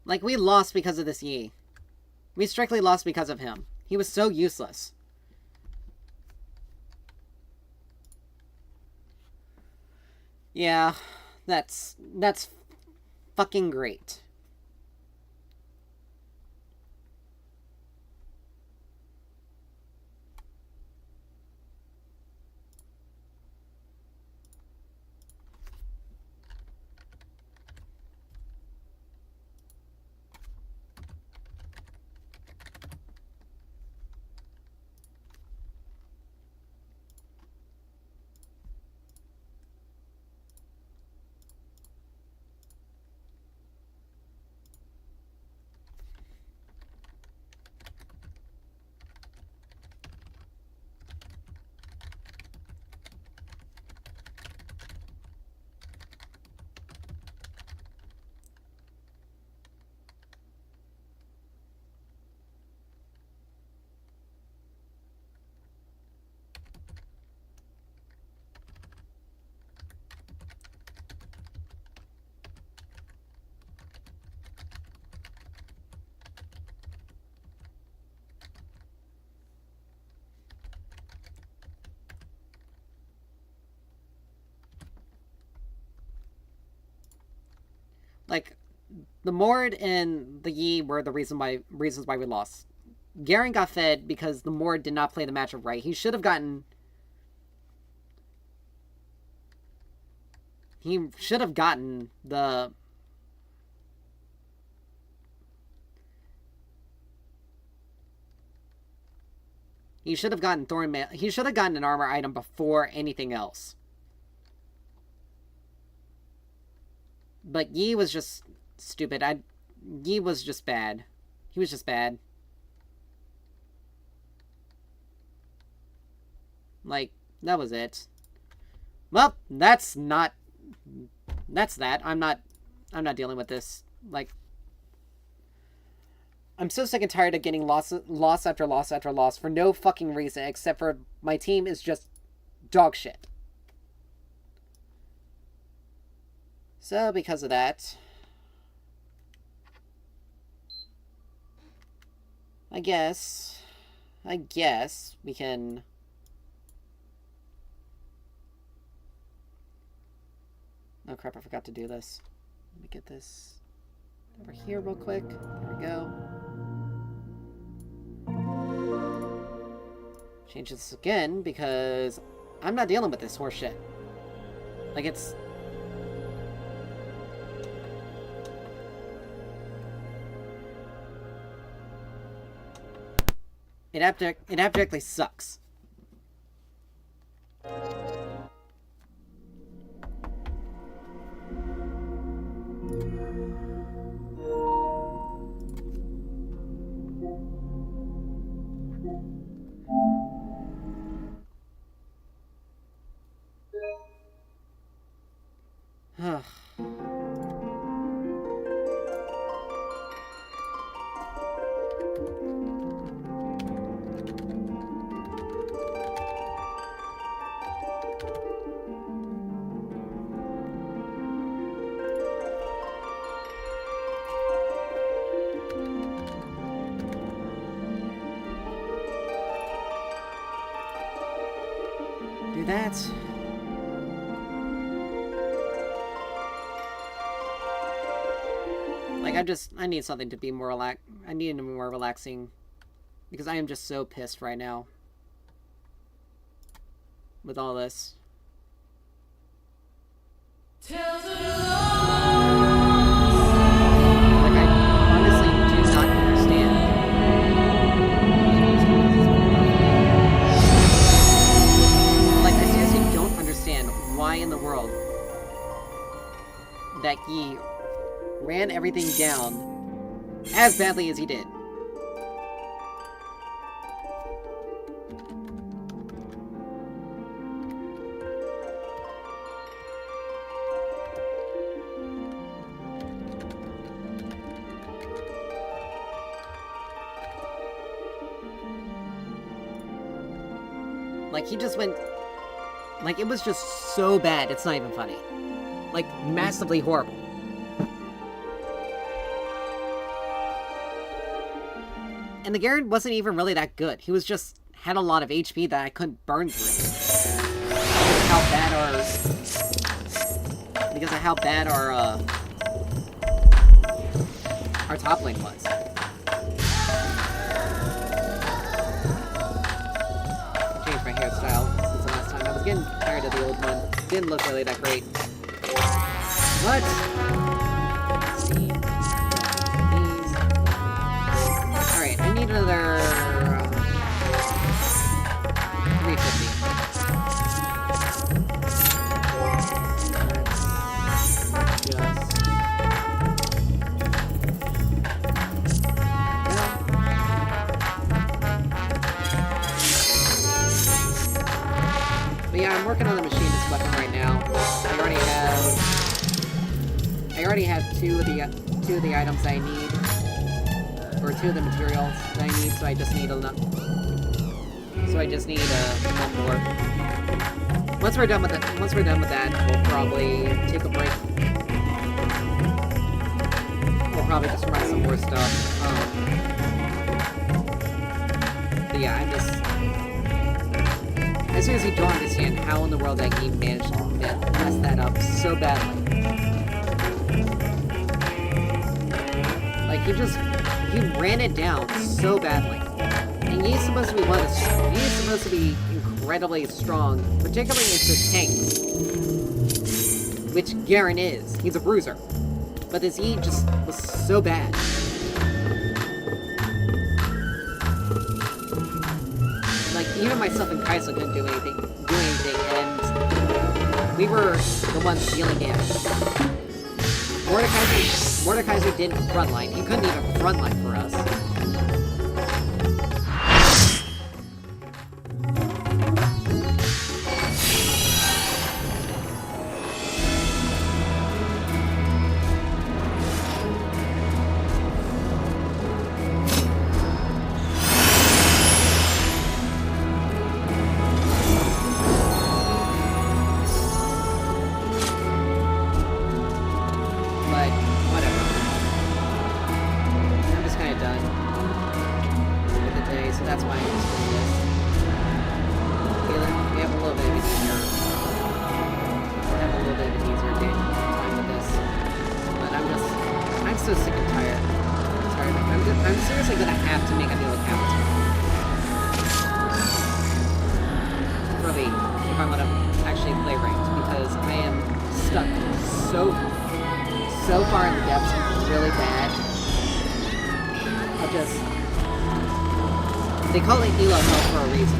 Like, we lost because of this Yi. We strictly lost because of him. He was so useless. Yeah, that's fucking great. Like, the Mord and the Yi were the reasons why we lost. Garen got fed because the Mord did not play the matchup right. He should have gotten... he should have gotten the... he should have gotten Thorn Mail. He should have gotten an armor item before anything else. But Yi was just stupid. Yi was just bad. He was just bad. Like, that was it. Well, that's that. I'm not dealing with this. Like, I'm so sick and tired of getting loss after loss after loss for no fucking reason except for my team is just dog shit. So, because of that, I guess we can... oh crap, I forgot to do this. Let me get this over here real quick. There we go. Change this again, because I'm not dealing with this horse shit. Like, it's... It abjectly sucks. Do that. Like, I need something to be more I need it to be more relaxing. Because I am just so pissed right now. With all this. Like, I honestly do not understand. Like, I seriously don't understand why in the world that he ran everything down as badly as he did. Like, he just went... Like, it was just so bad, it's not even funny. Like, massively horrible. And the Garrett wasn't even really that good. He was just... had a lot of HP that I couldn't burn through. Because of how bad our top lane was. My hairstyle since the last time. I was getting tired of the old one. It didn't look really that great. What? Let's see. These. Alright, I need another... 350. But yeah, I'm working on the machinist weapon right now. I already have two of the items I need, or two of the materials that I need. So I just need one more. Once we're done with that, we'll probably take a break. We'll probably just run some more stuff. But yeah, I'm just. I seriously don't understand how in the world that game managed to mess that up so badly. Like, he ran it down so badly. And he's supposed to be incredibly strong, particularly into tanks. Which Garen is. He's a bruiser. But this E just was so bad. Like, even myself and Kaiser couldn't do anything, and we were the ones dealing damage. Mordekaiser didn't frontline. He couldn't even frontline for us. I'm seriously gonna have to make a new account. They call it Elo Hell for a reason.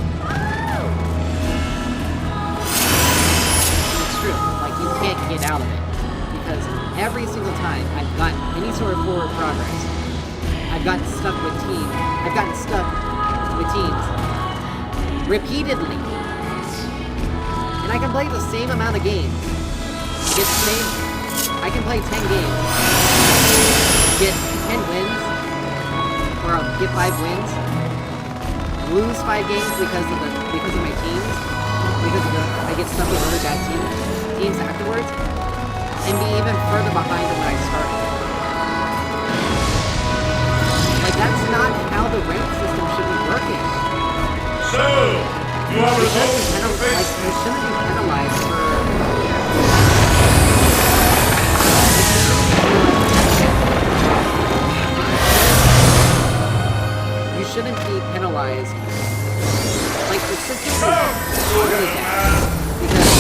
It's true. Like, you can't get out of it. Because every single time I've gotten any sort of forward progress, I've gotten stuck with teams. I've gotten stuck with teams repeatedly. And I can play the same amount of games. Get the same. I can play 10 games. Get 10 wins. Or I'll get 5 wins. Lose 5 games because of my teams. I get stuck with really bad teams afterwards. And be even further behind than when I started. Like, that's not how the rank system should be working. So, you are resolved to Like, you shouldn't be penalized for... You shouldn't be penalized. Like, the system is really bad. Because...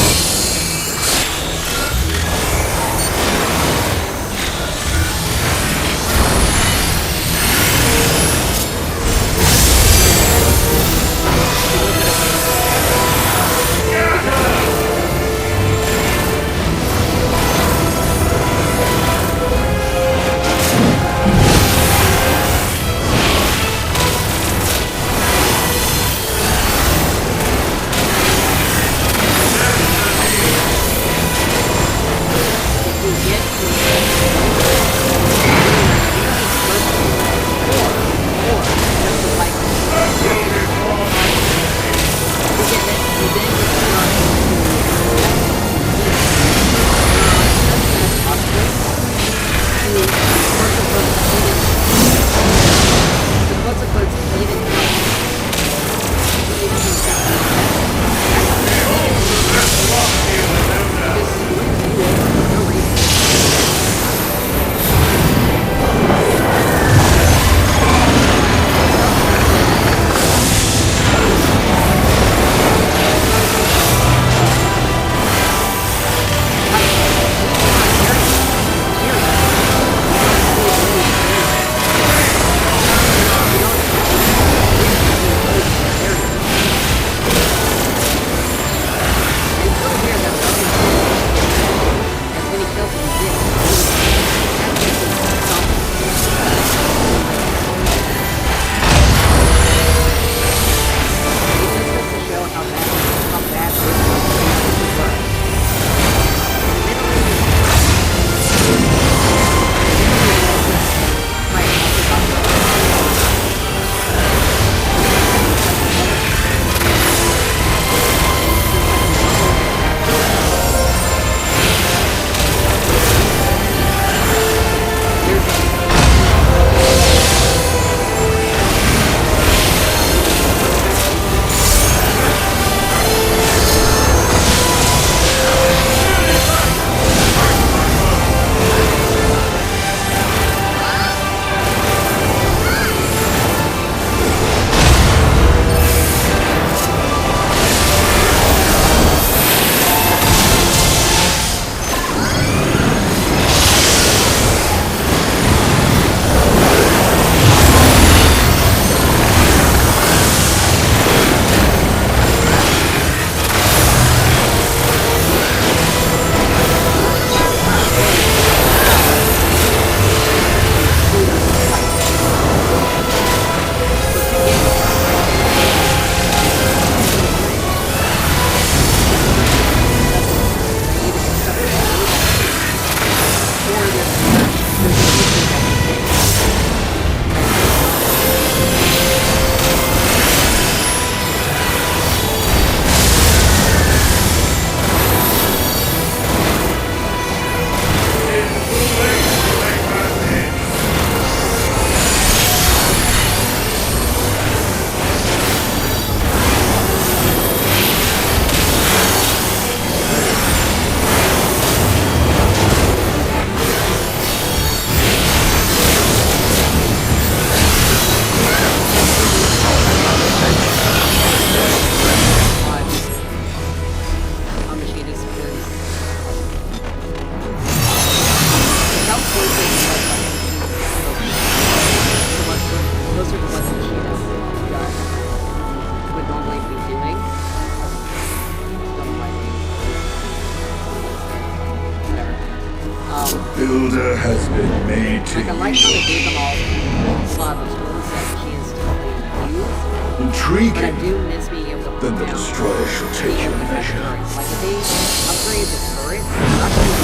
builder has been made to Like, I like how they gave them all a lot of tools that machines typically use, but I intriguing. do miss being able to put Then the down destroyer shall take your measure. turrets. Like, if they upgrade the turret, not only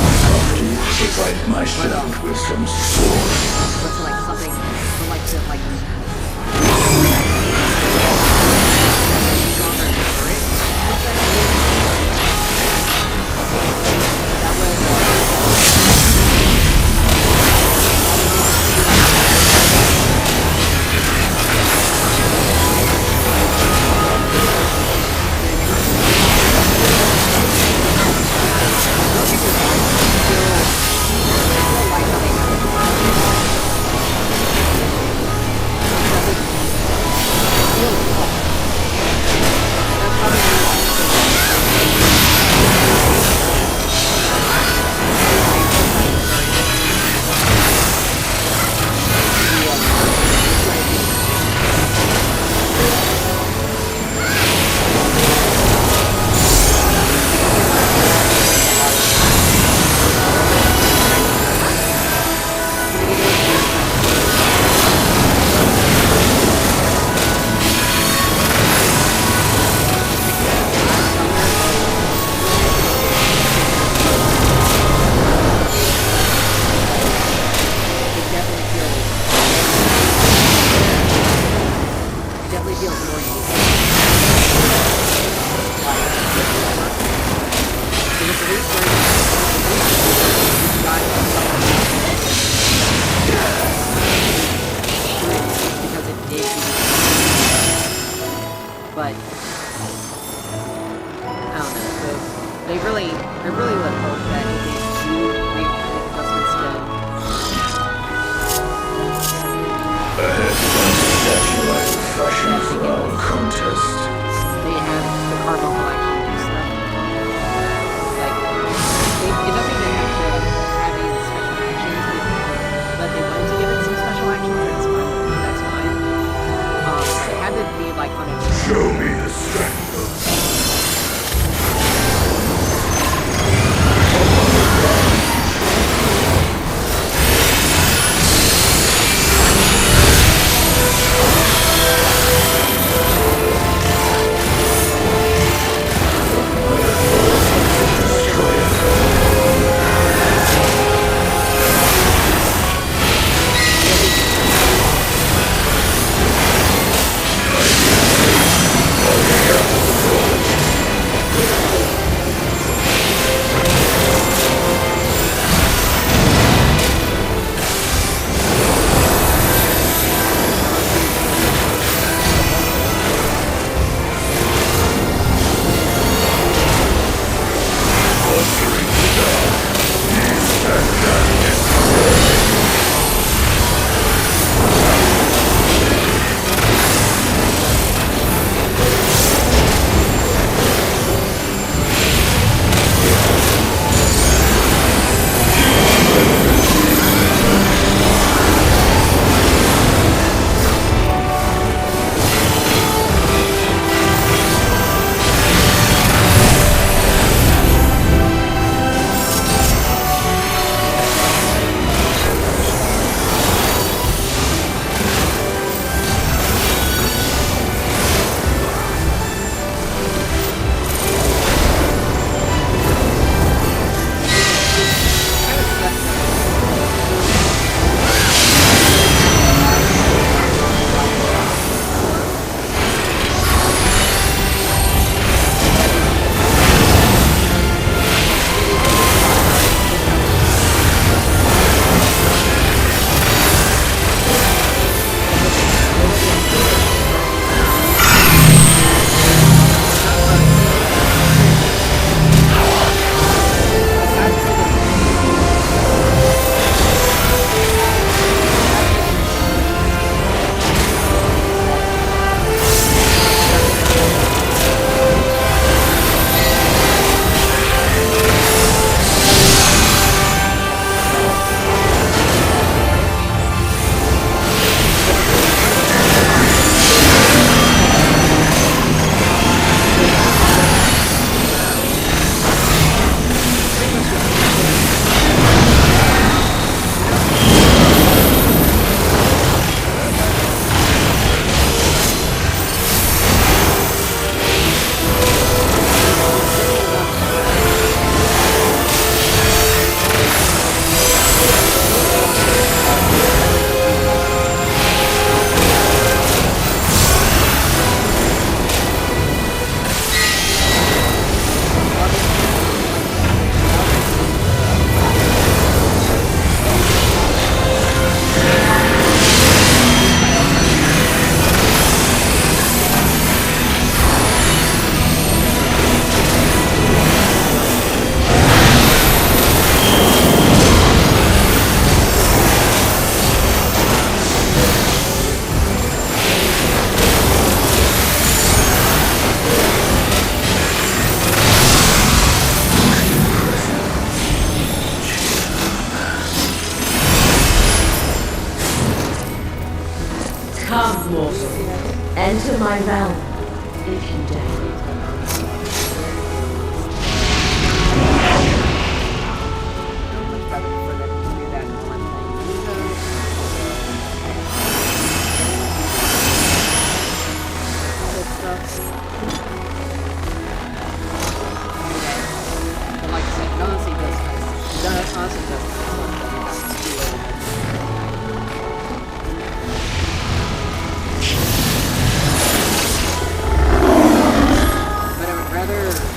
Provide myself with some sword. but to like something, to like to like stronger turret. That would definitely feels more unique. Because at least where you got because it did but I don't know. They really would hope that if they do make adjustments to Ahead spectacular fashion for our contest. they have the carbon collection do stuff. Like, it doesn't even have to have any special actions, but they wanted to give it some special actions, that's fine. It had to be like on a Show me the strength of If you dare. Much better for them to do that while I'm playing But like I said, it honestly does but I would rather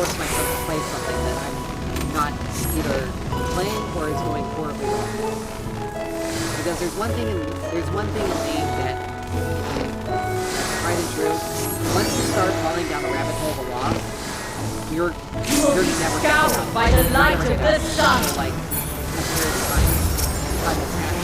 force myself to play something that I'm not either playing or is going horribly wrong. Because there's one thing in me that tried and true. Once you start falling down the rabbit hole of a loss, you're never Scout by the light of the sun. Like a period of time will pass.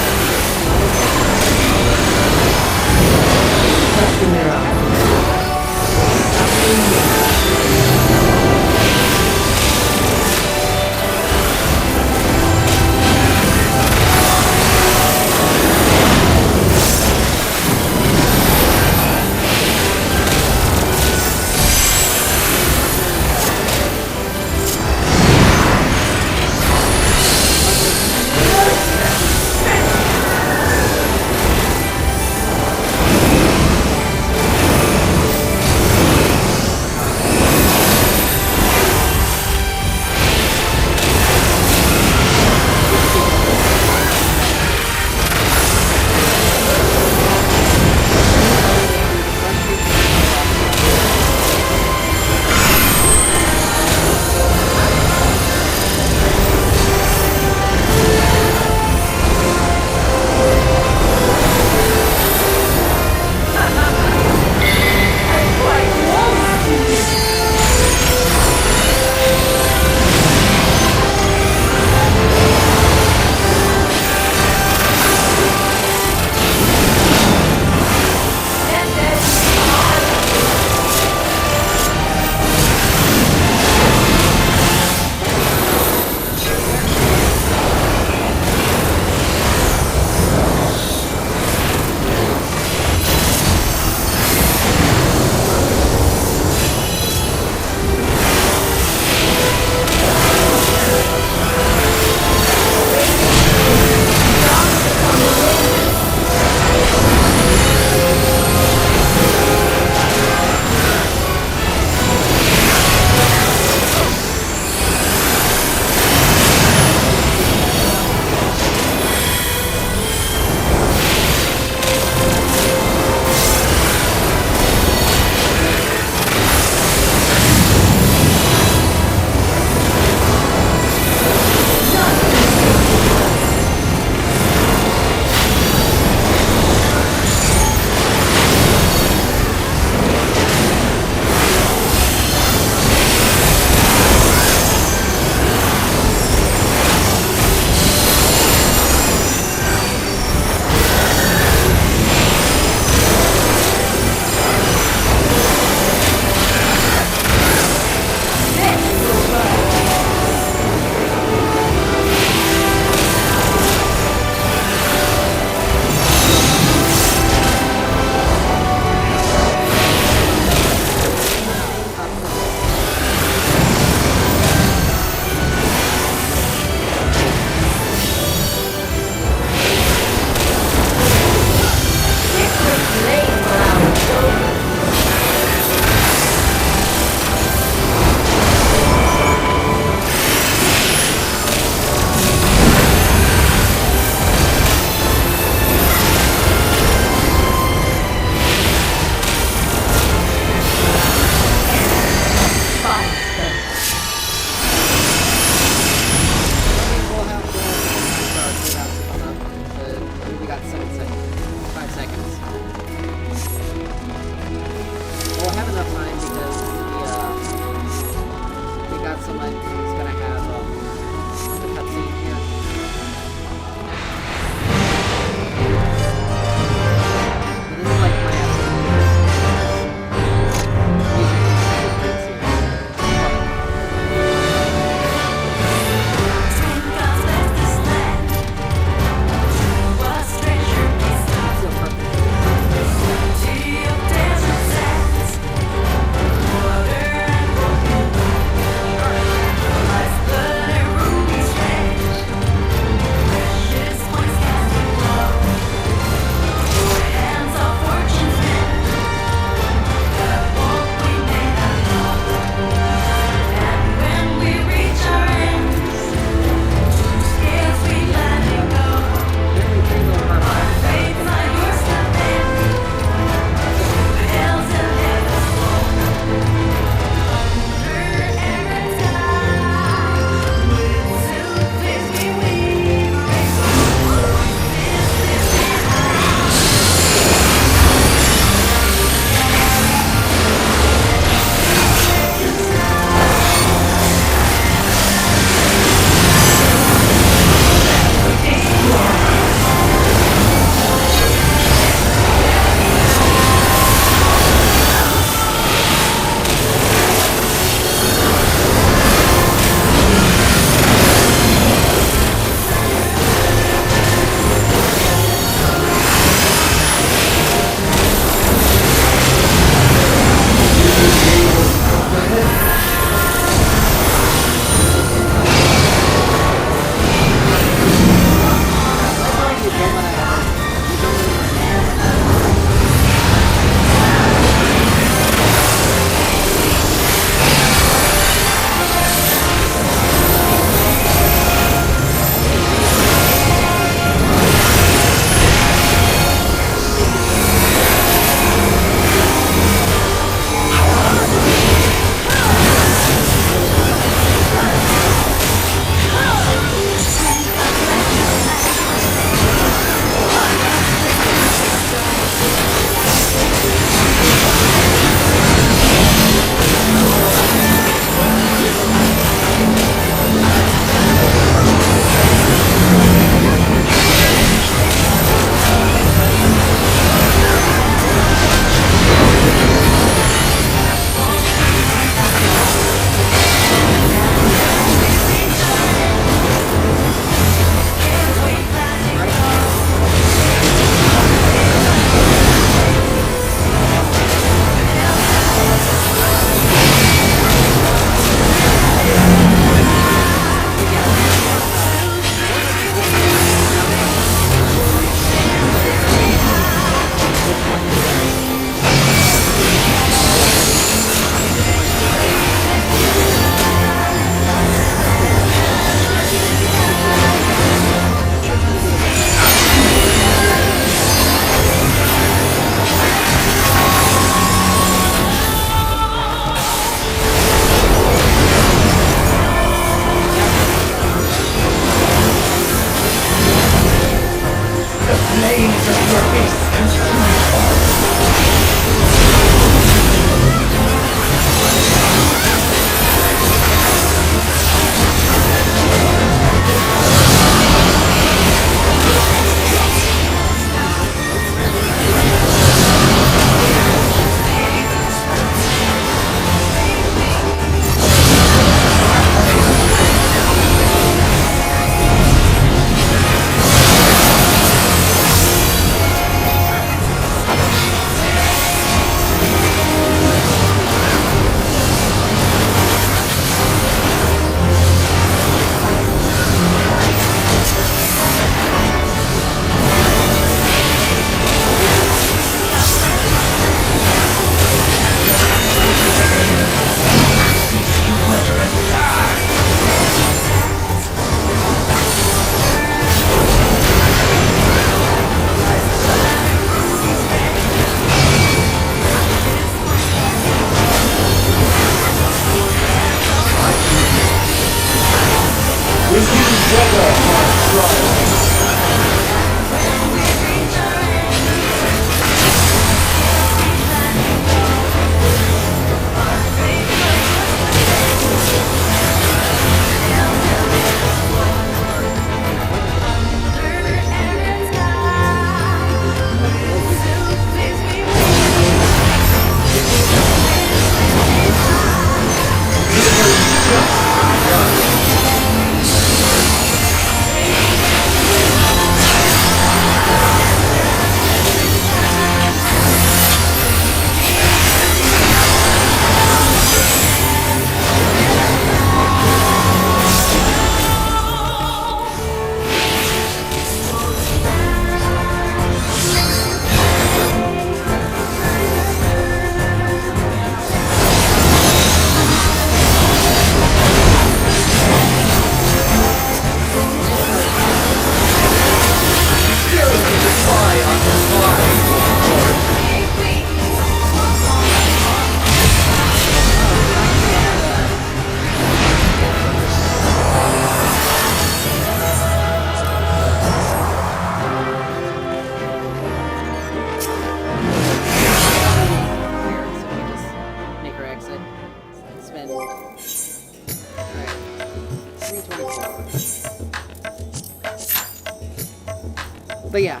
But yeah,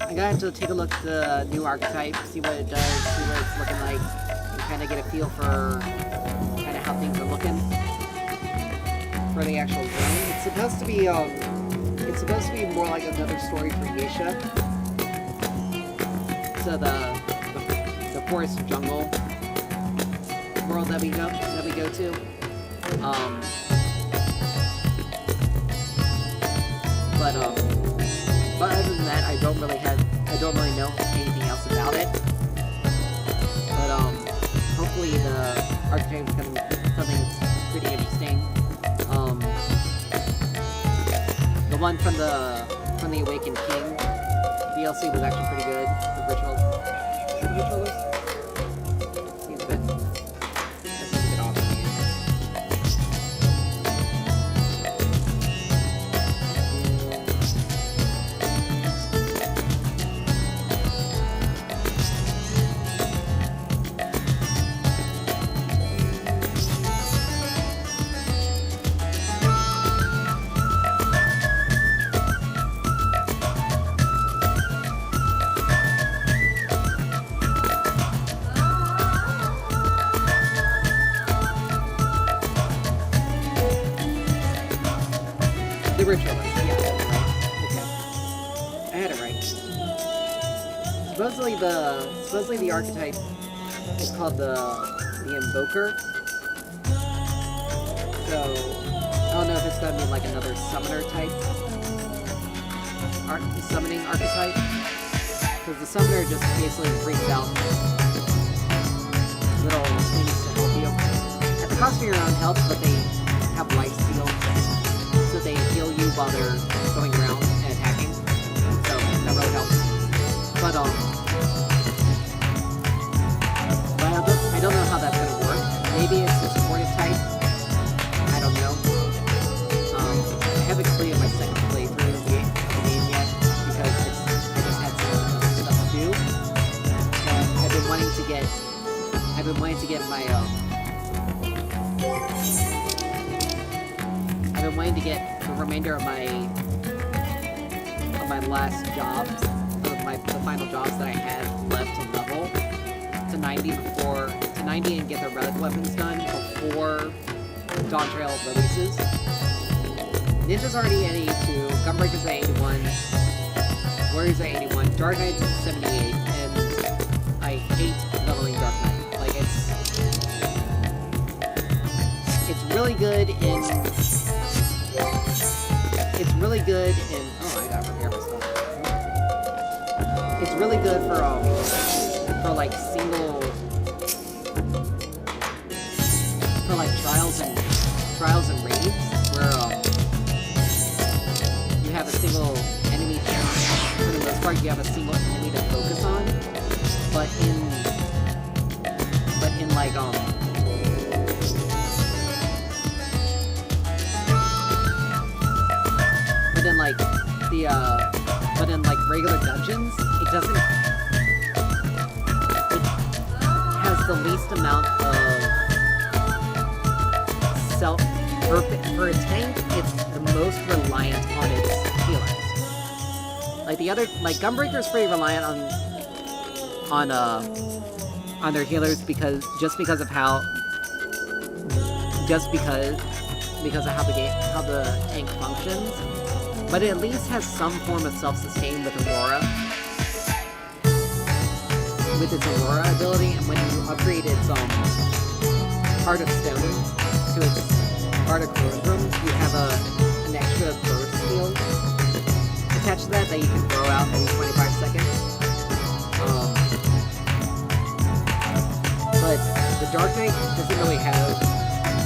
I got to take a look at the new archetype, see what it does, see what it's looking like, and kind of get a feel for kind of how things are looking for the actual game. It's supposed to be more like another story for Geisha. So the forest jungle world that we go to. But other than that, I don't really know anything else about it. But hopefully the archetype is gonna be something that's pretty interesting. The one from the Awakened King DLC was actually pretty good. The ritualist. He's good. That's a good option. The ritualist, yeah, I had it right. Okay. I had it right. Supposedly the archetype is called the Invoker. So I don't know if it's gonna be like another summoner type summoning archetype. Because the summoner just basically brings out little things to help you. At the cost of your own health, but they have life steal. So they heal you while they're going around and attacking. So that really helps. But I don't know how that's gonna work. Maybe it's a supportive type. I don't know. I haven't completed my second playthrough of the game yet because I just had some remainder of my last jobs, the final jobs that I had left to level to 90 and get the relic weapons done before Dawn Trail releases. Ninja's already at 82, Gunbreaker's at 81, Warrior's at 81, Dark Knight's at 78, and I hate leveling Dark Knight. Like, it's really good in... oh, I gotta prepare my stuff. It's really good for like trials and raids, where you have a single enemy for the most part, you have a single enemy to focus on, but in like but in like regular dungeons, it has the least amount of for a tank, it's the most reliant on its healers. Like Gunbreaker's pretty reliant on their healers because of how the tank functions. But it at least has some form of self-sustain with Aurora. With its Aurora ability, and when you upgrade its Heart of Stone to its Heart of Corundrum, you have an extra burst field attached to that you can throw out every 25 seconds. But the Dark Knight doesn't really have...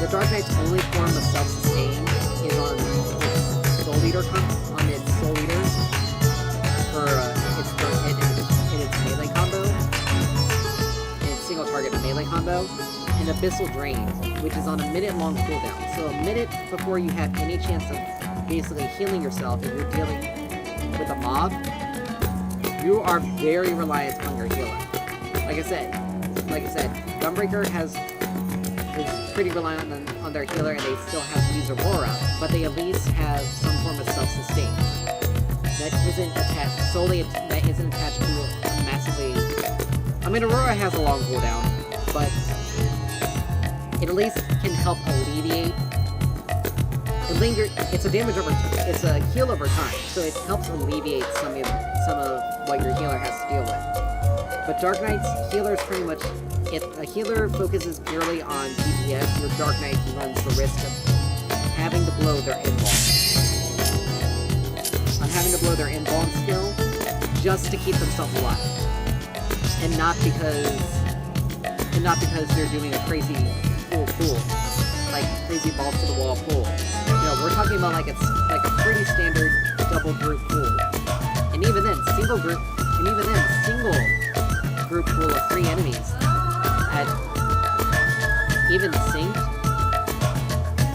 The Dark Knight's only form of self-sustain is on its Soul Eater for its melee combo, in its single target melee combo, and Abyssal Drain, which is on a minute-long cooldown. So a minute before you have any chance of basically healing yourself if you're dealing with a mob, you are very reliant on your healer. Like I said, Gunbreaker is pretty reliant on their healer, and they still have to use Aurora, but they at least have some form of self-sustain that isn't attached to a massively... I mean, Aurora has a long cooldown, but it at least can help alleviate... It's a heal over time, so it helps alleviate some of what your healer has to deal with. But Dark Knight's healer is pretty much... If a healer focuses purely on DPS, your Dark Knight runs the risk of having to blow their involve skill just to keep themselves alive. And not because they're doing a crazy pull, like crazy balls to the wall pull. No, we're talking about like a pretty standard double group pull. And even then, single group pool of 3 enemies at even synced,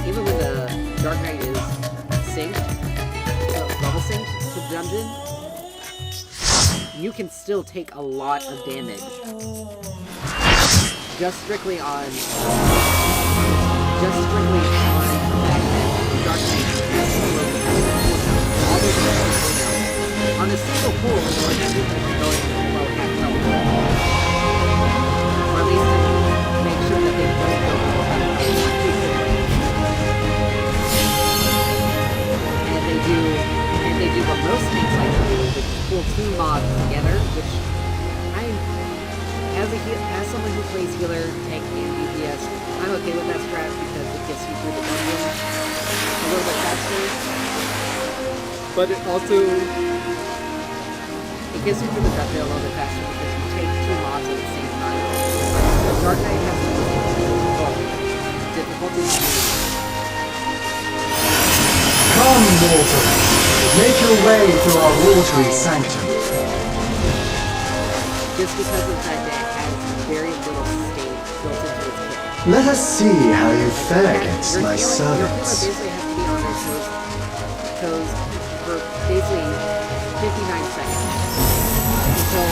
even when the Dark Knight is synced, level synced to the dungeon, you can still take a lot of damage just strictly on the fact that the Dark Knight has so low all those cooldown. On a single pool, or going below half health. Or at least to make sure that they don't go below half health. And they do what most tanks like to do, which pull 2 mobs together, which as someone who plays healer, tank, and DPS, I'm okay with that strat because it gets you through the dungeon a little bit faster. But it also gets you through the dungeon a little bit faster because you take 2 mobs at the same time. So Dark Knight has the difficulty. Come, mortal! Make your way through our watery sanctum. Just because of the fact that it has very little state built into its kit. Let us see how you fare against my Your servants. healer basically has to be on their toes for basically 59 seconds. Until,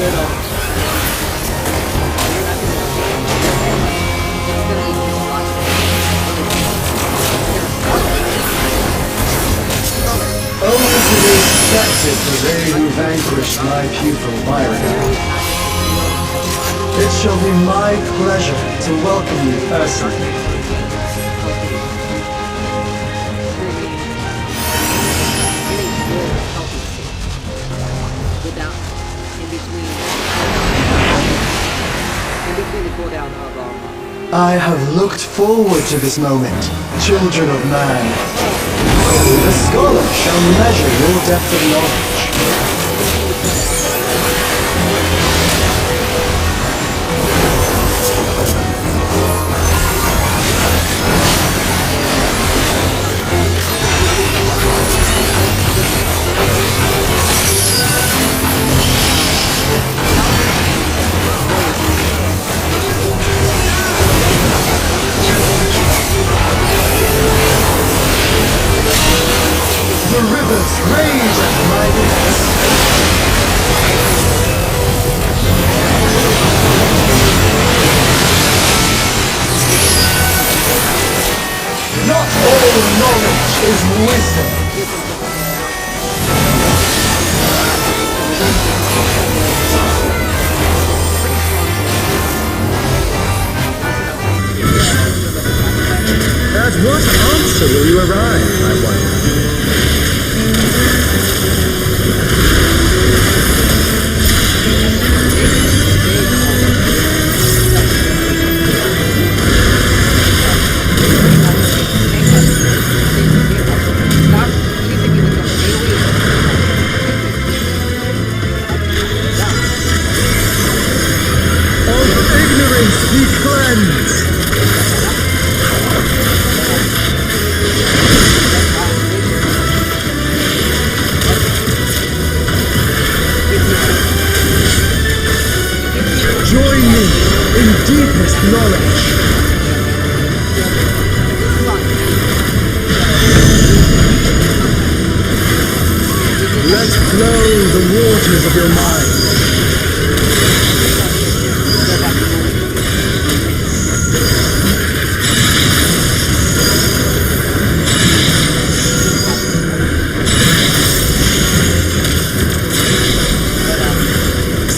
little. You're not gonna see it. It's gonna be just lost. Only to be expected for they who vanquished my pupil Myrica. It shall be my pleasure to welcome you personally. I have looked forward to this moment, children of man. The scholar shall measure your depth of knowledge. The rivers rage at my behest. Not all knowledge is wisdom. At what answer will you arrive, I wonder? Of ignorance be cleansed! Join me in deepest knowledge. Let flow the waters of your mind.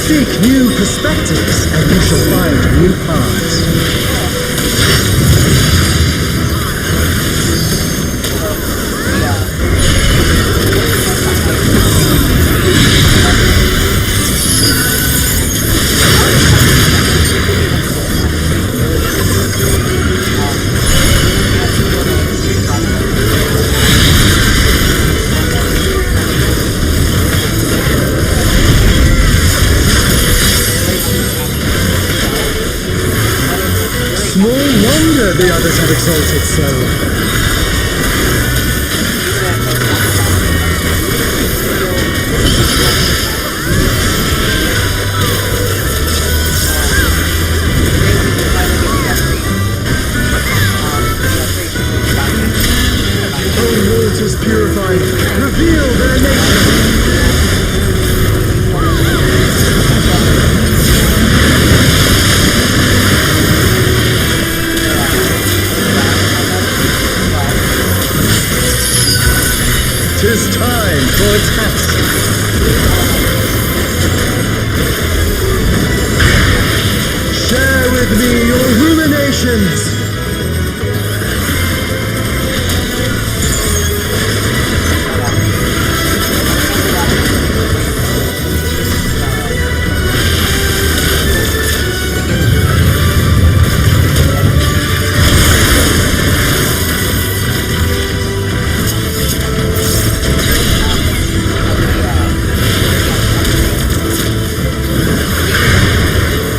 Seek new perspectives and you shall find new paths. Small wonder the others have exalted so. O waters purified, reveal their nature. Tis time for a task. Share with me your ruminations.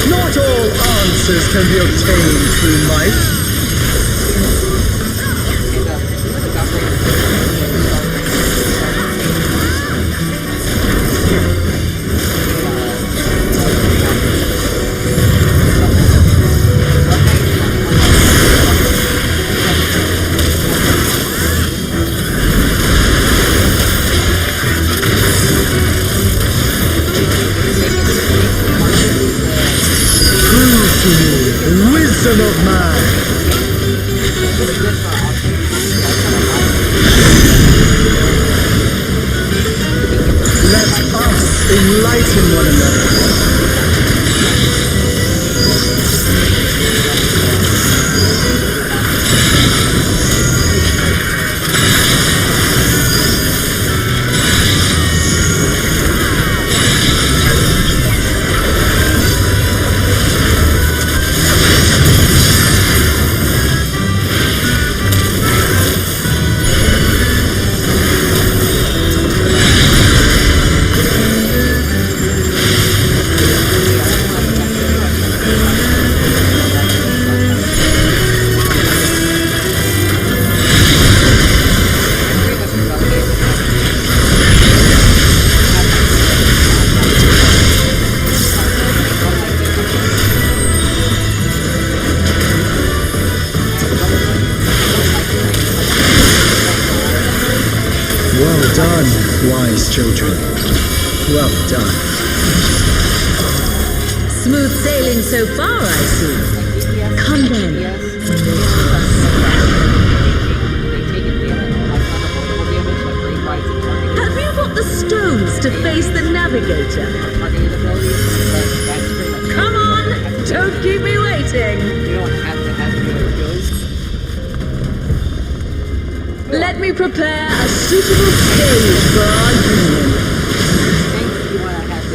Not all answers can be obtained through might. Son of man. Let us enlighten one another. Well done, wise children. Well done. Smooth sailing so far, I see. Come then. Have you got the stones to face the navigator? Come on! Don't keep me waiting! You don't have to have your abilities. Let me prepare a suitable stage for our union. Tanks you want to have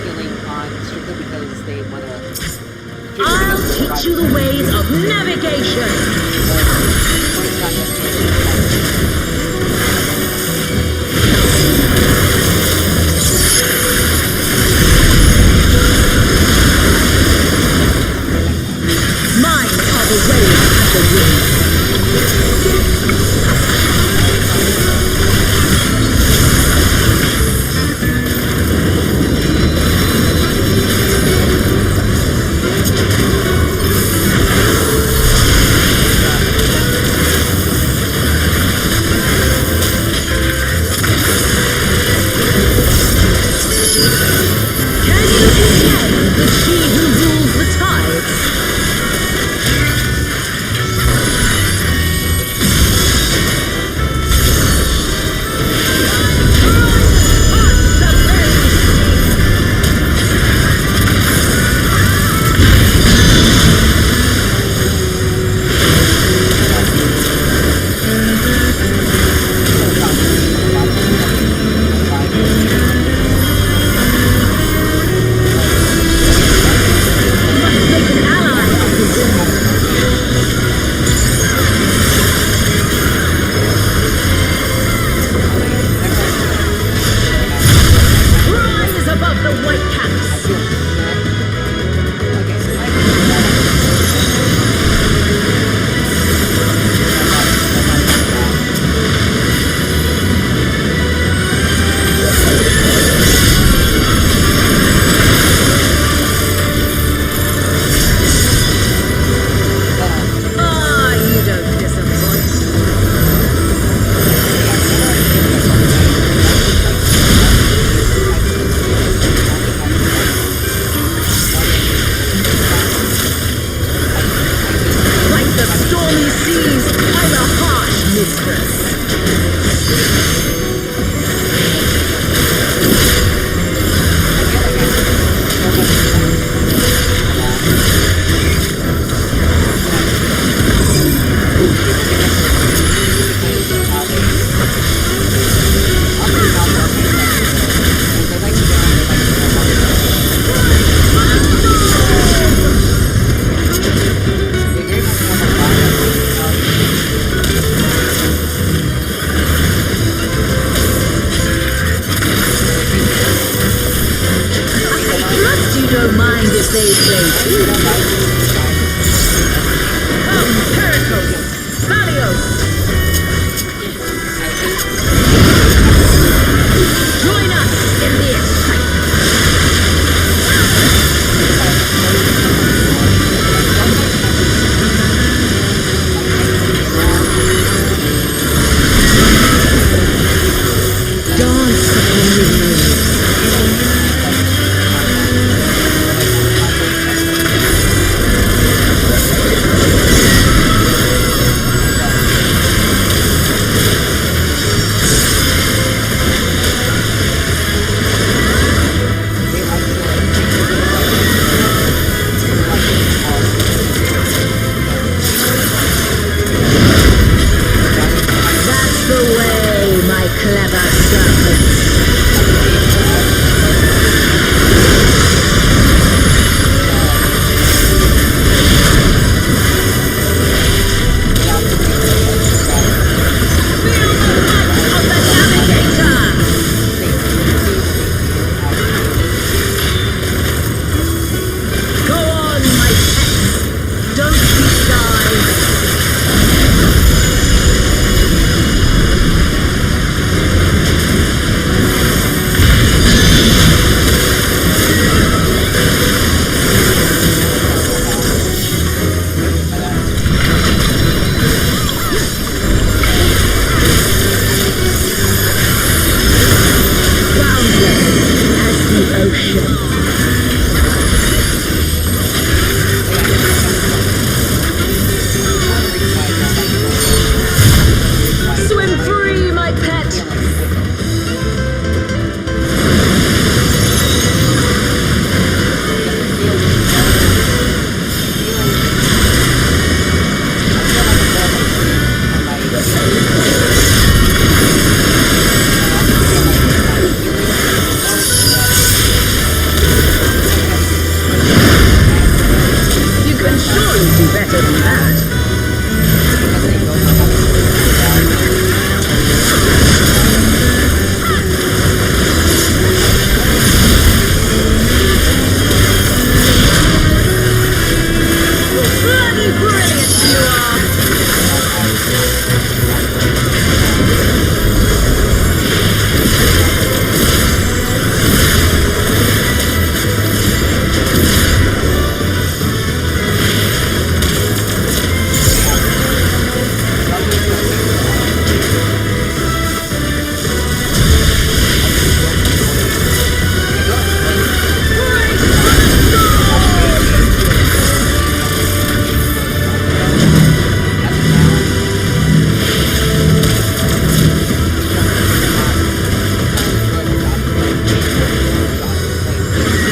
healing on strictly because they want to. I'll teach you the ways of navigation! Mine are the ways of the wind. Can you contend with she who rules the tides? Rise above the white caps! Ah, you don't disappoint. Like the stormy seas, I'm a harsh mistress. I trust you don't mind if they play too. Come, Pericles, Valios! Join us in the excitement! Dance upon the waves. destruction. Swim free, my pet! You can surely do better than that. Bloody brilliant you are!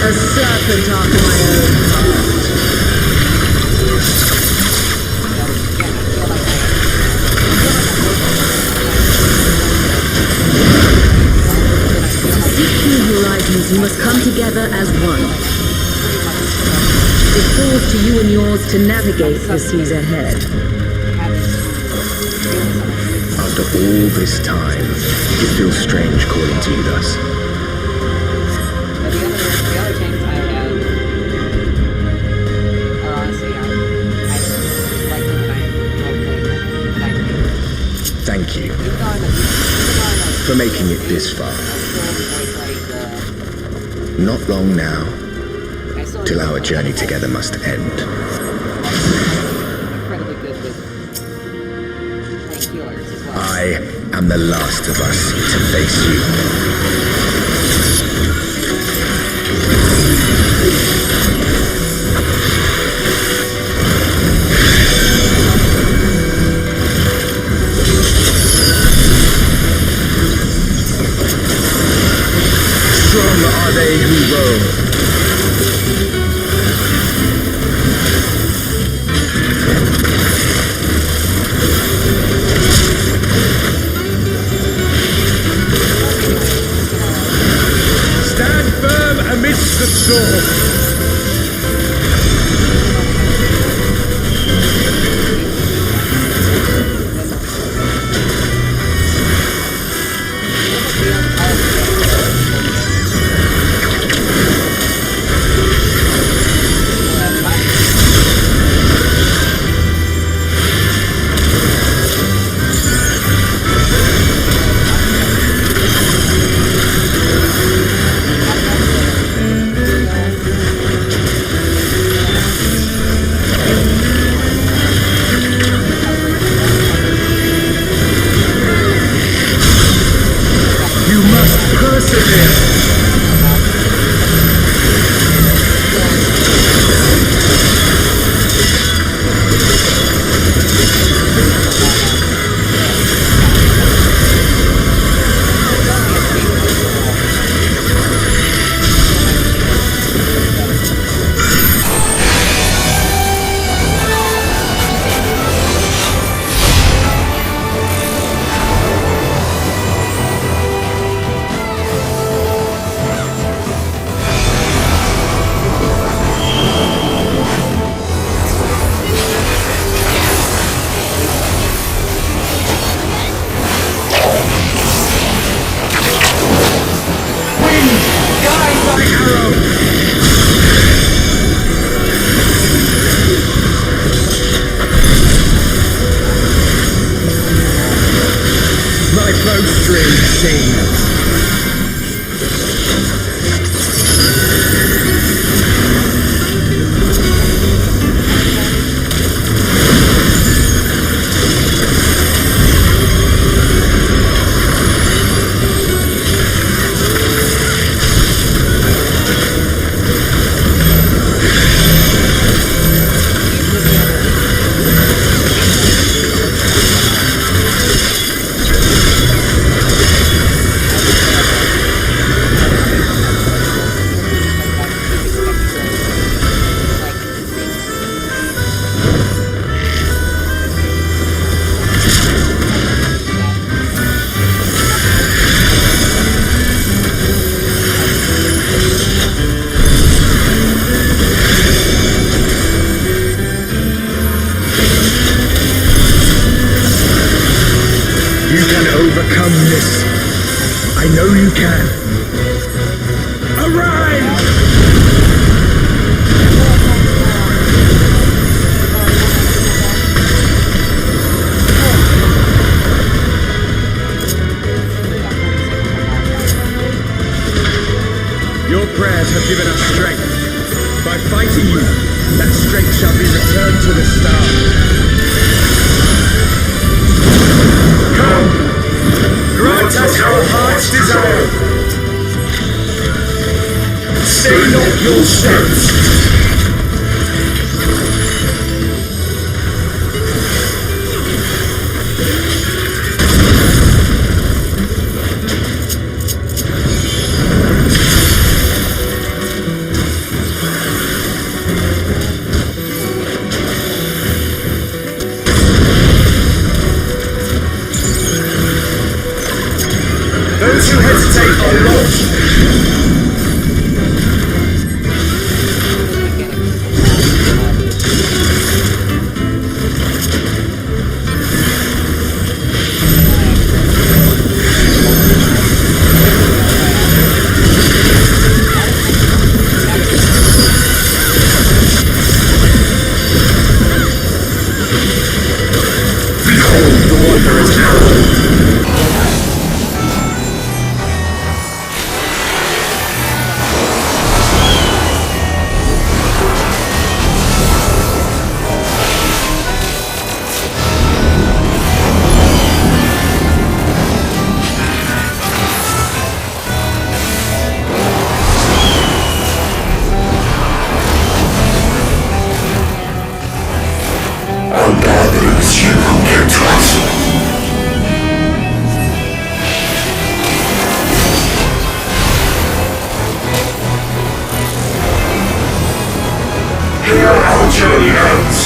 A serpent after my own heart. To seek new horizons, you must come together as one. It falls to you and yours to navigate the seas ahead. After all this time, it feels strange calling to you thus. But the other tanks I have, honestly, I like them and I enjoy playing them. Thank you Even though I'm a for making it this far. Not long now, till our journey together must end. Incredibly good with playing healers as well. I am the last of us to face you. Strong are they who roam. Stand firm amidst the storm. know you can. Arrive! Your prayers have given us strength. By fighting you, that strength shall be returned to the star. Come! Grant us our heart's desire! Stay not your steps! Those who hesitate are lost! Behold the wanderer's arrow! I'm glad that it was you who came to us. Here our journey ends.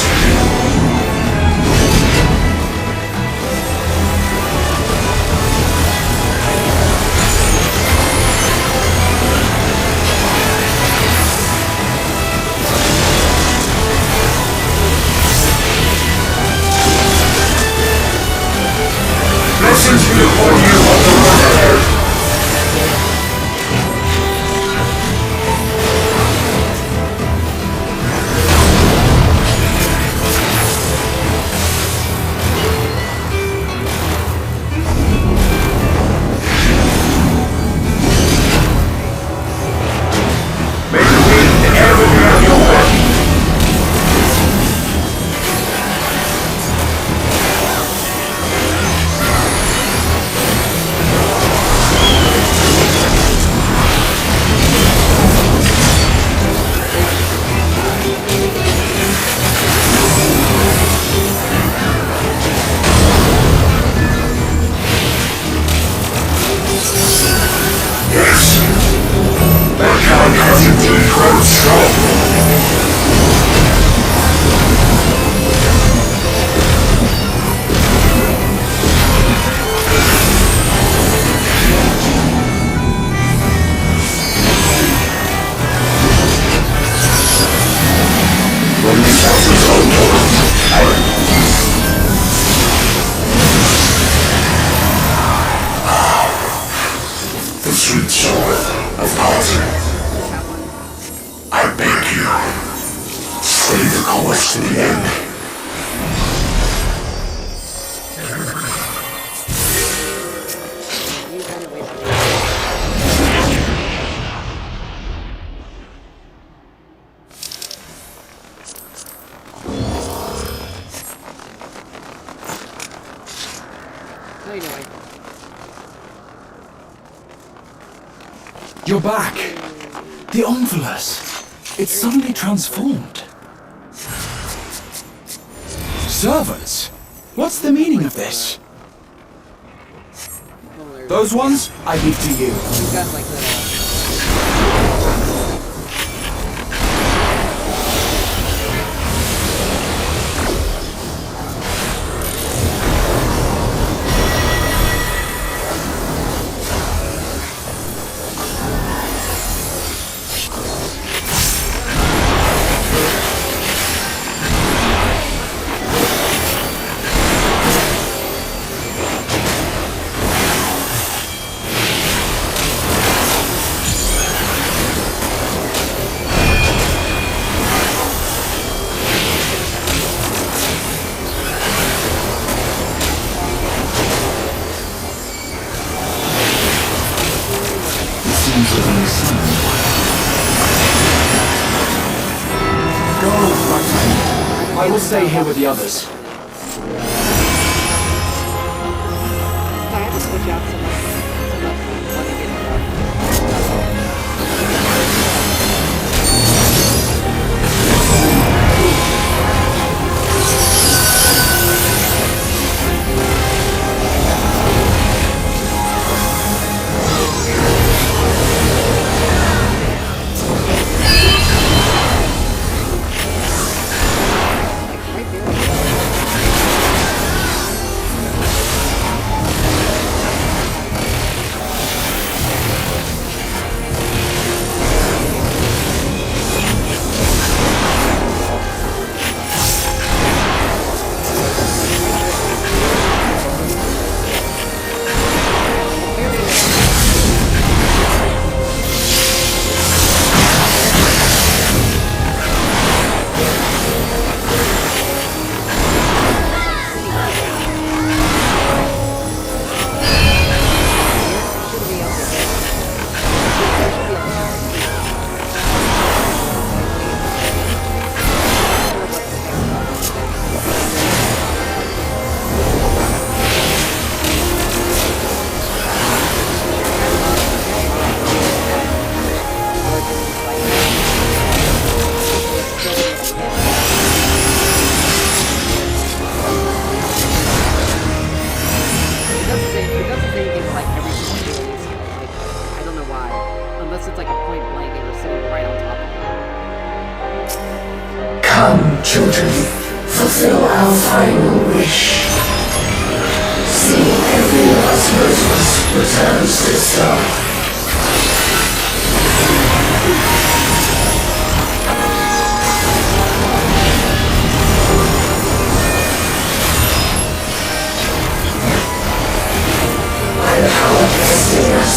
Blessings be upon you on the road ahead. May the wind ever be on your way. Yes, mankind has indeed grown strong. When this house is over, the sweet joy of parting. I beg you, stay the course to the end. Anyway. You're back. The Omphilus. It's suddenly transformed. Servants? What's the meaning of this? Those ones, I leave to you. We've got like the... I will stay here with the others. I have to switch out so much when I get Come, children, fulfill our final wish. See every last rose returns to star. By the power vested in us.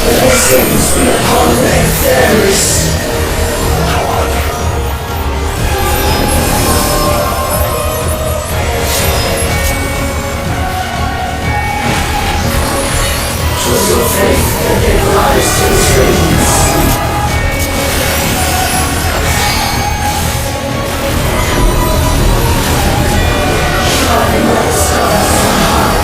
Blessings be upon their fairest. Twas your faith that gave rise to the dreams. Shining like stars on high.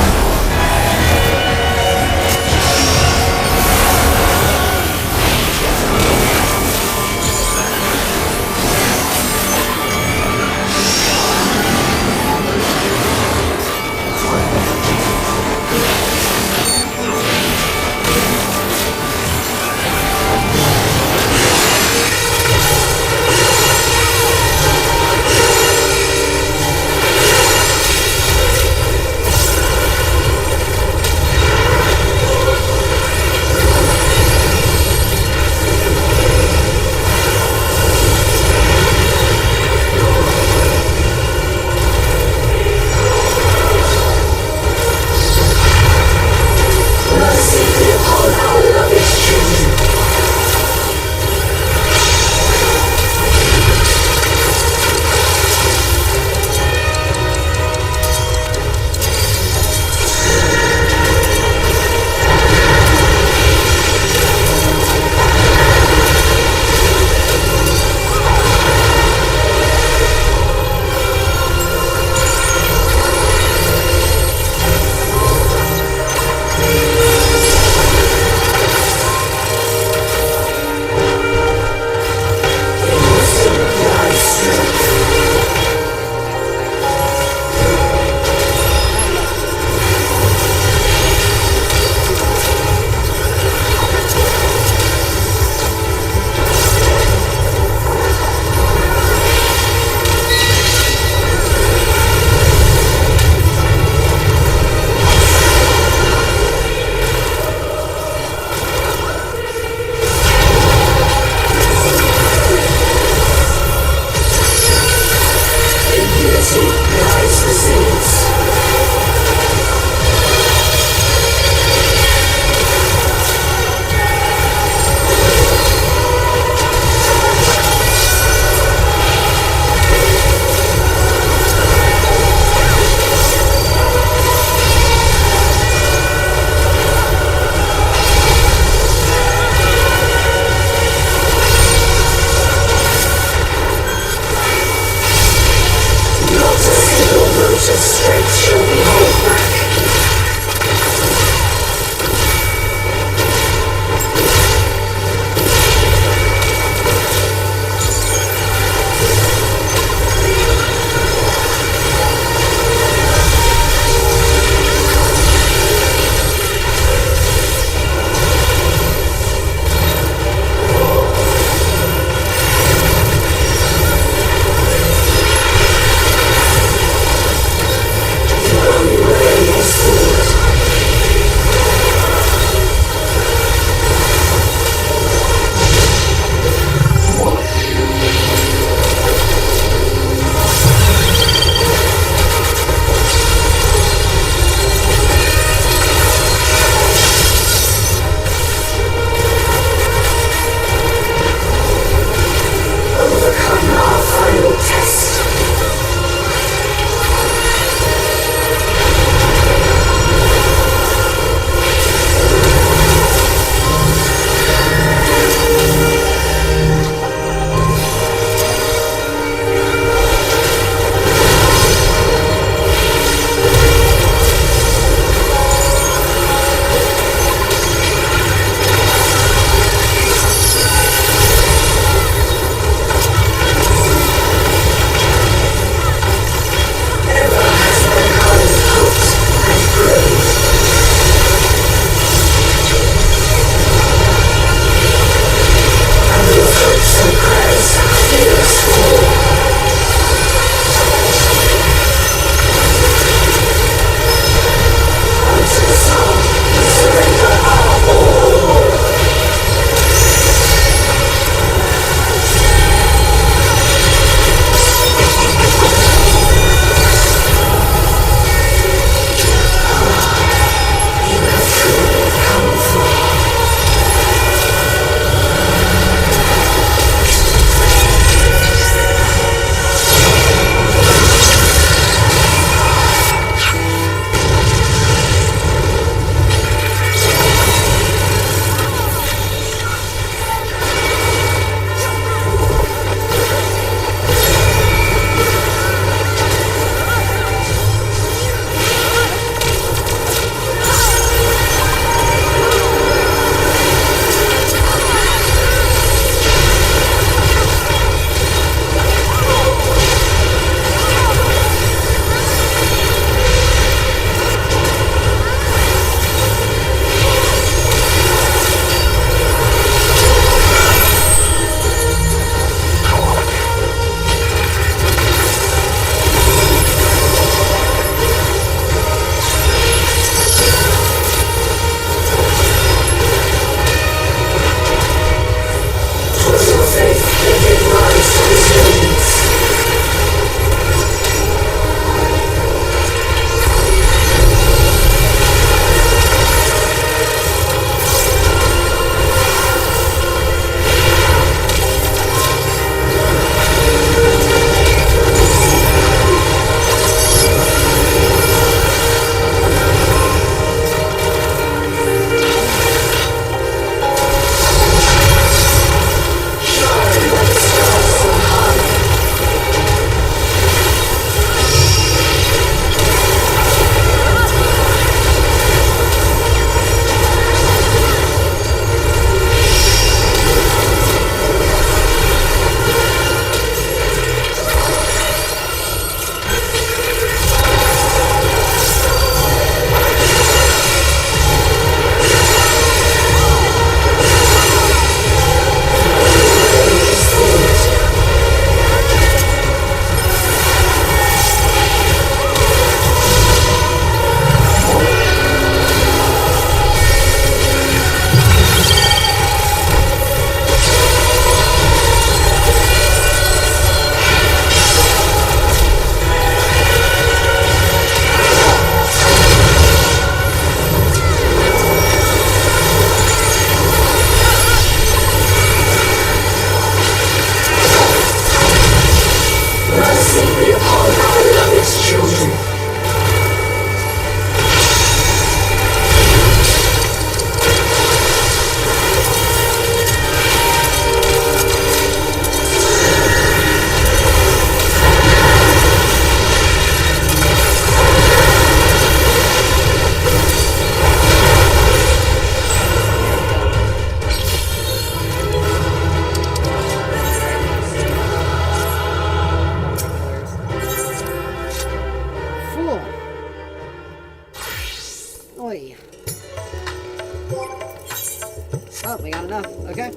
Not enough. Okay.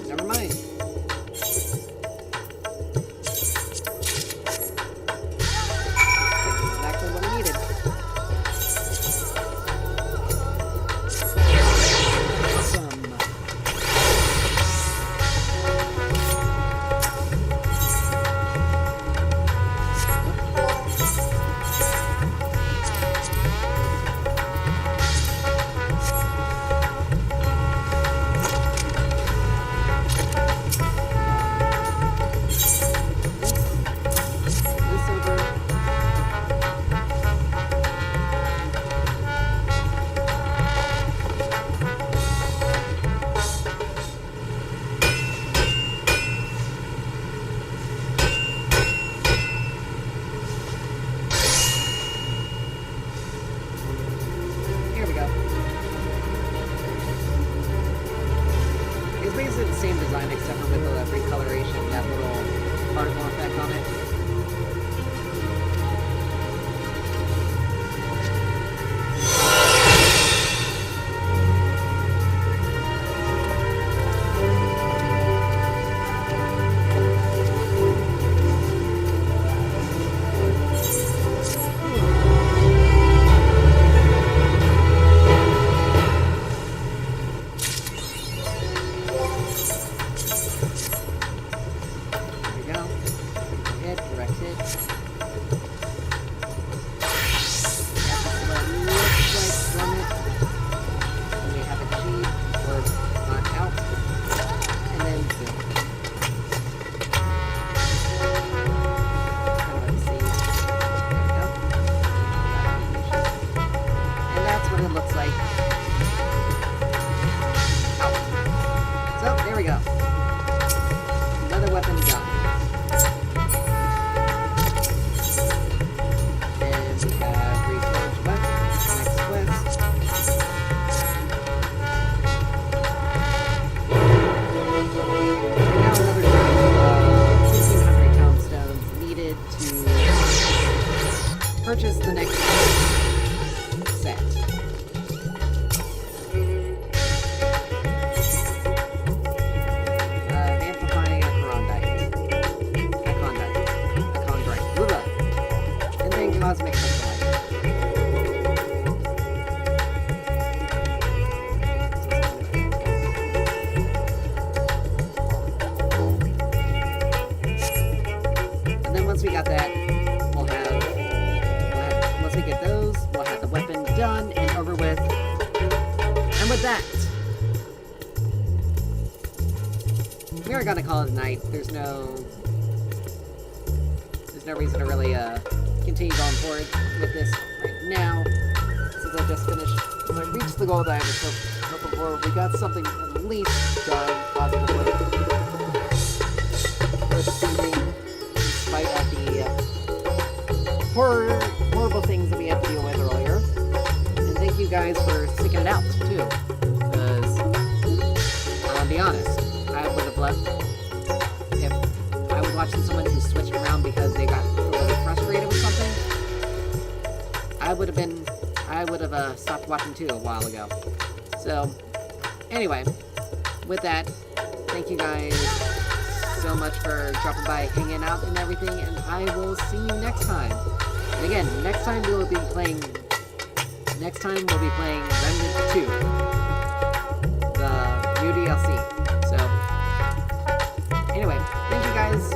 Never mind. Exactly what I needed. Awesome. This over. Here we go. It's basically the same design except for with the recoloration, that little particle effect on it. There we go. Hit, direct hit. That's what it looks like from it. And we have achieved or not out. And then boom. Kind of like see. There we go. And that's what it looks like. Out. So there we go. Another weapon done. And we have reforged weapons. Next quest. And now another 1,500 townstones needed to purchase the next set. Amplifying Acondite. Blah. And then cosmic crystallite. And then once we got that, we'll have once we get those, we'll have the weapon done and over with. And with that, we are gonna call it a night. There's no reason to really continue going forward with this right now, since I just finished. I reached the goal that I was hoping for. We got something at least done positively for this evening, in spite of the horrible things that we had to deal with earlier. And thank you guys for sticking it out too, because I'll be honest, I would have left if I was watching someone who switched around because they got a little frustrated with something. I would have stopped watching too a while ago. So, anyway, with that, thank you guys so much for dropping by, hanging out, and everything, and I will see you next time. And again, next time we'll be playing Remnant 2, the new DLC. So, anyway, thank you guys.